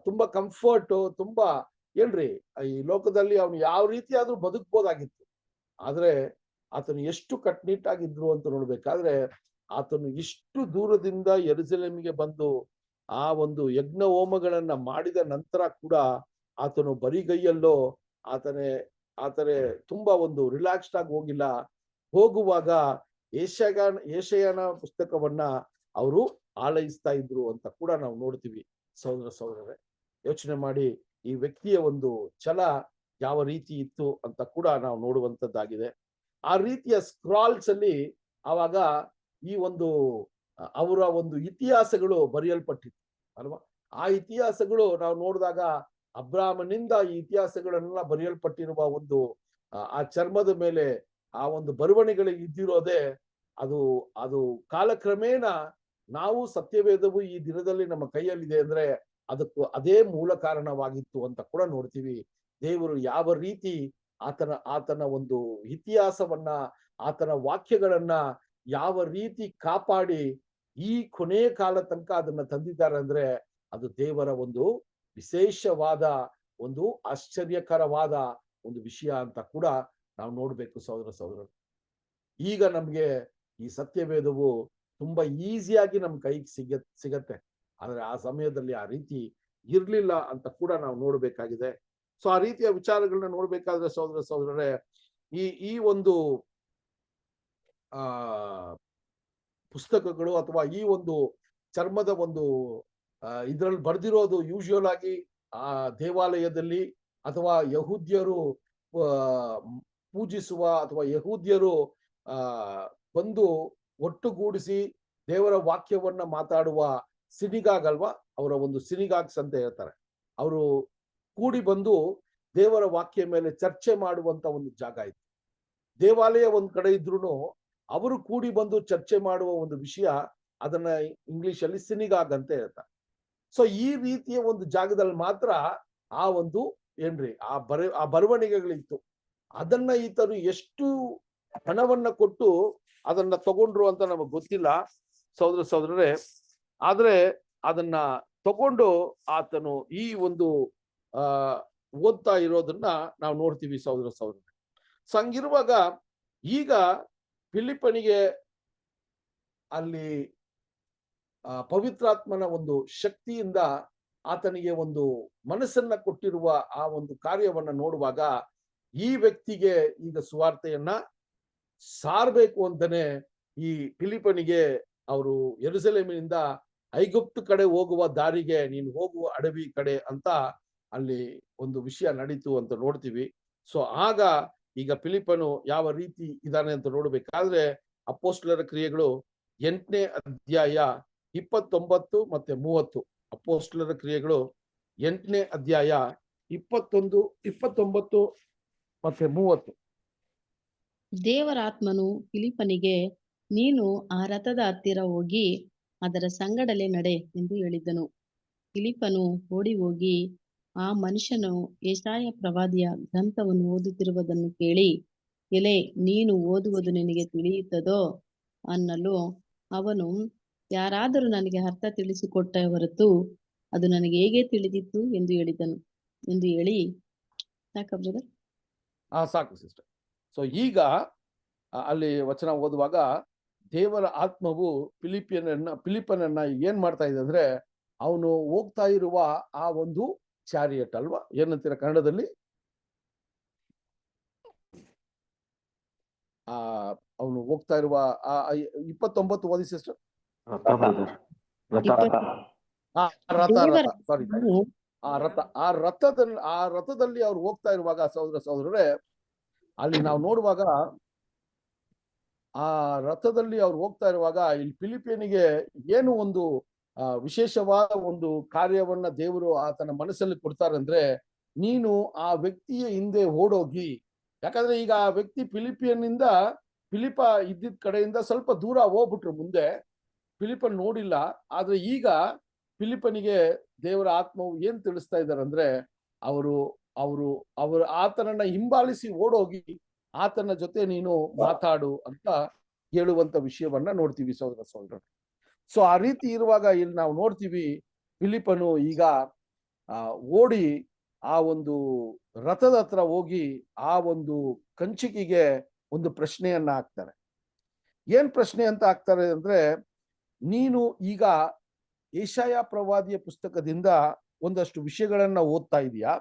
ತುಂಬಾ ಕಂಫರ್ಟ್, ತುಂಬಾ ಏನ್ರಿ ಈ ಲೋಕದಲ್ಲಿ ಅವನು ಯಾವ ರೀತಿ ಆದ್ರೂ ಬದುಕ್ಬೋದಾಗಿತ್ತು. ಆದ್ರೆ ಆತನು ಎಷ್ಟು ಕಟ್ನಿಟ್ಟಾಗಿದ್ರು ಅಂತ ನೋಡ್ಬೇಕಾದ್ರೆ, ಆತನು ಇಷ್ಟು ದೂರದಿಂದ ಯೆರೂಸಲೇಮಿಗೆ ಬಂದು ಆ ಒಂದು ಯಜ್ಞ ಹೋಮಗಳನ್ನ ಮಾಡಿದ ನಂತರ ಕೂಡ ಆತನು ಬರಿಗೈಯಲ್ಲೋ ಆತನೇ ತುಂಬಾ ಒಂದು ರಿಲ್ಯಾಕ್ಸ್ಡ್ ಆಗಿ ಹೋಗಿಲ್ಲ. ಹೋಗುವಾಗ ಯೆಶಾಯನ ಪುಸ್ತಕವನ್ನ ಅವರು ಆಲೈಸ್ತಾ ಇದ್ರು ಅಂತ ಕೂಡ ನಾವು ನೋಡ್ತೀವಿ ಸಹೋದರ ಸಹೋದರರೇ. ಯೋಚನೆ ಮಾಡಿ, ಈ ವ್ಯಕ್ತಿಯ ಒಂದು ಛಲ ಯಾವ ರೀತಿ ಇತ್ತು ಅಂತ ಕೂಡ ನಾವು ನೋಡುವಂತದ್ದಾಗಿದೆ. ಆ ರೀತಿಯ ಸ್ಕ್ರಾಲ್ಸ್ ಅಲ್ಲಿ ಆವಾಗ ಈ ಒಂದು ಅವರ ಒಂದು ಇತಿಹಾಸಗಳು ಬರೆಯಲ್ಪಟ್ಟಿತ್ತು ಅಲ್ವಾ. ಆ ಇತಿಹಾಸಗಳು ನಾವು ನೋಡಿದಾಗ ಅಬ್ರಾಮನಿಂದ ಈ ಇತಿಹಾಸಗಳನ್ನೆಲ್ಲ ಬರೆಯಲ್ಪಟ್ಟಿರುವ ಒಂದು ಆ ಚರ್ಮದ ಮೇಲೆ ಆ ಒಂದು ಬರವಣಿಗೆಗಳು ಇದ್ದಿರೋದೇ ಅದು ಕಾಲಕ್ರಮೇಣ ನಾವು ಸತ್ಯವೇದವು ಈ ದಿನದಲ್ಲಿ ನಮ್ಮ ಕೈಯಲ್ಲಿದೆ ಅಂದ್ರೆ ಅದಕ್ಕೂ ಅದೇ ಮೂಲ ಕಾರಣವಾಗಿತ್ತು ಅಂತ ಕೂಡ ನೋಡ್ತೀವಿ. ದೇವರು ಯಾವ ರೀತಿ ಆತನ ಒಂದು ಇತಿಹಾಸವನ್ನ, ಆತನ ವಾಕ್ಯಗಳನ್ನ ಯಾವ ರೀತಿ ಕಾಪಾಡಿ ಈ ಕೊನೆಯ ಕಾಲ ತನಕ ಅದನ್ನ ತಂದಿದ್ದಾರೆ ಅಂದ್ರೆ ಅದು ದೇವರ ಒಂದು ವಿಶೇಷವಾದ ಒಂದು ಆಶ್ಚರ್ಯಕರವಾದ ಒಂದು ವಿಷಯ ಅಂತ ಕೂಡ ನಾವು ನೋಡ್ಬೇಕು ಸಹೋದರ ಸಹೋದರರು. ಈಗ ನಮ್ಗೆ ಈ ಸತ್ಯವೇದವು ತುಂಬಾ ಈಸಿಯಾಗಿ ನಮ್ ಕೈಗೆ ಸಿಗತ್ತೆ. ಆದ್ರೆ ಆ ಸಮಯದಲ್ಲಿ ಆ ರೀತಿ ಇರ್ಲಿಲ್ಲ ಅಂತ ಕೂಡ ನಾವು ನೋಡ್ಬೇಕಾಗಿದೆ. ಸೊ ಆ ರೀತಿಯ ವಿಚಾರಗಳನ್ನ ನೋಡ್ಬೇಕಾದ್ರೆ ಸಹೋದರ ಸಹೋದರರೇ, ಈ ಒಂದು ಪುಸ್ತಕಗಳು ಅಥವಾ ಈ ಒಂದು ಚರ್ಮದ ಒಂದು ಇದ್ರಲ್ಲಿ ಬರ್ದಿರೋದು ಯೂಶುವಲ್ ಆಗಿ ಆ ದೇವಾಲಯದಲ್ಲಿ ಅಥವಾ ಯಹೂದ್ಯರು ಪೂಜಿಸುವ ಅಥವಾ ಯಹೂದ್ಯರು ಬಂದು ಒಟ್ಟುಗೂಡಿಸಿ ದೇವರ ವಾಕ್ಯವನ್ನ ಮಾತಾಡುವ ಸಿನಿಗಾಗ್ ಅಲ್ವಾ, ಅವರ ಒಂದು ಸಿನಿಗಾಗ್ಸ್ ಅಂತ ಹೇಳ್ತಾರೆ. ಅವರು ಕೂಡಿ ಬಂದು ದೇವರ ವಾಕ್ಯ ಮೇಲೆ ಚರ್ಚೆ ಮಾಡುವಂತ ಒಂದು ಜಾಗ ಇತ್ತು. ದೇವಾಲಯ ಒಂದ್ ಕಡೆ ಇದ್ರು ಅವರು ಕೂಡಿ ಬಂದು ಚರ್ಚೆ ಮಾಡುವ ಒಂದು ವಿಷಯ, ಅದನ್ನ ಇಂಗ್ಲಿಷ್ ಅಲ್ಲಿ ಸಿನಿಗಾಗ್ ಅಂತ ಹೇಳ್ತಾರೆ. ಸೊ ಈ ರೀತಿಯ ಒಂದು ಜಾಗದಲ್ಲಿ ಮಾತ್ರ ಆ ಒಂದು ಏನ್ರಿ ಆ ಬರವಣಿಗೆಗಳಿತ್ತು. ಅದನ್ನ ಈತರು ಎಷ್ಟು ಹಣವನ್ನ ಕೊಟ್ಟು ಅದನ್ನ ತಗೊಂಡ್ರು ಅಂತ ನಮಗ್ ಗೊತ್ತಿಲ್ಲ ಸಹೋದರ ಸಹೋದರರೇ. ಆದ್ರೆ ಅದನ್ನ ತಗೊಂಡು ಆತನು ಈ ಒಂದು ಓದ್ತಾ ಇರೋದನ್ನ ನಾವು ನೋಡ್ತೀವಿ ಸಹೋದರ ಸಹೋದರರೇ. ಸಂಗಿರುವಾಗ ಈಗ ಫಿಲಿಪ್ಪನಿಗೆ ಅಲ್ಲಿ ಪವಿತ್ರಾತ್ಮನ ಒಂದು ಶಕ್ತಿಯಿಂದ ಆತನಿಗೆ ಒಂದು ಮನಸ್ಸನ್ನ ಕೊಟ್ಟಿರುವ ಆ ಒಂದು ಕಾರ್ಯವನ್ನ ನೋಡುವಾಗ, ಈ ವ್ಯಕ್ತಿಗೆ ಈಗ ಸುವಾರ್ತೆಯನ್ನ ಸಾರಬೇಕು ಅಂತಾನೆ ಈ ಫಿಲಿಪ್ಪನಿಗೆ ಅವರು ಯೆರೂಸಲೇಮಿನಿಂದ ಐಗುಪ್ತ ಕಡೆ ಹೋಗುವ ದಾರಿಗೆ ನೀನು ಹೋಗುವ ಅಡವಿ ಕಡೆ ಅಂತ ಅಲ್ಲಿ ಒಂದು ವಿಷಯ ನಡೀತು ಅಂತ ನೋಡ್ತೀವಿ. ಸೊ ಆಗ ಈಗ ಫಿಲಿಪ್ಪನು ಯಾವ ರೀತಿ ಇದಾನೆ ಅಂತ ನೋಡ್ಬೇಕಾದ್ರೆ ಅಪೊಸ್ತಲರ ಕ್ರಿಯೆಗಳು 8ನೇ ಅಧ್ಯಾಯ 29 ಮತ್ತೆ 30. ಅಪೊಸ್ತಲರ ಕ್ರಿಯೆಗಳು 8ನೇ ಅಧ್ಯಾಯ 21, 29 ಮತ್ತೆ 30. ದೇವರ ಆತ್ಮನು ಫಿಲಿಪ್ಪನಿಗೆ, ನೀನು ಆ ರಥದ ಹತ್ತಿರ ಹೋಗಿ ಅದರ ಸಂಗಡಲೇ ನಡೆ ಎಂದು ಹೇಳಿದನು. ಫಿಲಿಪ್ಪನು ಓಡಿ ಹೋಗಿ ಆ ಮನುಷ್ಯನು ಯೆಶಾಯ ಪ್ರವಾದಿಯ ಗ್ರಂಥವನ್ನು ಓದುತ್ತಿರುವುದನ್ನು ಕೇಳಿ, ಎಲೆ, ನೀನು ಓದುವುದು ನಿನಗೆ ತಿಳಿಯುತ್ತದೋ ಅನ್ನಲು ಅವನು, ಯಾರಾದರೂ ನನಗೆ ಅರ್ಥ ತಿಳಿಸಿಕೊಟ್ಟ ಹೊರತು ಅದು ನನಗೆ ಹೇಗೆ ತಿಳಿದಿತ್ತು ಎಂದು ಹೇಳಿ ಸಾಕ ಬ್ರದರ್? ಸಾಕು ಸಿಸ್ಟರ್. ಸೊ ಈಗ ಅಲ್ಲಿ ವಚನ ಓದುವಾಗ ದೇವರ ಆತ್ಮವು ಫಿಲಿಪ್ಪನನ್ನ ಏನ್ ಮಾಡ್ತಾ ಇದೆ ಅಂದ್ರೆ, ಅವನು ಹೋಗ್ತಾ ಇರುವ ಆ ಒಂದು ಚಾರಿಯಟ್ ಅಲ್ವಾ, ಏನಂತೀರ ಕನ್ನಡದಲ್ಲಿ, ಅವನು ಹೋಗ್ತಾ ಇರುವ 29 ಓದಿ ಸಿಸ್ಟರ್. ಆ ರಥದಲ್ಲಿ ಅವ್ರು ಹೋಗ್ತಾ ಇರುವಾಗ ಸಹೋದರ ಸಹೋದರರೇ, ಅಲ್ಲಿ ನಾವು ನೋಡುವಾಗ ಆ ರಥದಲ್ಲಿ ಅವ್ರು ಹೋಗ್ತಾ ಇರುವಾಗ ಇಲ್ಲಿ ಫಿಲಿಪಿಯನಿಗೆ ಏನು ಒಂದು ವಿಶೇಷವಾದ ಒಂದು ಕಾರ್ಯವನ್ನ ದೇವರು ಆತನ ಮನಸ್ಸಲ್ಲಿ ಕೊಡ್ತಾರಂದ್ರೆ, ನೀನು ಆ ವ್ಯಕ್ತಿಯ ಹಿಂದೆ ಓಡೋಗಿ, ಯಾಕಂದ್ರೆ ಈಗ ಆ ವ್ಯಕ್ತಿ ಫಿಲಿಪಿಯನ್ನಿಂದ ಫಿಲಿಪ ಇದ್ದಿದ್ದ ಕಡೆಯಿಂದ ಸ್ವಲ್ಪ ದೂರ ಹೋಗ್ಬಿಟ್ರು ಮುಂದೆ, ಫಿಲಿಪನ್ ನೋಡಿಲ್ಲ. ಆದ್ರೆ ಈಗ ಫಿಲಿಪನಿಗೆ ದೇವರ ಆತ್ಮವು ಏನ್ ತಿಳಿಸ್ತಾ ಇದ್ದಾರೆ ಅಂದ್ರೆ, ಅವರು ಅವರು ಅವರು ಆತನನ್ನ ಹಿಂಬಾಲಿಸಿ ಓಡೋಗಿ ಆತನ ಜೊತೆ ನೀನು ಮಾತಾಡು ಅಂತ ಹೇಳುವಂತ ವಿಷಯವನ್ನ ನೋಡ್ತೀವಿ ಸಹೋದರ. ಸೊ ಆ ರೀತಿ ಇರುವಾಗ ಇಲ್ಲಿ ನಾವು ನೋಡ್ತೀವಿ, ಫಿಲಿಪನು ಈಗ ಓಡಿ ಆ ಒಂದು ರಥದ ಹತ್ರ ಹೋಗಿ ಆ ಒಂದು ಕಂಚಿಕಿಗೆ ಒಂದು ಪ್ರಶ್ನೆಯನ್ನ ಹಾಕ್ತಾರೆ. ಏನ್ ಪ್ರಶ್ನೆ ಅಂತ ಹಾಕ್ತಾರೆ ಅಂದ್ರೆ, ನೀನು ಈಗ ಯೆಶಾಯ ಪ್ರವಾದಿಯ ಪುಸ್ತಕದಿಂದ ಒಂದಷ್ಟು ವಿಷಯಗಳನ್ನ ಓದ್ತಾ ಇದೀಯಾ,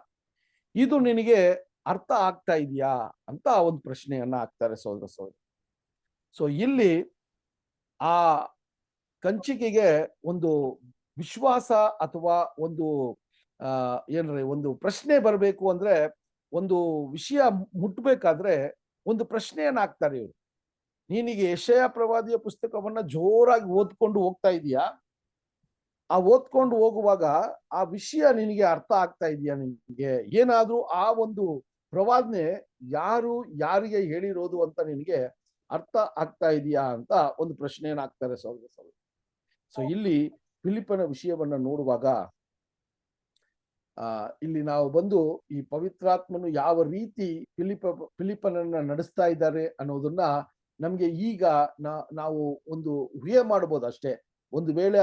ಇದು ನಿನಗೆ ಅರ್ಥ ಆಗ್ತಾ ಇದೆಯಾ ಅಂತ ಒಂದು ಪ್ರಶ್ನೆಯನ್ನ ಹಾಕ್ತಾರೆ ಸಹೋದರ. ಸೊ ಇಲ್ಲಿ ಆ ಕಂಚಿಕೆಗೆ ಒಂದು ವಿಶ್ವಾಸ ಅಥವಾ ಒಂದು ಏನ್ರಿ ಒಂದು ಪ್ರಶ್ನೆ ಬರಬೇಕು ಅಂದ್ರೆ, ಒಂದು ವಿಷಯ ಮುಟ್ಬೇಕಾದ್ರೆ ಒಂದು ಪ್ರಶ್ನೆಯನ್ನ ಹಾಕ್ತಾರೆ ಇವರು. ನೀನೀಗ ಯೆಶಾಯ ಪ್ರವಾದಿಯ ಪುಸ್ತಕವನ್ನ ಜೋರಾಗಿ ಓದ್ಕೊಂಡು ಹೋಗ್ತಾ ಇದೀಯಾ, ಆ ಓದ್ಕೊಂಡು ಹೋಗುವಾಗ ಆ ವಿಷಯ ನಿನಗೆ ಅರ್ಥ ಆಗ್ತಾ ಇದೆಯಾ, ನಿನಗೆ ಏನಾದ್ರೂ ಆ ಒಂದು ಪ್ರವಾದನೆ ಯಾರಿಗೆ ಹೇಳಿರೋದು ಅಂತ ನಿನಗೆ ಅರ್ಥ ಆಗ್ತಾ ಇದೆಯಾ ಅಂತ ಒಂದು ಪ್ರಶ್ನೆಯನ್ನ ಹಾಕ್ತಾರೆ ಸಹೋದರ. ಸೊ ಇಲ್ಲಿ ಫಿಲಿಪನ ವಿಷಯವನ್ನ ನೋಡುವಾಗ ಇಲ್ಲಿ ನಾವು ಬಂದು ಈ ಪವಿತ್ರಾತ್ಮನು ಯಾವ ರೀತಿ ಫಿಲಿಪನನ್ನ ನಡೆಸ್ತಾ ಇದ್ದಾರೆ ಅನ್ನೋದನ್ನ ನಮ್ಗೆ ಈಗ ನಾವು ಒಂದು ಊಹೆ ಮಾಡಬಹುದು ಅಷ್ಟೇ. ಒಂದು ವೇಳೆ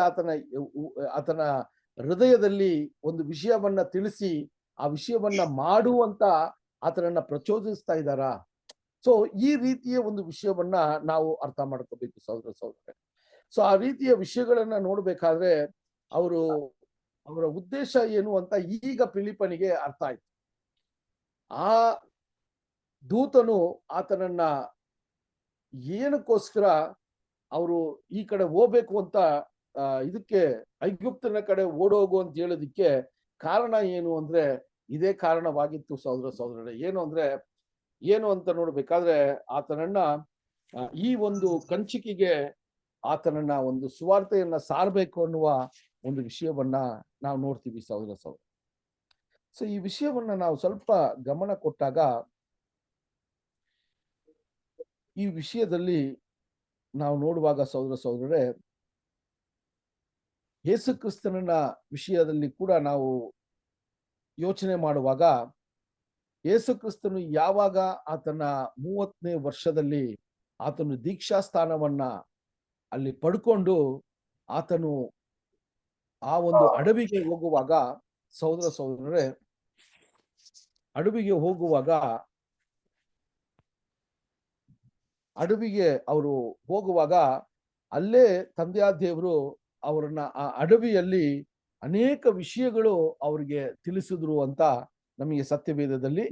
ಆತನ ಹೃದಯದಲ್ಲಿ ಒಂದು ವಿಷಯವನ್ನ ತಿಳಿಸಿ ಆ ವಿಷಯವನ್ನ ಮಾಡುವಂತ ಆತನನ್ನ ಪ್ರಚೋದಿಸ್ತಾ ಇದ್ದಾರಾ? ಸೊ ಈ ರೀತಿಯ ಒಂದು ವಿಷಯವನ್ನ ನಾವು ಅರ್ಥ ಮಾಡ್ಕೋಬೇಕು ಸಹೋದರ. ಸೊ ಆ ರೀತಿಯ ವಿಷಯಗಳನ್ನ ನೋಡ್ಬೇಕಾದ್ರೆ ಅವರ ಉದ್ದೇಶ ಏನು ಅಂತ ಈಗ ಫಿಲಿಪನಿಗೆ ಅರ್ಥ ಆಯ್ತು. ಆ ದೂತನು ಆತನನ್ನ ಏನಕ್ಕೋಸ್ಕರ ಅವರು ಈ ಕಡೆ ಹೋಗ್ಬೇಕು ಅಂತ ಇದಕ್ಕೆ ಐಗುಪ್ತನ ಕಡೆ ಓಡೋಗು ಅಂತ ಹೇಳೋದಿಕ್ಕೆ ಕಾರಣ ಏನು ಅಂದ್ರೆ, ಇದೇ ಕಾರಣವಾಗಿತ್ತು ಸಹೋದರರೇ. ಏನು ಅಂತ ನೋಡ್ಬೇಕಾದ್ರೆ, ಆತನನ್ನ ಈ ಒಂದು ಕಂಚಿಕೆಗೆ ಆತನನ್ನ ಒಂದು ಸುವಾರ್ತೆಯನ್ನ ಸಾರಬೇಕು ಅನ್ನುವ ಒಂದು ವಿಷಯವನ್ನ ನಾವು ನೋಡ್ತೀವಿ ಸಹೋದರ. ಸೊ ಈ ವಿಷಯವನ್ನ ನಾವು ಸ್ವಲ್ಪ ಗಮನ ಕೊಟ್ಟಾಗ ಈ ವಿಷಯದಲ್ಲಿ ನಾವು ನೋಡುವಾಗ ಸಹೋದರರೇ, ಯೇಸು ಕ್ರಿಸ್ತನ ವಿಷಯದಲ್ಲಿ ಕೂಡ ನಾವು ಯೋಚನೆ ಮಾಡುವಾಗ, ಯೇಸು ಕ್ರಿಸ್ತನು ಯಾವಾಗ ಆತನ 30ನೇ ವರ್ಷದಲ್ಲಿ ಆತನು ದೀಕ್ಷಾ ಸ್ಥಾನವನ್ನ ಅಲ್ಲಿ ಪಡ್ಕೊಂಡು ಆತನು ಆ ಒಂದು ಅಡವಿಗೆ ಹೋಗುವಾಗ ಸಹೋದರರೇ, ಅಡವಿಗೆ ಅವರು ಹೋಗುವಾಗ ಅಲ್ಲೇ ತಂದೆಯಾದ ದೇವರು ಅವರನ್ನ ಆ ಅಡವಿಯಲ್ಲಿ ಅನೇಕ ವಿಷಯಗಳು ಅವ್ರಿಗೆ ತಿಳಿಸಿದ್ರು ಅಂತ ನಮಗೆ ಸತ್ಯವೇದದಲ್ಲಿ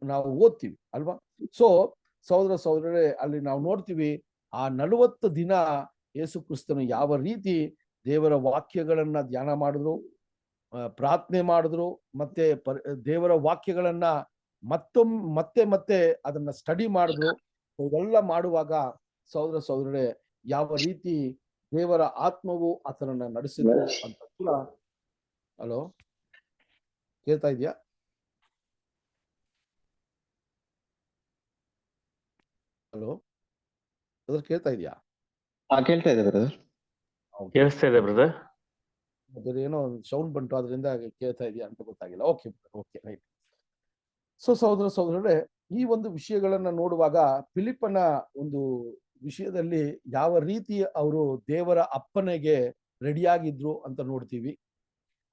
ನಾವು ಓದ್ತೀವಿ ಅಲ್ವಾ? ಸೊ ಸಹೋದರರೇ, ಅಲ್ಲಿ ನಾವು ನೋಡ್ತೀವಿ ಆ 40 ದಿನ ಯೇಸು ಕ್ರಿಸ್ತನು ಯಾವ ರೀತಿ ದೇವರ ವಾಕ್ಯಗಳನ್ನ ಧ್ಯಾನ ಮಾಡಿದ್ರು, ಪ್ರಾರ್ಥನೆ ಮಾಡಿದ್ರು, ಮತ್ತೆ ದೇವರ ವಾಕ್ಯಗಳನ್ನ ಮತ್ತೆ ಅದನ್ನ ಸ್ಟಡಿ ಮಾಡಿದ್ರು. ಇವೆಲ್ಲ ಮಾಡುವಾಗ ಸಹೋದರರೇ, ಯಾವ ರೀತಿ ದೇವರ ಆತ್ಮವು ಆತನನ್ನ ನಡೆಸಿದ್ರು ಅಂತ ಕೂಡ. ಹಲೋ, ಕೇಳ್ತಾ ಇದೆಯಾ? ಹಲೋ ಬ್ರದರ್, ಕೇಳ್ತಾ ಇದೆಯಾ? ಕೇಳ್ತಾ ಇದೆ ಬ್ರದರ್. ಕೇಳಿಸ್ತಾ ಇದೆ ಬ್ರದರ್. ಬೇರೆ ಏನೋ ಸೌಂಡ್ ಬಂತು, ಅದರಿಂದ ಕೇಳ್ತಾ ಇದೆಯಾ ಅಂತ ಗೊತ್ತಾಗಿಲ್ಲ. Okay right. ಸೊ ಸಹೋದರರೇ, ಈ ಒಂದು ವಿಷಯಗಳನ್ನ ನೋಡುವಾಗ ಫಿಲಿಪನ ಒಂದು ವಿಷಯದಲ್ಲಿ ಯಾವ ರೀತಿ ಅವರು ದೇವರ ಅಪ್ಪನೆಗೆ ರೆಡಿಯಾಗಿದ್ರು ಅಂತ ನೋಡ್ತೀವಿ.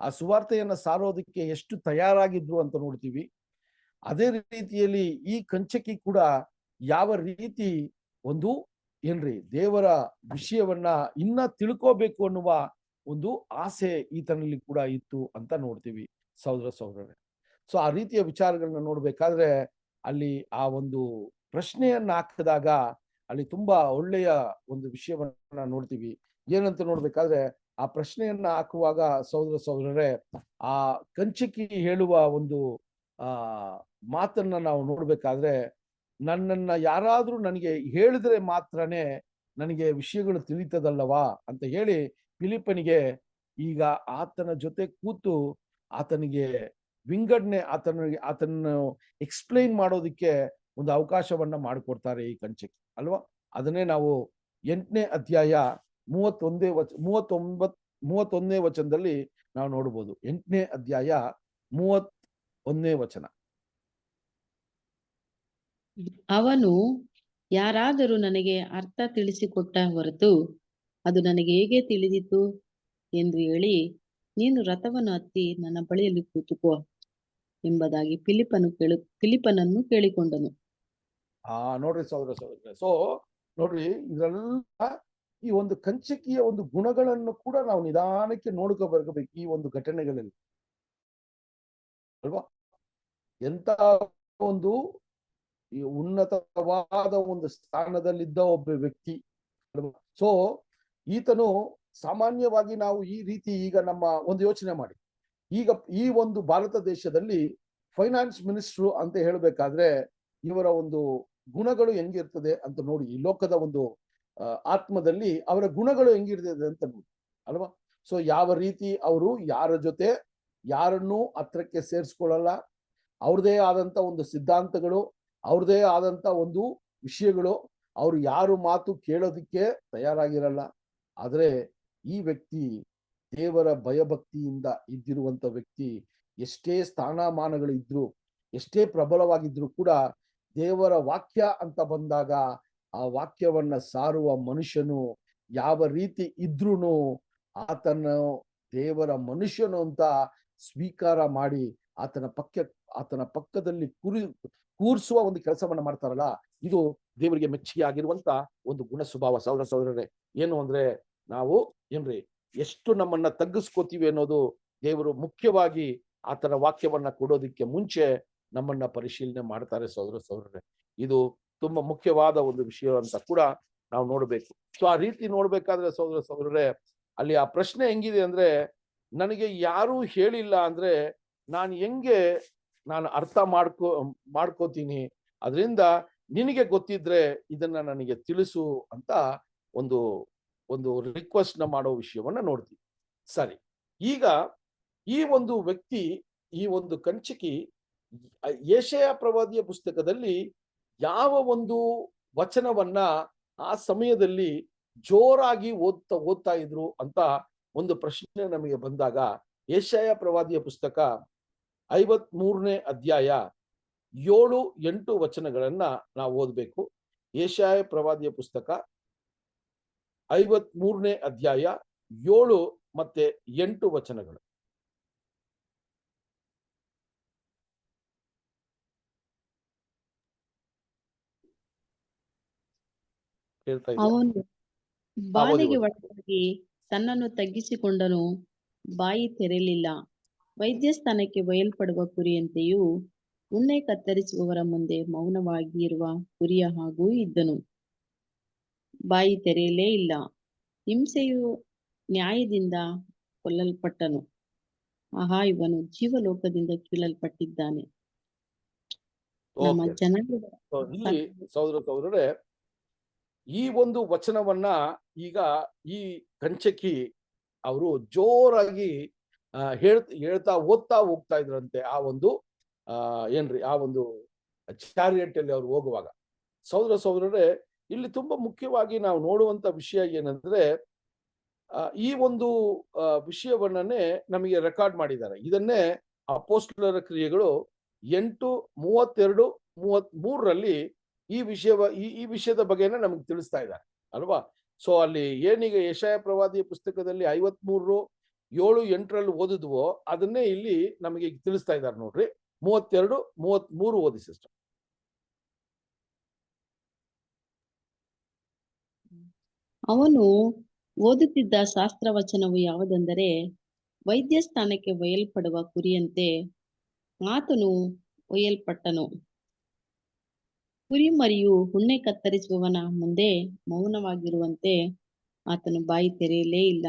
ಆ ಸುವಾರ್ತೆಯನ್ನ ಸಾರೋದಕ್ಕೆ ಎಷ್ಟು ತಯಾರಾಗಿದ್ರು ಅಂತ ನೋಡ್ತೀವಿ. ಅದೇ ರೀತಿಯಲ್ಲಿ ಈ ಕಂಚಕಿ ಕೂಡ ಯಾವ ರೀತಿ ಒಂದು ದೇವರ ವಿಷಯವನ್ನ ಇನ್ನ ತಿಳ್ಕೋಬೇಕು ಅನ್ನುವ ಒಂದು ಆಸೆ ಈತನಲ್ಲಿ ಕೂಡ ಇತ್ತು ಅಂತ ನೋಡ್ತೀವಿ ಸಹೋದರರೇ. ಸೊ ಆ ರೀತಿಯ ವಿಚಾರಗಳನ್ನ ನೋಡ್ಬೇಕಾದ್ರೆ ಅಲ್ಲಿ ಆ ಒಂದು ಪ್ರಶ್ನೆಯನ್ನ ಹಾಕಿದಾಗ ಅಲ್ಲಿ ತುಂಬಾ ಒಳ್ಳೆಯ ಒಂದು ವಿಷಯವನ್ನ ನೋಡ್ತೀವಿ. ಏನಂತ ನೋಡ್ಬೇಕಾದ್ರೆ, ಆ ಪ್ರಶ್ನೆಯನ್ನ ಹಾಕುವಾಗ ಸಹೋದರರೇ, ಆ ಕಂಚಕಿ ಹೇಳುವ ಒಂದು ಮಾತನ್ನ ನಾವು ನೋಡ್ಬೇಕಾದ್ರೆ, ನನ್ನನ್ನ ಯಾರಾದ್ರೂ ನನಗೆ ಹೇಳಿದ್ರೆ ಮಾತ್ರನೇ ನನಗೆ ವಿಷಯಗಳು ತಿಳಿತದಲ್ಲವಾ ಅಂತ ಹೇಳಿ ಫಿಲಿಪ್ಪನಿಗೆ ಈಗ ಆತನ ಜೊತೆ ಕೂತು ಆತನಿಗೆ ವಿಂಗಡಣೆ ಆತನ ಎಕ್ಸ್ಪ್ಲೈನ್ ಮಾಡೋದಕ್ಕೆ ಒಂದು ಅವಕಾಶವನ್ನ ಮಾಡಿಕೊಡ್ತಾರೆ ಈ ಕಂಚಕಿ ಅಲ್ವಾ. ಅದನ್ನೇ ನಾವು 8ನೇ ಅಧ್ಯಾಯ 31ನೇ ವಚನದಲ್ಲಿ ನಾವು ನೋಡ್ಬೋದು. 8ನೇ ಅಧ್ಯಾಯ 31ನೇ ವಚನ. ಅವನು ಯಾರಾದರೂ ನನಗೆ ಅರ್ಥ ತಿಳಿಸಿಕೊಟ್ಟ ಹೊರತು ಅದು ನನಗೆ ಹೇಗೆ ತಿಳಿದಿತು ಎಂದು ಹೇಳಿ, ನೀನು ರಥವನ್ನು ಹತ್ತಿ ನನ್ನ ಬಳಿಯಲ್ಲಿ ಕೂತುಕೋ ಎಂಬುದಾಗಿ ಫಿಲಿಪ್ಪನನ್ನು ಕೇಳಿಕೊಂಡನು. ನೋಡ್ರಿ ಸಹೋದರ. ಸೊ ನೋಡ್ರಿ, ಇದೆಲ್ಲ ಈ ಒಂದು ಕಂಚಕಿಯ ಒಂದು ಗುಣಗಳನ್ನು ಕೂಡ ನಾವು ನಿಧಾನಕ್ಕೆ ನೋಡ್ಕೊ ಬರ್ಬೇಕು ಈ ಒಂದು ಘಟನೆಗಳಲ್ಲಿ ಅಲ್ವಾ. ಎಂತ ಒಂದು ಈ ಉನ್ನತವಾದ ಒಂದು ಸ್ಥಾನದಲ್ಲಿದ್ದ ಒಬ್ಬ ವ್ಯಕ್ತಿ. ಸೊ ಈತನು ಸಾಮಾನ್ಯವಾಗಿ ನಾವು ಈ ರೀತಿ ಈಗ ನಮ್ಮ ಒಂದು ಯೋಚನೆ ಮಾಡಿ, ಈಗ ಈ ಒಂದು ಭಾರತ ದೇಶದಲ್ಲಿ ಫೈನಾನ್ಸ್ ಮಿನಿಸ್ಟ್ರು ಅಂತ ಹೇಳ್ಬೇಕಾದ್ರೆ ಇವರ ಒಂದು ಗುಣಗಳು ಹೆಂಗಿರ್ತದೆ ಅಂತ ನೋಡಿ, ಈ ಲೋಕದ ಒಂದು ಆತ್ಮದಲ್ಲಿ ಅವರ ಗುಣಗಳು ಹೆಂಗಿರ್ತದೆ ಅಂತ ನೋಡಿ ಅಲ್ವಾ. ಸೊ ಯಾವ ರೀತಿ ಅವರು ಯಾರ ಜೊತೆ ಯಾರನ್ನೂ ಹತ್ರಕ್ಕೆ ಸೇರಿಸ್ಕೊಳ್ಳಲ್ಲ, ಅವ್ರದೇ ಆದಂತ ಒಂದು ಸಿದ್ಧಾಂತಗಳು, ಅವ್ರದೇ ಆದಂತ ಒಂದು ವಿಷಯಗಳು, ಅವ್ರು ಯಾರು ಮಾತು ಕೇಳೋದಿಕ್ಕೆ ತಯಾರಾಗಿರಲ್ಲ. ಆದ್ರೆ ಈ ವ್ಯಕ್ತಿ ದೇವರ ಭಯಭಕ್ತಿಯಿಂದ ಇದ್ದಿರುವಂತ ವ್ಯಕ್ತಿ, ಎಷ್ಟೇ ಸ್ಥಾನಮಾನಗಳು ಇದ್ರು, ಎಷ್ಟೇ ಪ್ರಬಲವಾಗಿದ್ರು ಕೂಡ ದೇವರ ವಾಕ್ಯ ಅಂತ ಬಂದಾಗ ಆ ವಾಕ್ಯವನ್ನ ಸಾರುವ ಮನುಷ್ಯನು ಯಾವ ರೀತಿ ಇದ್ರೂನು ಆತನ ದೇವರ ಮನುಷ್ಯನು ಅಂತ ಸ್ವೀಕಾರ ಮಾಡಿ ಆತನ ಪಕ್ಕದಲ್ಲಿ ಕೂರಿಸುವ ಒಂದು ಕೆಲಸವನ್ನ ಮಾಡ್ತಾರಲ್ಲ, ಇದು ದೇವರಿಗೆ ಮೆಚ್ಚುಗೆ ಆಗಿರುವಂತ ಒಂದು ಗುಣ ಸ್ವಭಾವ. ಸಹೋದರರೇ, ಏನು ಅಂದ್ರೆ ನಾವು ಏನ್ರಿ ಎಷ್ಟು ನಮ್ಮನ್ನ ತಗ್ಗಿಸ್ಕೋತೀವಿ ಅನ್ನೋದು ದೇವರು ಮುಖ್ಯವಾಗಿ ಆತನ ವಾಕ್ಯವನ್ನ ಕೊಡೋದಿಕ್ಕೆ ಮುಂಚೆ ನಮ್ಮನ್ನ ಪರಿಶೀಲನೆ ಮಾಡ್ತಾರೆ. ಸಹೋದರರೇ, ಇದು ತುಂಬಾ ಮುಖ್ಯವಾದ ಒಂದು ವಿಷಯ ಅಂತ ಕೂಡ ನಾವು ನೋಡ್ಬೇಕು. ಸೊ ಆ ರೀತಿ ನೋಡ್ಬೇಕಾದ್ರೆ ಸಹೋದರರೇ, ಅಲ್ಲಿ ಆ ಪ್ರಶ್ನೆ ಹೆಂಗಿದೆ ಅಂದ್ರೆ, ನನಗೆ ಯಾರೂ ಹೇಳಿಲ್ಲ ಅಂದ್ರೆ ನಾನು ಹೆಂಗೆ ಅರ್ಥ ಮಾಡ್ಕೋತೀನಿ, ಅದರಿಂದ ನಿನಗೆ ಗೊತ್ತಿದ್ರೆ ಇದನ್ನ ನನಗೆ ತಿಳಿಸು ಅಂತ ಒಂದು ರಿಕ್ವೆಸ್ಟ್ ನ ಮಾಡೋ ವಿಷಯವನ್ನ ನೋಡ್ತೀವಿ. ಸರಿ, ಈಗ ಈ ಒಂದು ವ್ಯಕ್ತಿ, ಈ ಒಂದು ಕಂಚಕಿ ಯೆಶಾಯ ಪ್ರವಾದಿಯ ಪುಸ್ತಕದಲ್ಲಿ ಯಾವ ಒಂದು ವಚನವನ್ನ ಆ ಸಮಯದಲ್ಲಿ ಜೋರಾಗಿ ಓದ್ತಾ ಇದ್ರು ಅಂತ ಒಂದು ಪ್ರಶ್ನೆ ನಮಗೆ ಬಂದಾಗ, ಯೆಶಾಯ ಪ್ರವಾದಿಯ ಪುಸ್ತಕ 53ನೇ ಅಧ್ಯಾಯ 7-8 ವಚನಗಳನ್ನ ನಾವು ಓದ್ಬೇಕು. ಯೆಶಾಯ ಪ್ರವಾದಿಯ ಪುಸ್ತಕ 53ನೇ ಅಧ್ಯಾಯ 7 ಮತ್ತೆ 8 ವಚನಗಳು. ಹೇಳ್ತಾ ಇದ್ದೀರಾ? ಅವನು ಬಾಧೆಗೆ ಒಳಗಾಗಿ ತನ್ನನ್ನು ತಗ್ಗಿಸಿಕೊಂಡನು, ಬಾಯಿ ತೆರೆಯಲಿಲ್ಲ. ವೈದ್ಯಸ್ಥಾನಕ್ಕೆ ಒಯ್ಯಲ್ಪಡುವ ಕುರಿಯಂತೆಯೂ ಉಣ್ಣೆ ಕತ್ತರಿಸುವವರ ಮುಂದೆ ಮೌನವಾಗಿ ಇರುವ ಕುರಿಯ ಹಾಗೂ ಇದ್ದನು. ಬಾಯಿ ತೆರೆಯಲೇ ಇಲ್ಲ. ಹಿಂಸೆಯು ನ್ಯಾಯದಿಂದ ಕೊಲ್ಲಲ್ಪಟ್ಟನು. ಆಹಾ, ಇವನು ಜೀವಲೋಕದಿಂದ ಕೀಳಲ್ಪಟ್ಟಿದ್ದಾನೆ. ನಮ್ಮ ಜನಾಂಗದ ಇಲ್ಲಿ ಸಹೋದರರೇ, ಈ ಒಂದು ವಚನವನ್ನ ಈಗ ಈ ಕಂಚಕಿ ಅವರು ಜೋರಾಗಿ ಹೇಳ್ತಾ ಓದ್ತಾ ಹೋಗ್ತಾ ಇದ್ರಂತೆ. ಆ ಒಂದು ಆ ಒಂದು ಚಾರಿಯಟ್ ಅಲ್ಲಿ ಅವ್ರು ಹೋಗುವಾಗ. ಸಹೋದರರೇ, ಇಲ್ಲಿ ತುಂಬಾ ಮುಖ್ಯವಾಗಿ ನಾವು ನೋಡುವಂತ ವಿಷಯ ಏನಂದ್ರೆ, ಈ ಒಂದು ವಿಷಯವನ್ನೇ ನಮಗೆ ರೆಕಾರ್ಡ್ ಮಾಡಿದ್ದಾರೆ. ಇದನ್ನೇ ಅಪೊಸ್ತಲರ ಕ್ರಿಯೆಗಳು 8:32-33ರಲ್ಲಿ ಈ ವಿಷಯದ ಬಗ್ಗೆನೇ ನಮಗೆ ತಿಳಿಸ್ತಾ ಇದ್ದಾರೆ ಅಲ್ವಾ. ಸೊ ಅಲ್ಲಿ ಏನೀಗ ಯೆಶಾಯ ಪ್ರವಾದಿಯ ಪುಸ್ತಕದಲ್ಲಿ 53:7-8ರಲ್ಲಿ ಓದಿದ್ವೋ ಅದನ್ನೇ ಇಲ್ಲಿ ನಮಗೆ ತಿಳಿಸ್ತಾ ಇದ್ದಾರೆ. ನೋಡ್ರಿ, 32-33 ಓದಿ ಸಿಸ್ಟರ್. ಅವನು ಓದುತ್ತಿದ್ದ ಶಾಸ್ತ್ರವಚನವು ಯಾವುದೆಂದರೆ, ವೈದ್ಯಸ್ಥಾನಕ್ಕೆ ಒಯ್ಯಲ್ಪಡುವ ಕುರಿಯಂತೆ ಆತನು ಒಯ್ಯಲ್ಪಟ್ಟನು. ಕುರಿಮರಿಯು ಉಣ್ಣೆ ಕತ್ತರಿಸುವವನ ಮುಂದೆ ಮೌನವಾಗಿರುವಂತೆ ಆತನು ಬಾಯಿ ತೆರೆಯಲೇ ಇಲ್ಲ.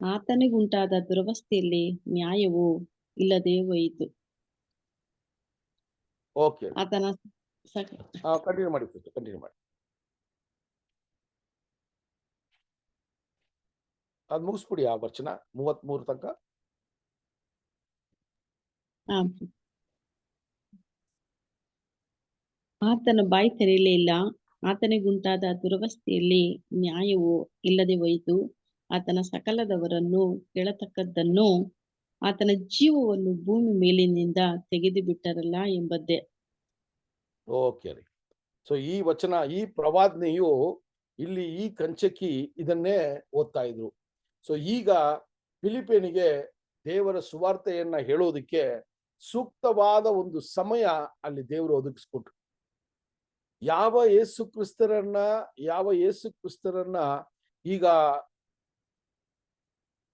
ಆತನಿಗುಂಟಾದ ದುರವಸ್ಥೆಯಲ್ಲಿ ನ್ಯಾಯವು ಇಲ್ಲದೆ ಹೋಯಿತು. ಓಕೆ, ಆತನ ಕಂಟಿನ್ಯೂ ಮಾಡಿ, ಕಂಟಿನ್ಯೂ ಮಾಡಿ. ಅದ್ ಮುಗಿಸ್ಬಿಡಿ ಆ ವಚನ 33 ತನಕ. ಆತನ ಬಾಯಿ ತೆರೆಯಲೇ ಇಲ್ಲ. ಆತನಿಗುಂಟಾದ ದುರವಸ್ಥೆಯಲ್ಲಿ ನ್ಯಾಯವು ಇಲ್ಲದೆ ಹೋಯಿತು. ಆತನ ಸಕಲದವರನ್ನು ಕೇಳತಕ್ಕದ್ದನ್ನು, ಆತನ ಜೀವವನ್ನು ಭೂಮಿ ಮೇಲಿನಿಂದ ತೆಗೆದು ಬಿಟ್ಟರಲ್ಲ ಎಂಬದ್ದೇ. ಓಕೆ ರೀ. ಸೊ ಈ ವಚನ, ಈ ಪ್ರವಾದನೆಯು ಇಲ್ಲಿ ಈ ಕಂಚಕಿ ಇದನ್ನೇ ಓದ್ತಾ ಇದ್ರು. ಸೊ ಈಗ ಫಿಲಿಪೇನಿಗೆ ದೇವರ ಸುವಾರ್ತೆಯನ್ನ ಹೇಳೋದಕ್ಕೆ ಸೂಕ್ತವಾದ ಒಂದು ಸಮಯ ಅಲ್ಲಿ ದೇವರು ಒದಗಿಸ್ಕೊಟ್ರು. ಯಾವ ಯೇಸು ಕ್ರಿಸ್ತರನ್ನ ಈಗ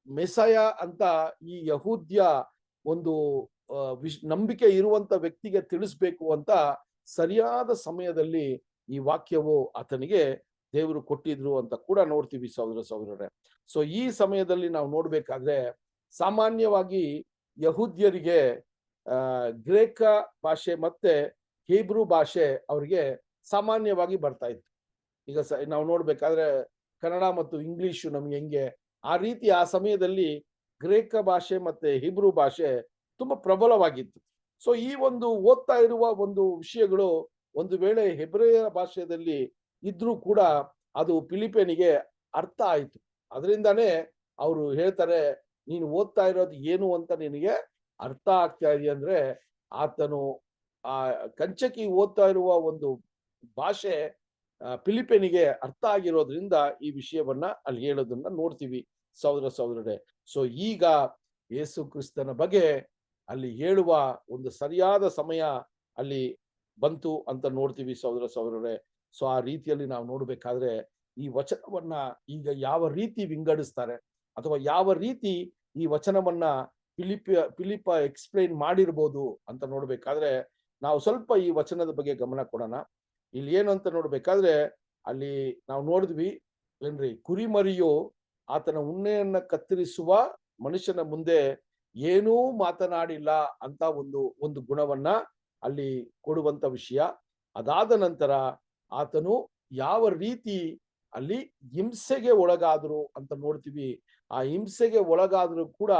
ಮೆಸಾಯ ಅಂತ ಈ ಯಹೂದ್ಯ ಒಂದು ನಂಬಿಕೆ ಇರುವಂತ ವ್ಯಕ್ತಿಗೆ ತಿಳಿಸ್ಬೇಕು ಅಂತ ಸರಿಯಾದ ಸಮಯದಲ್ಲಿ ಈ ವಾಕ್ಯವು ಆತನಿಗೆ ದೇವರು ಕೊಟ್ಟಿದ್ರು ಅಂತ ಕೂಡ ನೋಡ್ತೀವಿ ಸಹೋದರರೇ. ಸೊ ಈ ಸಮಯದಲ್ಲಿ ನಾವು ನೋಡ್ಬೇಕಾದ್ರೆ ಸಾಮಾನ್ಯವಾಗಿ ಯಹೂದ್ಯರಿಗೆ ಗ್ರೇಕ ಭಾಷೆ ಮತ್ತೆ ಹೀಬ್ರೂ ಭಾಷೆ ಅವರಿಗೆ ಸಾಮಾನ್ಯವಾಗಿ ಬರ್ತಾ ಇತ್ತು. ಈಗ ನಾವು ನೋಡ್ಬೇಕಾದ್ರೆ ಕನ್ನಡ ಮತ್ತು ಇಂಗ್ಲಿಷು ನಮ್ಗೆ ಹೆಂಗೆ, ಆ ರೀತಿ ಆ ಸಮಯದಲ್ಲಿ ಗ್ರೇಕ ಭಾಷೆ ಮತ್ತೆ ಹೀಬ್ರೂ ಭಾಷೆ ತುಂಬಾ ಪ್ರಬಲವಾಗಿತ್ತು. ಸೊ ಈ ಒಂದು ಓದ್ತಾ ಇರುವ ಒಂದು ವಿಷಯಗಳು ಒಂದು ವೇಳೆ ಹೆಬ್ರೆಯ ಭಾಷೆಯಲ್ಲಿ ಇದ್ರೂ ಕೂಡ ಅದು ಫಿಲಿಪೇನಿಗೆ ಅರ್ಥ ಆಯ್ತು. ಅದರಿಂದಾನೇ ಅವರು ಹೇಳ್ತಾರೆ, ನೀನು ಓದ್ತಾ ಇರೋದು ಏನು ಅಂತ ನಿನಗೆ ಅರ್ಥ ಆಗ್ತಾ ಇದೆಯಾ ಅಂದ್ರೆ, ಆತನು ಆ ಕಂಚಕಿ ಓದ್ತಾ ಇರುವ ಒಂದು ಭಾಷೆ ಫಿಲಿಪೇನಿಗೆ ಅರ್ಥ ಆಗಿರೋದ್ರಿಂದ ಈ ವಿಷಯವನ್ನ ಅಲ್ಲಿ ಹೇಳೋದನ್ನ ನೋಡ್ತೀವಿ ಸಹೋದರರೇ. ಸೊ ಈಗ ಯೇಸು ಕ್ರಿಸ್ತನ ಬಗ್ಗೆ ಅಲ್ಲಿ ಹೇಳುವ ಒಂದು ಸರಿಯಾದ ಸಮಯ ಅಲ್ಲಿ ಬಂತು ಅಂತ ನೋಡ್ತೀವಿ ಸಹೋದರರೇ. ಸೊ ಆ ರೀತಿಯಲ್ಲಿ ನಾವು ನೋಡ್ಬೇಕಾದ್ರೆ ಈ ವಚನವನ್ನ ಈಗ ಯಾವ ರೀತಿ ವಿಂಗಡಿಸ್ತಾರೆ ಅಥವಾ ಯಾವ ರೀತಿ ಈ ವಚನವನ್ನ ಫಿಲಿಪ ಎಕ್ಸ್ಪ್ಲೈನ್ ಮಾಡಿರ್ಬೋದು ಅಂತ ನೋಡ್ಬೇಕಾದ್ರೆ ನಾವು ಸ್ವಲ್ಪ ಈ ವಚನದ ಬಗ್ಗೆ ಗಮನ ಕೊಡೋಣ. ಇಲ್ಲಿ ಏನು ಅಂತ ನೋಡ್ಬೇಕಾದ್ರೆ ಅಲ್ಲಿ ನಾವು ನೋಡಿದ್ವಿ ಏನ್ರಿ, ಕುರಿಮರಿಯು ಆತನ ಉಣ್ಣೆಯನ್ನ ಕತ್ತರಿಸುವ ಮನುಷ್ಯನ ಮುಂದೆ ಏನೂ ಮಾತನಾಡಿಲ್ಲ ಅಂತ ಒಂದು ಗುಣವನ್ನ ಅಲ್ಲಿ ಕೊಡುವಂತ ವಿಷಯ. ಅದಾದ ನಂತರ ಆತನು ಯಾವ ರೀತಿ ಅಲ್ಲಿ ಹಿಂಸೆಗೆ ಒಳಗಾದ್ರು ಅಂತ ನೋಡ್ತೀವಿ. ಆ ಹಿಂಸೆಗೆ ಒಳಗಾದ್ರೂ ಕೂಡ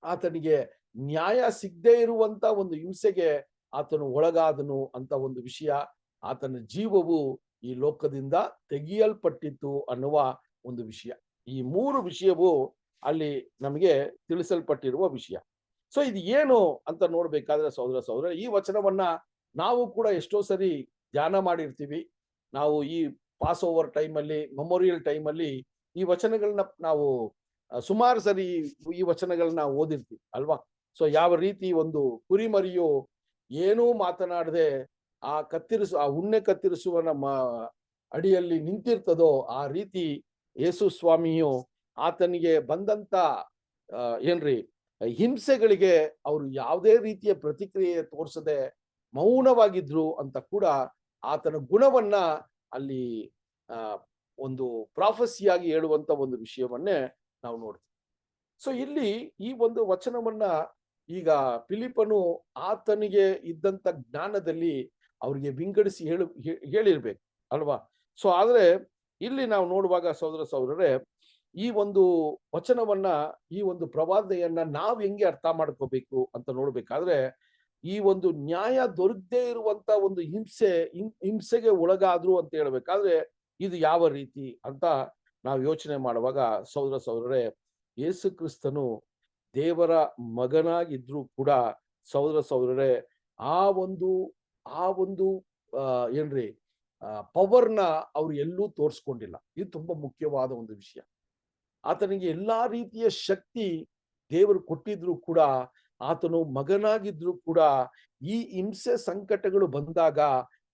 ಆತನಿಗೆ ನ್ಯಾಯ ಸಿಗದೆ ಇರುವಂತ ಒಂದು ಹಿಂಸೆಗೆ ಆತನು ಒಳಗಾದನು ಅಂತ ಒಂದು ವಿಷಯ. ಆತನ ಜೀವವು ಈ ಲೋಕದಿಂದ ತೆಗೆಯಲ್ಪಟ್ಟಿತ್ತು ಅನ್ನುವ ಒಂದು ವಿಷಯ. ಈ 3 ವಿಷಯವು ಅಲ್ಲಿ ನಮಗೆ ತಿಳಿಸಲ್ಪಟ್ಟಿರುವ ವಿಷಯ. ಸೊ ಇದು ಏನು ಅಂತ ನೋಡ್ಬೇಕಾದ್ರೆ ಸಹೋದರ ಈ ವಚನವನ್ನ ನಾವು ಕೂಡ ಎಷ್ಟೋ ಸರಿ ಧ್ಯಾನ ಮಾಡಿರ್ತೀವಿ. ನಾವು ಈ ಪಾಸ್ ಓವರ್ ಟೈಮಲ್ಲಿ, ಮೆಮೋರಿಯಲ್ ಟೈಮಲ್ಲಿ ಈ ವಚನಗಳನ್ನ ನಾವು ಸುಮಾರು ಸರಿ ಈ ವಚನಗಳನ್ನ ಓದಿರ್ತೀವಿ ಅಲ್ವಾ. ಸೊ ಯಾವ ರೀತಿ ಒಂದು ಕುರಿಮರಿಯು ಏನೂ ಮಾತನಾಡದೆ ಆ ಉಣ್ಣೆ ಕತ್ತರಿಸುವ ನಮ್ಮ ಅಡಿಯಲ್ಲಿ ನಿಂತಿರ್ತದೋ, ಆ ರೀತಿ ಯೇಸು ಸ್ವಾಮಿಯು ಆತನಿಗೆ ಬಂದಂತ ಹಿಂಸೆಗಳಿಗೆ ಅವರು ಯಾವುದೇ ರೀತಿಯ ಪ್ರತಿಕ್ರಿಯೆ ತೋರಿಸದೆ ಮೌನವಾಗಿದ್ರು ಅಂತ ಕೂಡ ಆತನ ಗುಣವನ್ನ ಅಲ್ಲಿ ಒಂದು ಪ್ರಾಫಸಿಯಾಗಿ ಹೇಳುವಂತ ಒಂದು ವಿಷಯವನ್ನೇ ನಾವು ನೋಡ್ತೀವಿ. ಸೊ ಇಲ್ಲಿ ಈ ಒಂದು ವಚನವನ್ನ ಈಗ ಫಿಲಿಪನು ಆತನಿಗೆ ಇದ್ದಂತ ಜ್ಞಾನದಲ್ಲಿ ಅವರಿಗೆ ವಿಂಗಡಿಸಿ ಹೇಳಿರ್ಬೇಕು ಅಲ್ವಾ. ಸೊ ಆದ್ರೆ ಇಲ್ಲಿ ನಾವು ನೋಡುವಾಗ ಸಹೋದರರೇ, ಈ ಒಂದು ವಚನವನ್ನ, ಈ ಒಂದು ಪ್ರವಾದನೆಯನ್ನ ನಾವು ಹೆಂಗೆ ಅರ್ಥ ಮಾಡ್ಕೋಬೇಕು ಅಂತ ನೋಡ್ಬೇಕಾದ್ರೆ, ಈ ಒಂದು ನ್ಯಾಯ ದೊರಕದೇ ಇರುವಂತ ಒಂದು ಹಿಂಸೆಗೆ ಒಳಗಾದ್ರು ಅಂತ ಹೇಳ್ಬೇಕಾದ್ರೆ ಇದು ಯಾವ ರೀತಿ ಅಂತ ನಾವು ಯೋಚನೆ ಮಾಡುವಾಗ ಸಹೋದರರೇ, ಯೇಸು ಕ್ರಿಸ್ತನು ದೇವರ ಮಗನಾಗಿದ್ರು ಕೂಡ ಸಹೋದರರೇ, ಆ ಒಂದು ಪವರ್ನ ಅವ್ರು ಎಲ್ಲೂ ತೋರಿಸ್ಕೊಂಡಿಲ್ಲ. ಇದು ತುಂಬಾ ಮುಖ್ಯವಾದ ಒಂದು ವಿಷಯ. ಆತನಿಗೆ ಎಲ್ಲಾ ರೀತಿಯ ಶಕ್ತಿ ದೇವರು ಕೊಟ್ಟಿದ್ರು ಕೂಡ, ಆತನು ಮಗನಾಗಿದ್ರು ಕೂಡ ಈ ಹಿಂಸೆ ಸಂಕಟಗಳು ಬಂದಾಗ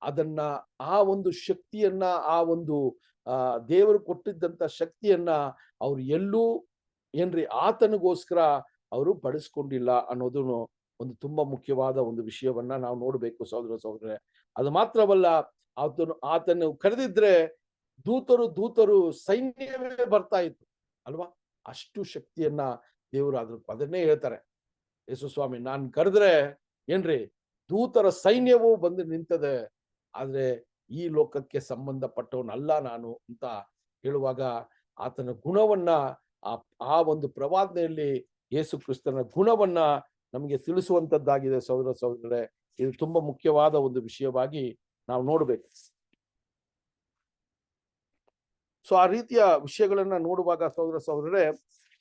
ಅದನ್ನ, ಆ ಒಂದು ಶಕ್ತಿಯನ್ನ, ಆ ಒಂದು ದೇವರು ಕೊಟ್ಟಿದ್ದಂತ ಶಕ್ತಿಯನ್ನ ಅವ್ರು ಎಲ್ಲೂ ಆತನಿಗೋಸ್ಕರ ಅವರು ಬಳಸ್ಕೊಂಡಿಲ್ಲ ಅನ್ನೋದನ್ನು ಒಂದು ತುಂಬಾ ಮುಖ್ಯವಾದ ಒಂದು ವಿಷಯವನ್ನ ನಾವು ನೋಡ್ಬೇಕು ಸಹೋದರರೇ. ಅದು ಮಾತ್ರವಲ್ಲ, ಆತನು ಕರೆದಿದ್ರೆ ದೂತರು ಸೈನ್ಯವೇ ಬರ್ತಾ ಇತ್ತು ಅಲ್ವಾ. ಅಷ್ಟು ಶಕ್ತಿಯನ್ನ ದೇವರು ಅದನ್ನೇ ಹೇಳ್ತಾರೆ, ಯೇಸು ಸ್ವಾಮಿ, ನಾನ್ ಕರೆದ್ರೆ ದೂತರ ಸೈನ್ಯವೂ ಬಂದು ನಿಂತದೆ, ಆದ್ರೆ ಈ ಲೋಕಕ್ಕೆ ಸಂಬಂಧಪಟ್ಟವನಲ್ಲ ನಾನು ಅಂತ ಹೇಳುವಾಗ ಆತನ ಗುಣವನ್ನ ಆ ಒಂದು ಪ್ರವಾದನೆಯಲ್ಲಿ ಯೇಸು ಕ್ರಿಸ್ತನ ಗುಣವನ್ನ ನಮಗೆ ತಿಳಿಸುವಂತದ್ದಾಗಿದೆ ಸಹೋದರ ಸಹೋದರರೇ. ಇದು ತುಂಬಾ ಮುಖ್ಯವಾದ ಒಂದು ವಿಷಯವಾಗಿ ನಾವು ನೋಡ್ಬೇಕು. ಸೊ ಆ ರೀತಿಯ ವಿಷಯಗಳನ್ನ ನೋಡುವಾಗ ಸಹೋದರ ಸಹೋದರರೇ,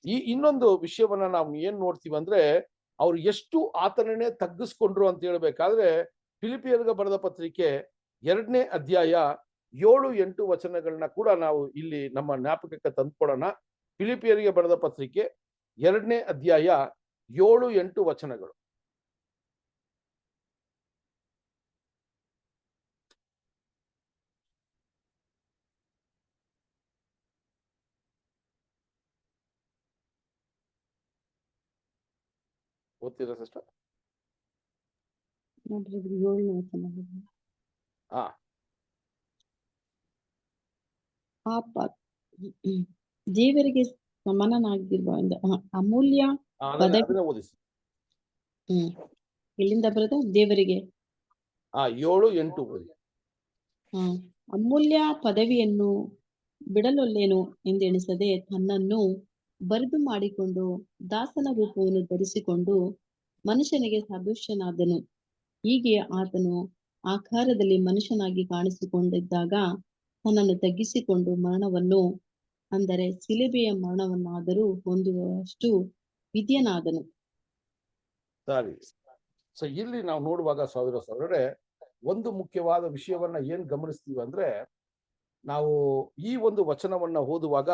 ಈ ಇನ್ನೊಂದು ವಿಷಯವನ್ನ ನಾವು ಏನ್ ನೋಡ್ತೀವಿ ಅಂದ್ರೆ, ಅವ್ರು ಎಷ್ಟು ಆತನನ್ನೇ ತಗ್ಗಿಸ್ಕೊಂಡ್ರು ಅಂತ ಹೇಳ್ಬೇಕಾದ್ರೆ, ಫಿಲಿಪಿಯರಿಗೆ ಬರೆದ ಪತ್ರಿಕೆ 2ನೇ ಅಧ್ಯಾಯ 7-8 ವಚನಗಳನ್ನ ಕೂಡ ನಾವು ಇಲ್ಲಿ ನಮ್ಮ ಜ್ಞಾಪಕಕ್ಕೆ ತಂದ್ಕೊಡೋಣ. ಫಿಲಿಪಿಯರಿಗೆ ಬರೆದ ಪತ್ರಿಕೆ 2ನೇ ಅಧ್ಯಾಯ 7-8 ವಚನಗಳು. ಓದ್ತೀರಾ ಸಿಸ್ಟರ್? ನೋಡ್ರಿ ಇದು 7ನೇ ವಚನ. ಹಾ, ದೇವರಿಗೆ ಸಮನಾಗಿರುವ ಅಮೂಲ್ಯ ಅದನ್ನೇ ಓದಿಸಿ. ಎಲ್ಲಿಂದ ಬರೋದು? ದೇವರಿಗೆ 7-8 ಓದಿ. ಅಮೂಲ್ಯ ಪದವಿಯನ್ನು ಬಿಡಲೊಲ್ಲೇನು ಎಂದೆಣಿಸದೆ ತನ್ನನ್ನು ಬರಿದು ಮಾಡಿಕೊಂಡು ದಾಸನ ರೂಪವನ್ನು ಧರಿಸಿಕೊಂಡು ಮನುಷ್ಯನಿಗೆ ಸದೃಶ್ಯನಾದನು. ಹೀಗೆ ಆತನು ಆಕಾರದಲ್ಲಿ ಮನುಷ್ಯನಾಗಿ ಕಾಣಿಸಿಕೊಂಡಿದ್ದಾಗ ತನ್ನನ್ನು ತಗ್ಗಿಸಿಕೊಂಡು ಮರಣವನ್ನು, ಅಂದರೆ ಶಿಲುಬೆಯ ಮರಣವನ್ನಾದರೂ ಹೊಂದುವಷ್ಟು ವಿಧಿಯನಾದನು. ಸರಿ. ಸೊ ಇಲ್ಲಿ ನಾವು ನೋಡುವಾಗ ಸಹೋದರ ಸಹೋದರರೇ, ಒಂದು ಮುಖ್ಯವಾದ ವಿಷಯವನ್ನ ಏನ್ ಗಮನಿಸ್ತೀವಿ ಅಂದ್ರೆ, ನಾವು ಈ ಒಂದು ವಚನವನ್ನ ಓದುವಾಗ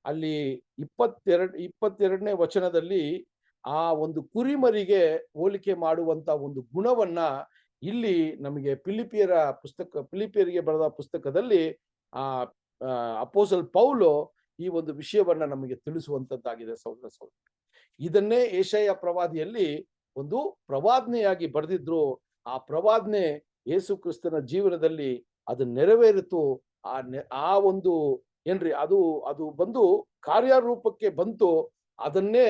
ಅಲ್ಲಿ 22ನೇ ವಚನದಲ್ಲಿ ಆ ಒಂದು ಕುರಿಮರಿಗೆ ಹೋಲಿಕೆ ಮಾಡುವಂತ ಒಂದು ಗುಣವನ್ನ ಇಲ್ಲಿ ನಮಗೆ ಫಿಲಿಪಿಯರಿಗೆ ಬರೆದ ಪುಸ್ತಕದಲ್ಲಿ ಅಪೋಸ್ತಲ ಪೌಲು ಈ ಒಂದು ವಿಷಯವನ್ನ ನಮಗೆ ತಿಳಿಸುವಂತದ್ದಾಗಿದೆ ಸಹೋದರ ಸಹೋದರ. ಇದನ್ನೇ ಯೆಶಾಯ ಪ್ರವಾದಿಯಲ್ಲಿ ಒಂದು ಪ್ರವಾದನೆಯಾಗಿ ಬರೆದಿದ್ರು. ಆ ಪ್ರವಾದನೆ ಯೇಸು ಕ್ರಿಸ್ತನ ಜೀವನದಲ್ಲಿ ಅದು ನೆರವೇರಿತು. ಆ ಒಂದು ಏನ್ರಿ ಅದು ಬಂದು ಕಾರ್ಯರೂಪಕ್ಕೆ ಬಂತು. ಅದನ್ನೇ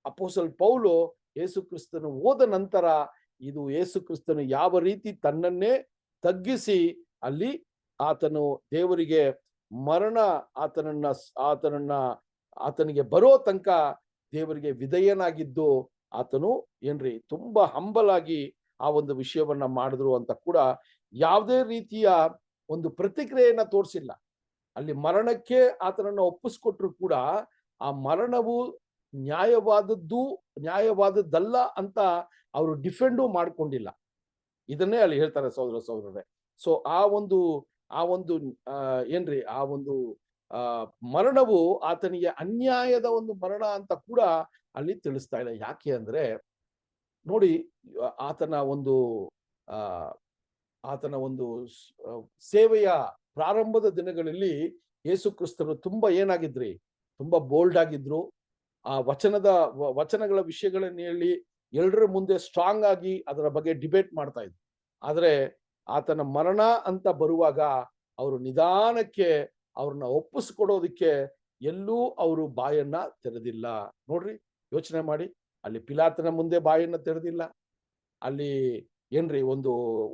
ಅಪೋಸ್ತಲ ಪೌಲು ಯೇಸು ಕ್ರಿಸ್ತನು ಹೋದ ನಂತರ ಇದು ಯೇಸು ಕ್ರಿಸ್ತನು ಯಾವ ರೀತಿ ತನ್ನನ್ನೇ ತಗ್ಗಿಸಿ ಅಲ್ಲಿ ಆತನು ದೇವರಿಗೆ ಮರಣ ಆತನಿಗೆ ಬರೋ ತನಕ ದೇವರಿಗೆ ವಿಧೇಯನಾಗಿದ್ದು ಆತನು ಏನ್ರಿ ತುಂಬಾ ಹಂಬಲ್ ಆಗಿ ಆ ಒಂದು ವಿಷಯವನ್ನ ಮಾಡಿದ್ರು ಅಂತ ಕೂಡ ಯಾವುದೇ ರೀತಿಯ ಒಂದು ಪ್ರತಿಕ್ರಿಯೆಯನ್ನ ತೋರಿಸಿಲ್ಲ. ಅಲ್ಲಿ ಮರಣಕ್ಕೆ ಆತನನ್ನ ಒಪ್ಪಿಸ್ಕೊಟ್ರು ಕೂಡ ಆ ಮರಣವು ನ್ಯಾಯವಾದದ್ದಲ್ಲ ಅಂತ ಅವರು ಡಿಫೆಂಡು ಮಾಡ್ಕೊಂಡಿಲ್ಲ. ಇದನ್ನೇ ಅಲ್ಲಿ ಹೇಳ್ತಾರೆ ಸಹೋದರ ಸಹೋದರರೇ. ಸೊ ಆ ಒಂದು ಏನ್ರಿ ಆ ಒಂದು ಮರಣವು ಆತನಿಗೆ ಅನ್ಯಾಯದ ಒಂದು ಮರಣ ಅಂತ ಕೂಡ ಅಲ್ಲಿ ತಿಳಿಸ್ತಾ ಇಲ್ಲ. ಯಾಕೆ ಅಂದ್ರೆ ನೋಡಿ, ಆತನ ಒಂದು ಸೇವೆಯ ಪ್ರಾರಂಭದ ದಿನಗಳಲ್ಲಿ ಯೇಸು ಕ್ರಿಸ್ತರು ತುಂಬಾ ಏನಾಗಿದ್ರಿ, ತುಂಬಾ ಬೋಲ್ಡ್ ಆಗಿದ್ರು. ಆ ವಚನಗಳ ವಿಷಯಗಳನ್ನ ಹೇಳಿ ಎಲ್ಲರ ಮುಂದೆ ಸ್ಟ್ರಾಂಗ್ ಆಗಿ ಅದರ ಬಗ್ಗೆ ಡಿಬೇಟ್ ಮಾಡ್ತಾ ಇದ್ರು. ಆದ್ರೆ ಆತನ ಮರಣ ಅಂತ ಬರುವಾಗ ಅವರು ನಿಧಾನಕ್ಕೆ ಅವ್ರನ್ನ ಒಪ್ಪಿಸ್ಕೊಡೋದಿಕ್ಕೆ ಎಲ್ಲೂ ಅವರು ಬಾಯನ್ನ ತೆರೆದಿಲ್ಲ. ನೋಡ್ರಿ, ಯೋಚನೆ ಮಾಡಿ, ಅಲ್ಲಿ ಪಿಲಾತನ ಮುಂದೆ ಬಾಯನ್ನ ತೆರೆದಿಲ್ಲ. ಅಲ್ಲಿ ಏನ್ರಿ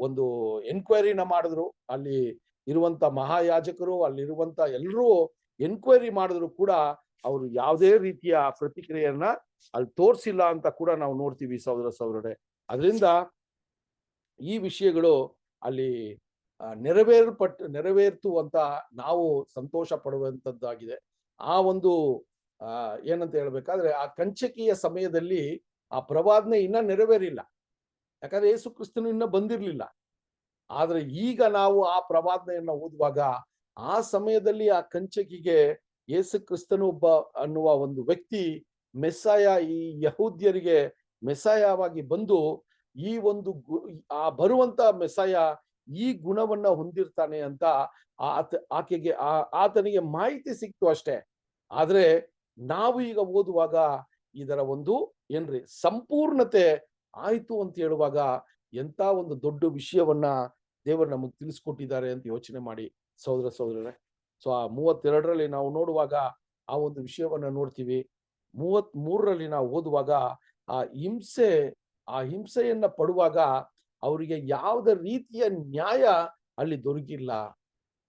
ಒಂದು ಎನ್ಕ್ವೈರಿನ ಮಾಡಿದ್ರು. ಅಲ್ಲಿ ಇರುವಂತ ಮಹಾಯಾಜಕರು, ಅಲ್ಲಿರುವಂತ ಎಲ್ಲರೂ ಎನ್ಕ್ವೈರಿ ಮಾಡಿದ್ರು ಕೂಡ ಅವರು ಯಾವುದೇ ರೀತಿಯ ಪ್ರತಿಕ್ರಿಯೆಯನ್ನ ಅಲ್ಲಿ ತೋರಿಸಿಲ್ಲ ಅಂತ ಕೂಡ ನಾವು ನೋಡ್ತೀವಿ ಸಹೋದರ ಸಹೋದರರೇ. ಅದರಿಂದ ಈ ವಿಷಯಗಳು ಅಲ್ಲಿ ನೆರವೇರ್ತು ಅಂತ ನಾವು ಸಂತೋಷ ಪಡುವಂತದ್ದಾಗಿದೆ. ಆ ಒಂದು ಏನಂತ ಹೇಳ್ಬೇಕಾದ್ರೆ, ಆ ಕಂಚಕಿಯ ಸಮಯದಲ್ಲಿ ಆ ಪ್ರವಾದನೆ ಇನ್ನ ನೆರವೇರಿಲ್ಲ. ಯಾಕಂದ್ರೆ ಯೇಸು ಕ್ರಿಸ್ತನು ಇನ್ನ ಬಂದಿರ್ಲಿಲ್ಲ. ಆದ್ರೆ ಈಗ ನಾವು ಆ ಪ್ರವಾದನೆಯನ್ನ ಓದುವಾಗ ಆ ಸಮಯದಲ್ಲಿ ಆ ಕಂಚಕಿಗೆ ಯೇಸು ಕ್ರಿಸ್ತನು ಒಬ್ಬ ಅನ್ನುವ ಒಂದು ವ್ಯಕ್ತಿ ಮೆಸ್ಸಾಯ, ಈ ಯಹೂದ್ಯರಿಗೆ ಮೆಸ್ಸಾಯವಾಗಿ ಬಂದು ಈ ಒಂದು ಬರುವಂತ ಮೆಸ್ಸಾಯ ಈ ಗುಣವನ್ನ ಹೊಂದಿರ್ತಾನೆ ಅಂತ ಆತನಿಗೆ ಮಾಹಿತಿ ಸಿಕ್ತು ಅಷ್ಟೇ. ಆದ್ರೆ ನಾವು ಈಗ ಓದುವಾಗ ಇದರ ಒಂದು ಏನ್ರಿ ಸಂಪೂರ್ಣತೆ ಆಯ್ತು ಅಂತ ಹೇಳುವಾಗ ಎಂತ ಒಂದು ದೊಡ್ಡ ವಿಷಯವನ್ನ ದೇವರು ನಮಗೆ ತಿಳಿಸ್ಕೊಟ್ಟಿದ್ದಾರೆ ಅಂತ ಯೋಚನೆ ಮಾಡಿ ಸಹೋದರ ಸಹೋದರರೇ. ಸೊ ಆ 32ರಲ್ಲಿ ನಾವು ನೋಡುವಾಗ ಆ ಒಂದು ವಿಷಯವನ್ನ ನೋಡ್ತೀವಿ. 33ರಲ್ಲಿ ನಾವು ಓದುವಾಗ ಆ ಹಿಂಸೆಯನ್ನ ಪಡುವಾಗ ಅವರಿಗೆ ಯಾವುದೇ ರೀತಿಯ ನ್ಯಾಯ ಅಲ್ಲಿ ದೊರಕಿಲ್ಲ.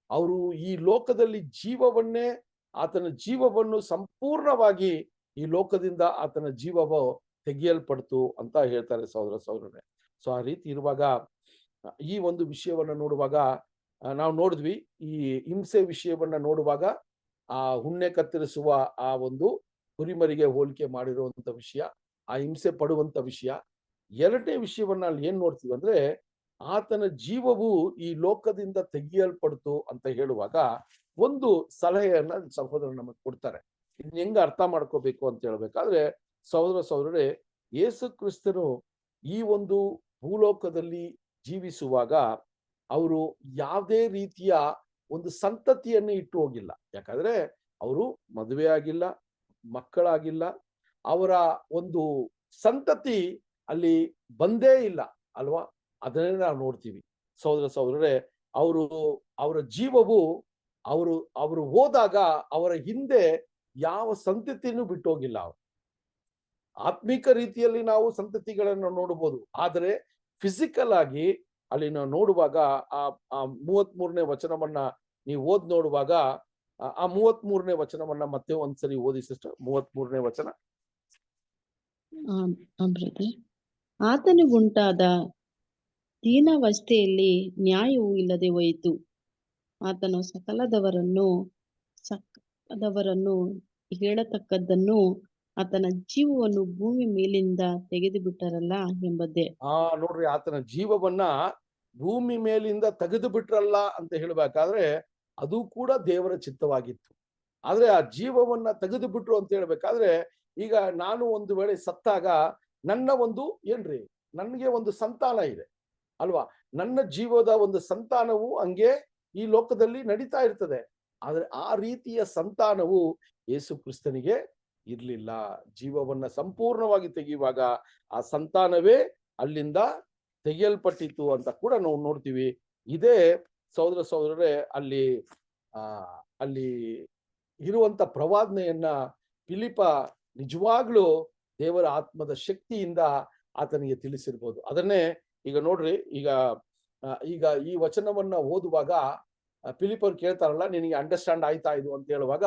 ಅವರು ಈ ಲೋಕದಲ್ಲಿ ಜೀವವನ್ನೇ, ಆತನ ಜೀವವನ್ನು ಸಂಪೂರ್ಣವಾಗಿ ಈ ಲೋಕದಿಂದ ಆತನ ಜೀವವು ತೆಗೆಯಲ್ಪಡ್ತು ಅಂತ ಹೇಳ್ತಾರೆ ಸಹೋದರ ಸಹೋದರರೇ. ಸೊ ಆ ರೀತಿ ಇರುವಾಗ ಈ ಒಂದು ವಿಷಯವನ್ನ ನೋಡುವಾಗ ನಾವು ನೋಡಿದ್ವಿ, ಈ ಹಿಂಸೆ ವಿಷಯವನ್ನ ನೋಡುವಾಗ ಆ ಹುಣ್ಣೆ ಕತ್ತರಿಸುವ ಆ ಒಂದು ಕುರಿಮರಿಗೆ ಹೋಲಿಕೆ ಮಾಡಿರುವಂತ ವಿಷಯ, ಆ ಹಿಂಸೆ ಪಡುವಂತ ವಿಷಯ. ಎರಡನೇ ವಿಷಯವನ್ನ ಅಲ್ಲಿ ಏನ್ ನೋಡ್ತೀವಿ ಅಂದ್ರೆ, ಆತನ ಜೀವವು ಈ ಲೋಕದಿಂದ ತೆಗೆಯಲ್ಪಡ್ತು ಅಂತ ಹೇಳುವಾಗ ಒಂದು ಸಲಹೆಯನ್ನ ಸಹೋದರರು ನಮಗೆ ಕೊಡ್ತಾರೆ. ಇನ್ನು ಹೆಂಗ ಅರ್ಥ ಮಾಡ್ಕೋಬೇಕು ಅಂತ ಹೇಳ್ಬೇಕಾದ್ರೆ, ಸಹೋದರ ಸಹೋದರರೇ, ಯೇಸು ಕ್ರಿಸ್ತನು ಈ ಒಂದು ಭೂಲೋಕದಲ್ಲಿ ಜೀವಿಸುವಾಗ ಅವರು ಯಾವುದೇ ರೀತಿಯ ಒಂದು ಸಂತತಿಯನ್ನು ಇಟ್ಟು ಹೋಗಿಲ್ಲ. ಯಾಕಂದ್ರೆ ಅವರು ಮದುವೆ ಆಗಿಲ್ಲ, ಮಕ್ಕಳಾಗಿಲ್ಲ, ಅವರ ಒಂದು ಸಂತತಿ ಅಲ್ಲಿ ಬಂದೇ ಇಲ್ಲ ಅಲ್ವಾ. ಅದನ್ನೇ ನಾವು ನೋಡ್ತೀವಿ ಸಹೋದರ ಸಹೋದರರೇ. ಅವರ ಜೀವವು ಅವರು ಹೋದಾಗ ಅವರ ಹಿಂದೆ ಯಾವ ಸಂತತಿಯನ್ನು ಬಿಟ್ಟು ಹೋಗಿಲ್ಲ. ಆತ್ಮಿಕ ರೀತಿಯಲ್ಲಿ ನಾವು ಸಂತತಿಗಳನ್ನು ನೋಡಬಹುದು, ಆದರೆ ಫಿಸಿಕಲ್ ಆಗಿ ಅಲ್ಲಿ ನಾವು ನೋಡುವಾಗ ಆ 33ನೇ ವಚನವನ್ನ ನೀವು ಓದ್ ನೋಡುವಾಗ, ಆ 33ನೇ ವಚನವನ್ನ ಮತ್ತೆ ಒಂದ್ಸರಿ ಓದಿ ಸಿಸ್ಟರ್. 33ನೇ ವಚನ. ಆತನಿಗುಂಟಾದ ದೀನಾವಸ್ಥೆಯಲ್ಲಿ ನ್ಯಾಯವೂ ಇಲ್ಲದೆ ಹೋಯಿತು. ಆತನು ಸಕಲದವರನ್ನು ಹೇಳತಕ್ಕದ್ದನ್ನು ಆತನ ಜೀವವನ್ನು ಭೂಮಿ ಮೇಲಿಂದ ತೆಗೆದು ಬಿಟ್ಟರಲ್ಲ ಎಂಬುದೇ. ನೋಡ್ರಿ, ಆತನ ಜೀವವನ್ನ ಭೂಮಿ ಮೇಲಿಂದ ತೆಗೆದು ಬಿಟ್ರಲ್ಲ ಅಂತ ಹೇಳ್ಬೇಕಾದ್ರೆ ಅದು ಕೂಡ ದೇವರ ಚಿತ್ತವಾಗಿತ್ತು. ಆದ್ರೆ ಆ ಜೀವವನ್ನ ತೆಗೆದು ಬಿಟ್ರು ಅಂತ ಹೇಳ್ಬೇಕಾದ್ರೆ, ಈಗ ನಾನು ಒಂದು ವೇಳೆ ಸತ್ತಾಗ ನನ್ನ ಒಂದು ನನಗೆ ಒಂದು ಸಂತಾನ ಇದೆ ಅಲ್ವಾ. ನನ್ನ ಜೀವದ ಒಂದು ಸಂತಾನವು ಹಂಗೆ ಈ ಲೋಕದಲ್ಲಿ ನಡೀತಾ ಇರ್ತದೆ. ಆದ್ರೆ ಆ ರೀತಿಯ ಸಂತಾನವು ಯೇಸು ಕ್ರಿಸ್ತನಿಗೆ ಇರ್ಲಿಲ್ಲ. ಜೀವವನ್ನ ಸಂಪೂರ್ಣವಾಗಿ ತೆಗೆಯುವಾಗ ಆ ಸಂತಾನವೇ ಅಲ್ಲಿಂದ ತೆಗೆಯಲ್ಪಟ್ಟಿತ್ತು ಅಂತ ಕೂಡ ನಾವು ನೋಡ್ತೀವಿ. ಇದೇ ಸಹೋದರ ಸಹೋದರರೇ ಅಲ್ಲಿ ಇರುವಂತ ಪ್ರವಾದನೆಯನ್ನ ಫಿಲಿಪ ನಿಜವಾಗ್ಲೂ ದೇವರ ಆತ್ಮದ ಶಕ್ತಿಯಿಂದ ಆತನಿಗೆ ತಿಳಿಸಿರ್ಬೋದು. ಅದನ್ನೇ ಈಗ ನೋಡ್ರಿ, ಈಗ ಈ ವಚನವನ್ನ ಓದುವಾಗ ಫಿಲಿಪರು ಕೇಳ್ತಾರಲ್ಲ, ನಿನಗೆ ಅಂಡರ್ಸ್ಟ್ಯಾಂಡ್ ಆಯ್ತಾ ಇದು ಅಂತ ಹೇಳುವಾಗ,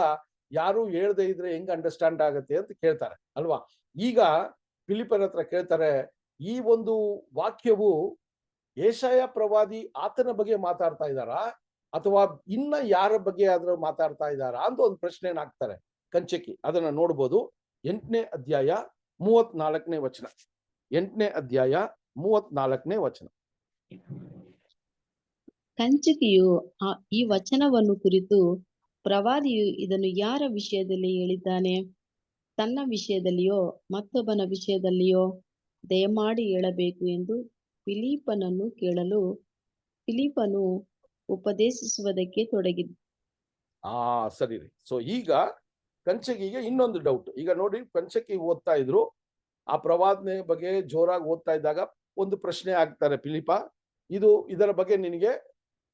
ಯಾರು ಹೇಳ್ದೆ ಇದ್ರೆ ಹೆಂಗ್ ಅಂಡರ್ಸ್ಟ್ಯಾಂಡ್ ಆಗತ್ತೆ ಅಂತ ಕೇಳ್ತಾರೆ ಅಲ್ವಾ. ಈಗ ಫಿಲಿಪರ ಹತ್ರ ಕೇಳ್ತಾರೆ, ಈ ಒಂದು ವಾಕ್ಯವು ಯೆಶಾಯ ಪ್ರವಾದಿ ಆತನ ಬಗ್ಗೆ ಮಾತಾಡ್ತಾ ಇದ್ದಾರಾ ಅಥವಾ ಇನ್ನ ಯಾರ ಬಗ್ಗೆ ಆದ್ರೂ ಮಾತಾಡ್ತಾ ಇದ್ದಾರಾ ಅಂತ ಒಂದು ಪ್ರಶ್ನೆನ ಹಾಕ್ತಾರೆ ಕಂಚಕಿ. ಅದನ್ನ ನೋಡ್ಬೋದು. 8ನೇ ಅಧ್ಯಾಯ 34ನೇ ವಚನ. 8ನೇ ಅಧ್ಯಾಯ 34ನೇ ವಚನ. ಕಂಚಕಿಯು ಈ ವಚನವನ್ನು ಕುರಿತು, ಪ್ರವಾದಿಯು ಇದನ್ನು ಯಾರ ವಿಷಯದಲ್ಲಿ ಹೇಳಿದ್ದಾನೆ? ತನ್ನ ವಿಷಯದಲ್ಲಿಯೋ ಮತ್ತೊಬ್ಬನ ವಿಷಯದಲ್ಲಿಯೋ? ದಯಮಾಡಿ ಹೇಳಬೇಕು ಎಂದು ಫಿಲಿಪ್ಪನನ್ನು ಕೇಳಲು, ಫಿಲಿಪ್ಪನು ಉಪದೇಶಿಸುವುದಕ್ಕೆ ತೊಡಗಿದ. ಸರಿ ರೀ. ಸೊ ಈಗ ಕಂಚಕಿಗೆ ಇನ್ನೊಂದು ಡೌಟ್. ಈಗ ನೋಡಿ, ಕಂಚಕಿ ಓದ್ತಾ ಇದ್ರು, ಆ ಪ್ರವಾದನೆ ಬಗ್ಗೆ ಜೋರಾಗಿ ಓದ್ತಾ ಇದ್ದಾಗ ಒಂದು ಪ್ರಶ್ನೆ ಆಗ್ತಾರೆ ಫಿಲಿಪ, ಇದರ ಬಗ್ಗೆ ನಿನಗೆ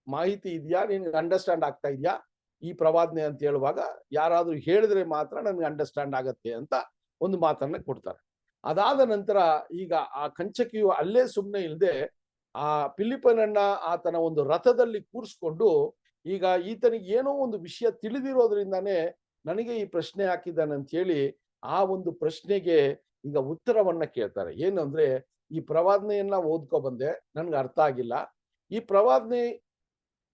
ಮಾಹಿತಿ ಇದೆಯಾ, ನಿನ್ಗೆ ಅಂಡರ್ಸ್ಟ್ಯಾಂಡ್ ಆಗ್ತಾ ಇದೆಯಾ ಈ ಪ್ರವಾದನೆ ಅಂತ ಹೇಳುವಾಗ, ಯಾರಾದ್ರೂ ಹೇಳಿದ್ರೆ ಮಾತ್ರ ನನ್ಗೆ ಅಂಡರ್ಸ್ಟ್ಯಾಂಡ್ ಆಗತ್ತೆ ಅಂತ ಒಂದು ಮಾತನ್ನ ಕೊಡ್ತಾರೆ. ಅದಾದ ನಂತರ ಈಗ ಆ ಕಂಚಕಿಯು ಅಲ್ಲೇ ಸುಮ್ಮನೆ ಇಲ್ಲದೆ ಆ ಫಿಲಿಪ್ಪನನ್ನ ಆತನ ಒಂದು ರಥದಲ್ಲಿ ಕೂರಿಸ್ಕೊಂಡು, ಈಗ ಈತನಿಗೆ ಏನೋ ಒಂದು ವಿಷಯ ತಿಳಿದಿರೋದ್ರಿಂದಾನೇ ನನಗೆ ಈ ಪ್ರಶ್ನೆ ಹಾಕಿದ್ದಾನೆ ಅಂತ ಹೇಳಿ ಆ ಒಂದು ಪ್ರಶ್ನೆಗೆ ಈಗ ಉತ್ತರವನ್ನ ಕೇಳ್ತಾರೆ. ಏನಂದ್ರೆ, ಈ ಪ್ರವಾದನೆಯನ್ನ ಓದ್ಕೊ ಬಂದೆ, ನನ್ಗೆ ಅರ್ಥ ಆಗಿಲ್ಲ. ಈ ಪ್ರವಾದನೆ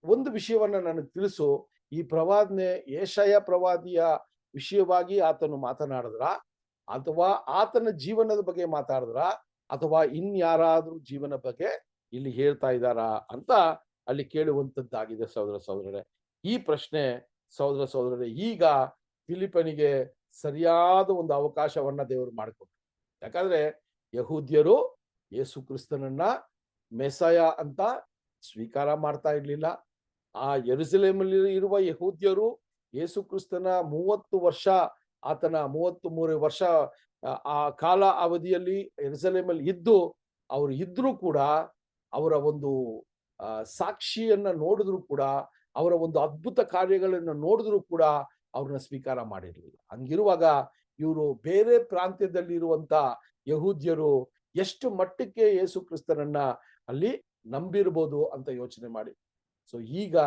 ಒಂದು ವಿಷಯವನ್ನ ನನಗೆ ತಿಳಿಸು. ಈ ಪ್ರವಾದನೆ ಯೆಶಾಯ ಪ್ರವಾದಿಯ ವಿಷಯವಾಗಿ ಆತನು ಮಾತನಾಡಿದ್ರ, ಅಥವಾ ಆತನ ಜೀವನದ ಬಗ್ಗೆ ಮಾತಾಡಿದ್ರ, ಅಥವಾ ಇನ್ಯಾರಾದ್ರೂ ಜೀವನ ಬಗ್ಗೆ ಇಲ್ಲಿ ಹೇಳ್ತಾ ಇದ್ದಾರಾ ಅಂತ ಅಲ್ಲಿ ಕೇಳುವಂತದ್ದಾಗಿದೆ ಸಹೋದರ ಸಹೋದರರೇ. ಈ ಪ್ರಶ್ನೆ ಸಹೋದರ ಸಹೋದರರೇ, ಈಗ ಫಿಲಿಪ್ಪನಿಗೆ ಸರಿಯಾದ ಒಂದು ಅವಕಾಶವನ್ನ ದೇವರು ಮಾಡಿಕೊಟ್ರು. ಯಾಕಂದ್ರೆ ಯಹೂದ್ಯರು ಯೇಸು ಕ್ರಿಸ್ತನನ್ನ ಮೆಸಾಯ ಅಂತ ಸ್ವೀಕಾರ ಮಾಡ್ತಾ ಇರ್ಲಿಲ್ಲ. ಆ ಯೆರೂಸಲೇಮಲ್ಲಿ ಇರುವ ಯಹೂದ್ಯರು ಯೇಸು ಕ್ರಿಸ್ತನ 30 ವರ್ಷ, ಆತನ 33 ವರ್ಷ ಆ ಕಾಲ ಅವಧಿಯಲ್ಲಿ ಯೆರೂಸಲೇಮಲ್ಲಿ ಅವರು ಇದ್ರೂ ಕೂಡ, ಅವರ ಒಂದು ಸಾಕ್ಷಿಯನ್ನ ನೋಡಿದ್ರು ಕೂಡ, ಅವರ ಒಂದು ಅದ್ಭುತ ಕಾರ್ಯಗಳನ್ನು ನೋಡಿದ್ರು ಕೂಡ ಅವ್ರನ್ನ ಸ್ವೀಕಾರ ಮಾಡಿರ್ಲಿಲ್ಲ. ಹಂಗಿರುವಾಗ ಇವರು ಬೇರೆ ಪ್ರಾಂತ್ಯದಲ್ಲಿ ಇರುವಂತ ಯಹೂದ್ಯರು ಎಷ್ಟು ಮಟ್ಟಕ್ಕೆ ಯೇಸು ಕ್ರಿಸ್ತನನ್ನ ಅಲ್ಲಿ ನಂಬಿರ್ಬೋದು ಅಂತ ಯೋಚನೆ ಮಾಡಿ. ಸೊ ಈಗ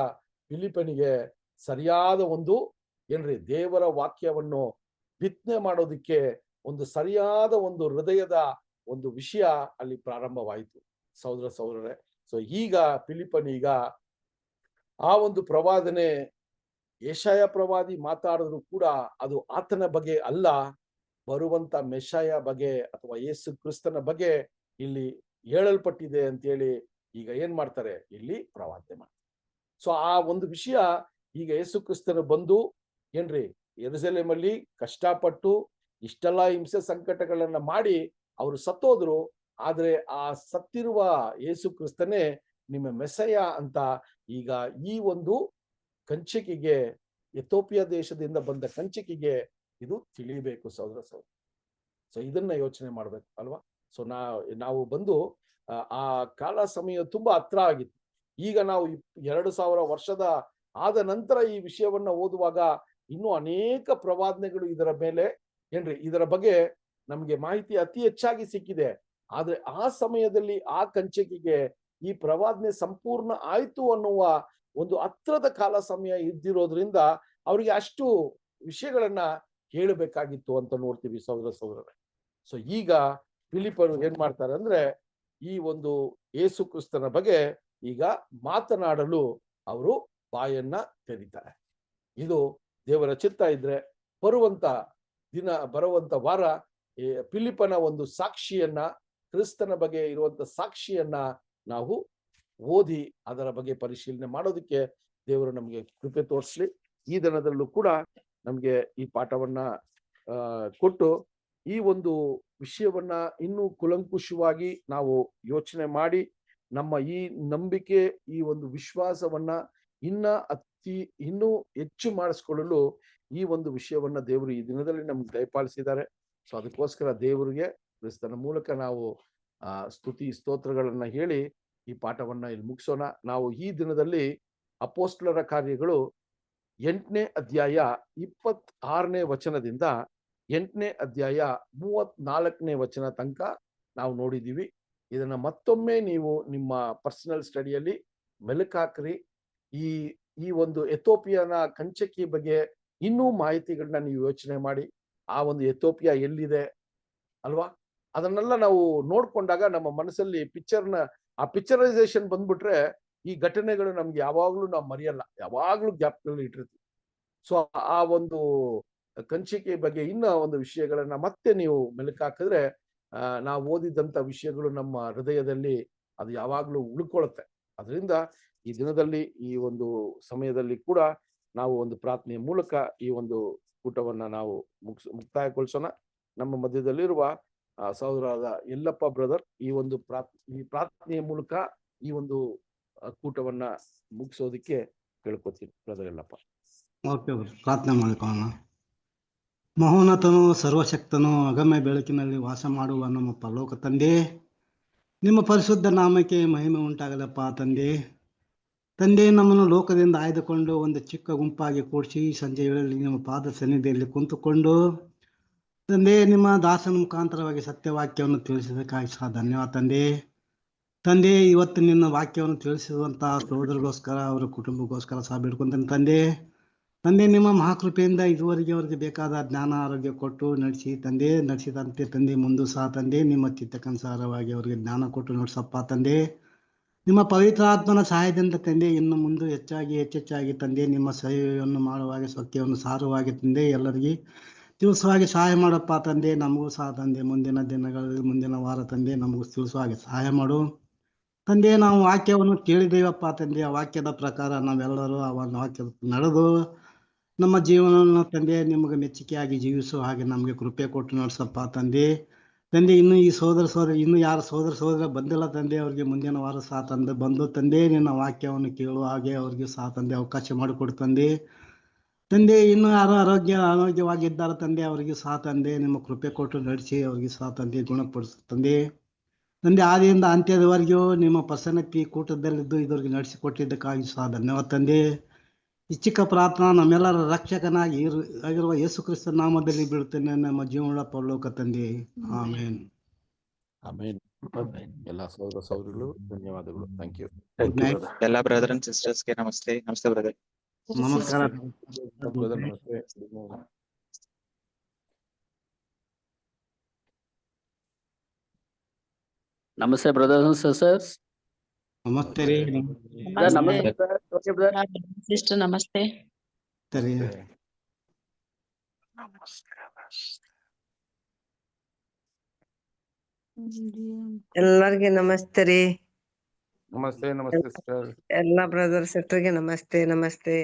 ಫಿಲಿಪ್ಪನಿಗೆ ಸರಿಯಾದ ಒಂದು ಏನ್ರಿ ದೇವರ ವಾಕ್ಯವನ್ನು ಬಿತ್ತನೆ ಮಾಡೋದಕ್ಕೆ ಒಂದು ಸರಿಯಾದ ಒಂದು ಹೃದಯದ ಒಂದು ವಿಷಯ ಅಲ್ಲಿ ಪ್ರಾರಂಭವಾಯಿತು ಸಹೋದರರೇ. ಸೊ ಈಗ ಫಿಲಿಪ್ಪನೀಗ ಆ ಒಂದು ಪ್ರವಾದನೆ ಯೆಶಾಯ ಪ್ರವಾದಿ ಮಾತಾಡಿದ್ರು ಕೂಡ ಅದು ಆತನ ಬಗ್ಗೆ ಅಲ್ಲ, ಬರುವಂತ ಮೆಷಾಯ ಬಗ್ಗೆ ಅಥವಾ ಯೇಸು ಕ್ರಿಸ್ತನ ಬಗ್ಗೆ ಇಲ್ಲಿ ಹೇಳಲ್ಪಟ್ಟಿದೆ ಅಂತೇಳಿ ಈಗ ಏನ್ ಮಾಡ್ತಾರೆ, ಇಲ್ಲಿ ಪ್ರವಾದನೆ ಮಾಡ್ತಾರೆ. ಸೊ ಆ ಒಂದು ವಿಷಯ ಈಗ ಯೇಸು ಕ್ರಿಸ್ತನ ಬಂದು ಏನ್ರಿ ಯೆರೂಸಲೇಮಲ್ಲಿ ಕಷ್ಟಪಟ್ಟು ಇಷ್ಟೆಲ್ಲ ಹಿಂಸೆ ಸಂಕಟಗಳನ್ನ ಮಾಡಿ ಅವರು ಸತ್ತೋದ್ರು. ಆದ್ರೆ ಆ ಸತ್ತಿರುವ ಯೇಸು ಕ್ರಿಸ್ತನೇ ನಿಮ್ಮ ಮೆಸಯ ಅಂತ ಈಗ ಈ ಒಂದು ಕಂಚಿಕೆಗೆ, ಎಥೋಪಿಯಾ ದೇಶದಿಂದ ಬಂದ ಕಂಚಿಕೆಗೆ ಇದು ತಿಳಿಬೇಕು ಸಹೋದರ. ಸೊ ಇದನ್ನ ಯೋಚನೆ ಮಾಡ್ಬೇಕು ಅಲ್ವಾ. ಸೊ ನಾವು ಬಂದು ಆ ಕಾಲ ಸಮಯ ತುಂಬಾ ಹತ್ರ ಆಗಿತ್ತು. ಈಗ ನಾವು 2000 ವರ್ಷದ ಆದ ನಂತರ ಈ ವಿಷಯವನ್ನ ಓದುವಾಗ ಇನ್ನೂ ಅನೇಕ ಪ್ರವಾದನೆಗಳು ಇದರ ಮೇಲೆ ಏನ್ರಿ ಇದರ ಬಗ್ಗೆ ನಮ್ಗೆ ಮಾಹಿತಿ ಅತಿ ಹೆಚ್ಚಾಗಿ ಸಿಕ್ಕಿದೆ. ಆದ್ರೆ ಆ ಸಮಯದಲ್ಲಿ ಆ ಕಂಚಿಕೆಗೆ ಈ ಪ್ರವಾದನೆ ಸಂಪೂರ್ಣ ಆಯ್ತು ಅನ್ನುವ ಒಂದು ಹತ್ರದ ಕಾಲ ಸಮಯ ಇದ್ದಿರೋದ್ರಿಂದ ಅವರಿಗೆ ಅಷ್ಟು ವಿಷಯಗಳನ್ನ ಹೇಳಬೇಕಾಗಿತ್ತು ಅಂತ ನೋಡ್ತೀವಿ ಸಹೋದರರೇ. ಸೊ ಈಗ ಫಿಲಿಪ್ಪರು ಏನ್ ಮಾಡ್ತಾರೆ ಅಂದ್ರೆ ಈ ಒಂದು ಯೇಸು ಕ್ರಿಸ್ತನ ಬಗ್ಗೆ ಈಗ ಮಾತನಾಡಲು ಅವರು ಬಾಯನ್ನ ತೆರೀತಾರೆ. ಇದು ದೇವರ ಚಿತ್ತ ಇದ್ರೆ ಬರುವಂತ ವಾರ ಫಿಲಿಪ್ಪನ ಒಂದು ಸಾಕ್ಷಿಯನ್ನ, ಕ್ರಿಸ್ತನ ಬಗ್ಗೆ ಇರುವಂತ ಸಾಕ್ಷಿಯನ್ನ ನಾವು ಓದಿ ಅದರ ಬಗ್ಗೆ ಪರಿಶೀಲನೆ ಮಾಡೋದಕ್ಕೆ ದೇವರು ನಮ್ಗೆ ಕೃಪೆ ತೋರಿಸ್ಲಿ. ಈ ದಿನದಲ್ಲೂ ಕೂಡ ನಮ್ಗೆ ಈ ಪಾಠವನ್ನ ಕೊಟ್ಟು ಈ ಒಂದು ವಿಷಯವನ್ನ ಇನ್ನೂ ಕುಲಂಕುಷವಾಗಿ ನಾವು ಯೋಚನೆ ಮಾಡಿ ನಮ್ಮ ಈ ನಂಬಿಕೆ, ಈ ಒಂದು ವಿಶ್ವಾಸವನ್ನ ಇನ್ನೂ ಹೆಚ್ಚು ಮಾಡಿಸ್ಕೊಳ್ಳಲು ಈ ಒಂದು ವಿಷಯವನ್ನ ದೇವರು ಈ ದಿನದಲ್ಲಿ ನಮ್ಗೆ ದಯಪಾಲಿಸಿದ್ದಾರೆ. ಸೊ ಅದಕ್ಕೋಸ್ಕರ ದೇವರಿಗೆ ಕ್ರಿಸ್ತನ ಮೂಲಕ ನಾವು ಸ್ತುತಿ ಸ್ತೋತ್ರಗಳನ್ನ ಹೇಳಿ ಈ ಪಾಠವನ್ನ ಇಲ್ಲಿ ಮುಗಿಸೋಣ. ನಾವು ಈ ದಿನದಲ್ಲಿ ಅಪೊಸ್ತಲರ ಕಾರ್ಯಗಳು 8ನೇ ಅಧ್ಯಾಯ 26ನೇ ವಚನದಿಂದ 8ನೇ ಅಧ್ಯಾಯ 34ನೇ ವಚನ ತನಕ ನಾವು ನೋಡಿದೀವಿ. ಇದನ್ನ ಮತ್ತೊಮ್ಮೆ ನೀವು ನಿಮ್ಮ ಪರ್ಸನಲ್ ಸ್ಟಡಿಯಲ್ಲಿ ಮೆಲುಕಾಕ್ರಿ. ಈ ಒಂದು ಎಥೋಪಿಯಾನ ಕಂಚಕಿ ಬಗ್ಗೆ ಇನ್ನೂ ಮಾಹಿತಿಗಳನ್ನ ನೀವು ಯೋಚನೆ ಮಾಡಿ. ಆ ಒಂದು ಎಥೋಪಿಯಾ ಎಲ್ಲಿದೆ ಅಲ್ವಾ, ಅದನ್ನೆಲ್ಲ ನಾವು ನೋಡ್ಕೊಂಡಾಗ ನಮ್ಮ ಮನಸ್ಸಲ್ಲಿ ಪಿಕ್ಚರೈಸೇಷನ್ ಬಂದ್ಬಿಟ್ರೆ ಈ ಘಟನೆಗಳು ನಮ್ಗೆ ಯಾವಾಗ್ಲೂ ನಾವು ಮರೆಯಲ್ಲ, ಯಾವಾಗ್ಲೂ ಜ್ಞಾಪಕದಲ್ಲಿ ಇಟ್ಟಿರ್ತೀವಿ. ಸೊ ಆ ಒಂದು ಕಂಚಿಕೆ ಬಗ್ಗೆ ಇನ್ನ ಒಂದು ವಿಷಯಗಳನ್ನ ಮತ್ತೆ ನೀವು ಮೆಲುಕಾಕಿದ್ರೆ ನಾವು ಓದಿದಂತ ವಿಷಯಗಳು ನಮ್ಮ ಹೃದಯದಲ್ಲಿ ಅದು ಯಾವಾಗ್ಲೂ ಉಳ್ಕೊಳ್ಳುತ್ತೆ. ಅದರಿಂದ ಈ ದಿನದಲ್ಲಿ ಈ ಒಂದು ಸಮಯದಲ್ಲಿ ಕೂಡ ನಾವು ಒಂದು ಪ್ರಾರ್ಥನೆಯ ಮೂಲಕ ಈ ಒಂದು ಕೂಟವನ್ನ ನಾವು ಮುಕ್ತಾಯಗೊಳಿಸೋಣ. ನಮ್ಮ ಮಧ್ಯದಲ್ಲಿರುವ ಸಹೋದರರಾದ ಯಲ್ಲಪ್ಪ ಬ್ರದರ್ ಈ ಒಂದು ಪ್ರಾರ್ಥನೆಯ ಮೂಲಕ ಈ ಒಂದು ಕೂಟವನ್ನ ಮುಗಿಸೋದಕ್ಕೆ ಕೇಳ್ಕೊತೀನಿ. ಬ್ರದರ್ ಯಲ್ಲಪ್ಪ. ಓಕೆ, ಪ್ರಾರ್ಥನೆ ಮಾಡಿಕೊಳ್ಳೋಣ. ಮಹೋನ್ನತನು ಸರ್ವಶಕ್ತನು ಅಗಮ್ಯ ಬೆಳಕಿನಲ್ಲಿ ವಾಸ ಮಾಡುವ ನಮ್ಮ ಪರಲೋಕ ತಂದೆ, ನಿಮ್ಮ ಪರಿಶುದ್ಧ ನಾಮಕ್ಕೆ ಮಹಿಮೆ ಉಂಟಾಗಲಪ್ಪ ತಂದೆ. ನಮ್ಮನ್ನು ಲೋಕದಿಂದ ಆಯ್ದುಕೊಂಡು ಒಂದು ಚಿಕ್ಕ ಗುಂಪಾಗಿ ಕೂಡಿಸಿ ಸಂಜೆ ವೇಳೆಯಲ್ಲಿ ನಿಮ್ಮ ಪಾದ ಸನ್ನಿಧಿಯಲ್ಲಿ ಕುಂತುಕೊಂಡು ತಂದೆ ನಿಮ್ಮ ದಾಸನ ಮುಖಾಂತರವಾಗಿ ಸತ್ಯವಾಕ್ಯವನ್ನು ತಿಳಿಸಿದಕ್ಕಾಗಿ ಸಹ ಧನ್ಯವಾದ ತಂದೆ. ಇವತ್ತು ನಿನ್ನ ವಾಕ್ಯವನ್ನು ತಿಳಿಸಿರುವಂತಹ ಸಹೋದರರಿಗೋಸ್ಕರ ಅವರ ಕುಟುಂಬಕ್ಕೋಸ್ಕರ ಸಹ ಬಿಡ್ಕೊಂತೇನೆ ತಂದೆ. ನಿಮ್ಮ ಮಹಾಕೃಪೆಯಿಂದ ಇದುವರೆಗೆ ಅವರಿಗೆ ಬೇಕಾದ ಜ್ಞಾನ ಆರೋಗ್ಯ ಕೊಟ್ಟು ನಡೆಸಿದಂತೆ ತಂದೆ ಮುಂದೆ ಸಹ ತಂದೆ ನಿಮ್ಮ ಚಿತ್ತಕ್ಕನುಸಾರವಾಗಿ ಅವರಿಗೆ ಜ್ಞಾನ ಕೊಟ್ಟು ನಡೆಸಪ್ಪ ತಂದೆ. ನಿಮ್ಮ ಪವಿತ್ರ ಆತ್ಮನ ಸಹಾಯದಿಂದ ತಂದೆ ಇನ್ನು ಮುಂದೆ ಹೆಚ್ಚೆಚ್ಚಾಗಿ ತಂದೆ ನಿಮ್ಮ ಸೇವೆಯನ್ನು ಮಾಡುವಾಗ ಸತ್ಯವನ್ನು ಸಾರುವಾಗಿ ತಂದೆ ಎಲ್ಲರಿಗೆ ತಿಳಿಸುವಾಗಿ ಸಹಾಯ ಮಾಡಪ್ಪ ತಂದೆ. ನಮಗೂ ಸಹ ತಂದೆ ಮುಂದಿನ ದಿನಗಳಲ್ಲಿ ಮುಂದಿನ ವಾರ ತಂದೆ ನಮಗೂ ತಿಳಿಸುವಾಗಿ ಸಹಾಯ ಮಾಡು ತಂದೆ. ನಾವು ವಾಕ್ಯವನ್ನು ಕೇಳಿದ್ದೇವಪ್ಪ ತಂದೆ, ಆ ವಾಕ್ಯದ ಪ್ರಕಾರ ನಾವೆಲ್ಲರೂ ಆ ಒಂದು ವಾಕ್ಯದ ನಡೆದು ನಮ್ಮ ಜೀವನವನ್ನು ತಂದೆ ನಿಮಗೆ ಮೆಚ್ಚುಗೆಯಾಗಿ ಜೀವಿಸುವ ಹಾಗೆ ನಮಗೆ ಕೃಪೆ ಕೊಟ್ಟು ನಡೆಸಪ್ಪ ತಂದೆ. ಇನ್ನು ಈ ಇನ್ನು ಯಾರು ಸಹೋದರ ಬಂದಿಲ್ಲ ತಂದೆ, ಅವ್ರಿಗೆ ಮುಂದಿನ ವಾರ ಸಹ ಬಂದು ತಂದೆ ನಿನ್ನ ವಾಕ್ಯವನ್ನು ಕೇಳುವ ಹಾಗೆ ಅವ್ರಿಗೆ ಸಹ ತಂದೆ ಅವಕಾಶ ಮಾಡಿಕೊಡು ತಂದೆ. ಇನ್ನು ಯಾರು ಅನಾರೋಗ್ಯವಾಗಿದ್ದಾರೆ ತಂದೆ, ಅವರಿಗೆ ಸಹ ತಂದೆ ನಿಮ್ಮ ಕೃಪೆ ಕೊಟ್ಟು ನಡೆಸಿ ಅವ್ರಿಗೆ ಸಹ ತಂದೆ ಗುಣಪಡಿಸು ತಂದೆ. ಆದಿಯಿಂದ ಅಂತ್ಯದವರೆಗೂ ನಿಮ್ಮ ಪ್ರಸನ್ನತೆ ಕೂಟದಲ್ಲಿದ್ದು ಇದುವರೆಗೆ ನಡೆಸಿಕೊಟ್ಟಿದ್ದಕ್ಕಾಗಿ ಸಹ ಧನ್ಯವಾದ ತಂದೆ. ಈ ಚಿಕ್ಕ ಪ್ರಾರ್ಥನಾ ನಮ್ಮೆಲ್ಲರ ರಕ್ಷಕನಾಗಿ ಆಗಿರುವ ಯೇಸು ಕ್ರಿಸ್ತನ ನಾಮದಲ್ಲಿ ಬೀಳುತ್ತೇನೆ ನಮ್ಮ ಜೀವನ ಪರಲೋಕ ತಂದೆ. ಆಮೇನ್. ಎಲ್ಲ ಸಹೋದರ ಸಹೋದರಿಗಳು ಧನ್ಯವಾದಗಳು. Thank you. Thank you Good night. Brother. ಎಲ್ಲಾ ಬ್ರದರ್ ಅಂಡ್ ಸಿಸ್ಟರ್ಸ್ಗೆ ನಮಸ್ತೆ. ನಮಸ್ತೆ ಬ್ರದರ್. ನಮಸ್ಕಾರ. ಬ್ರದರ್ ನಮಸ್ತೆ. ನಮಸ್ತೆ ಬ್ರದರ್ಸ್ ಅಂಡ್ ಸಿಸ್ಟರ್ಸ್. ನಮಸ್ತೆ ರೀ. ನಮಸ್ತೆ ಸರ್. Okay brother. ಸಿಸ್ಟರ್ ನಮಸ್ತೆ. ಸರಿ. ಎಲ್ಲರಿಗೆ ನಮಸ್ತೆ ರೀ. ನಮಸ್ತೆ ನಮಸ್ತೆ ಸಿಸ್ಟರ್. ಎಲ್ಲಾ ಬ್ರದರ್ ಸಿಸ್ಟರ್ಗೆ ನಮಸ್ತೆ ನಮಸ್ತೆ.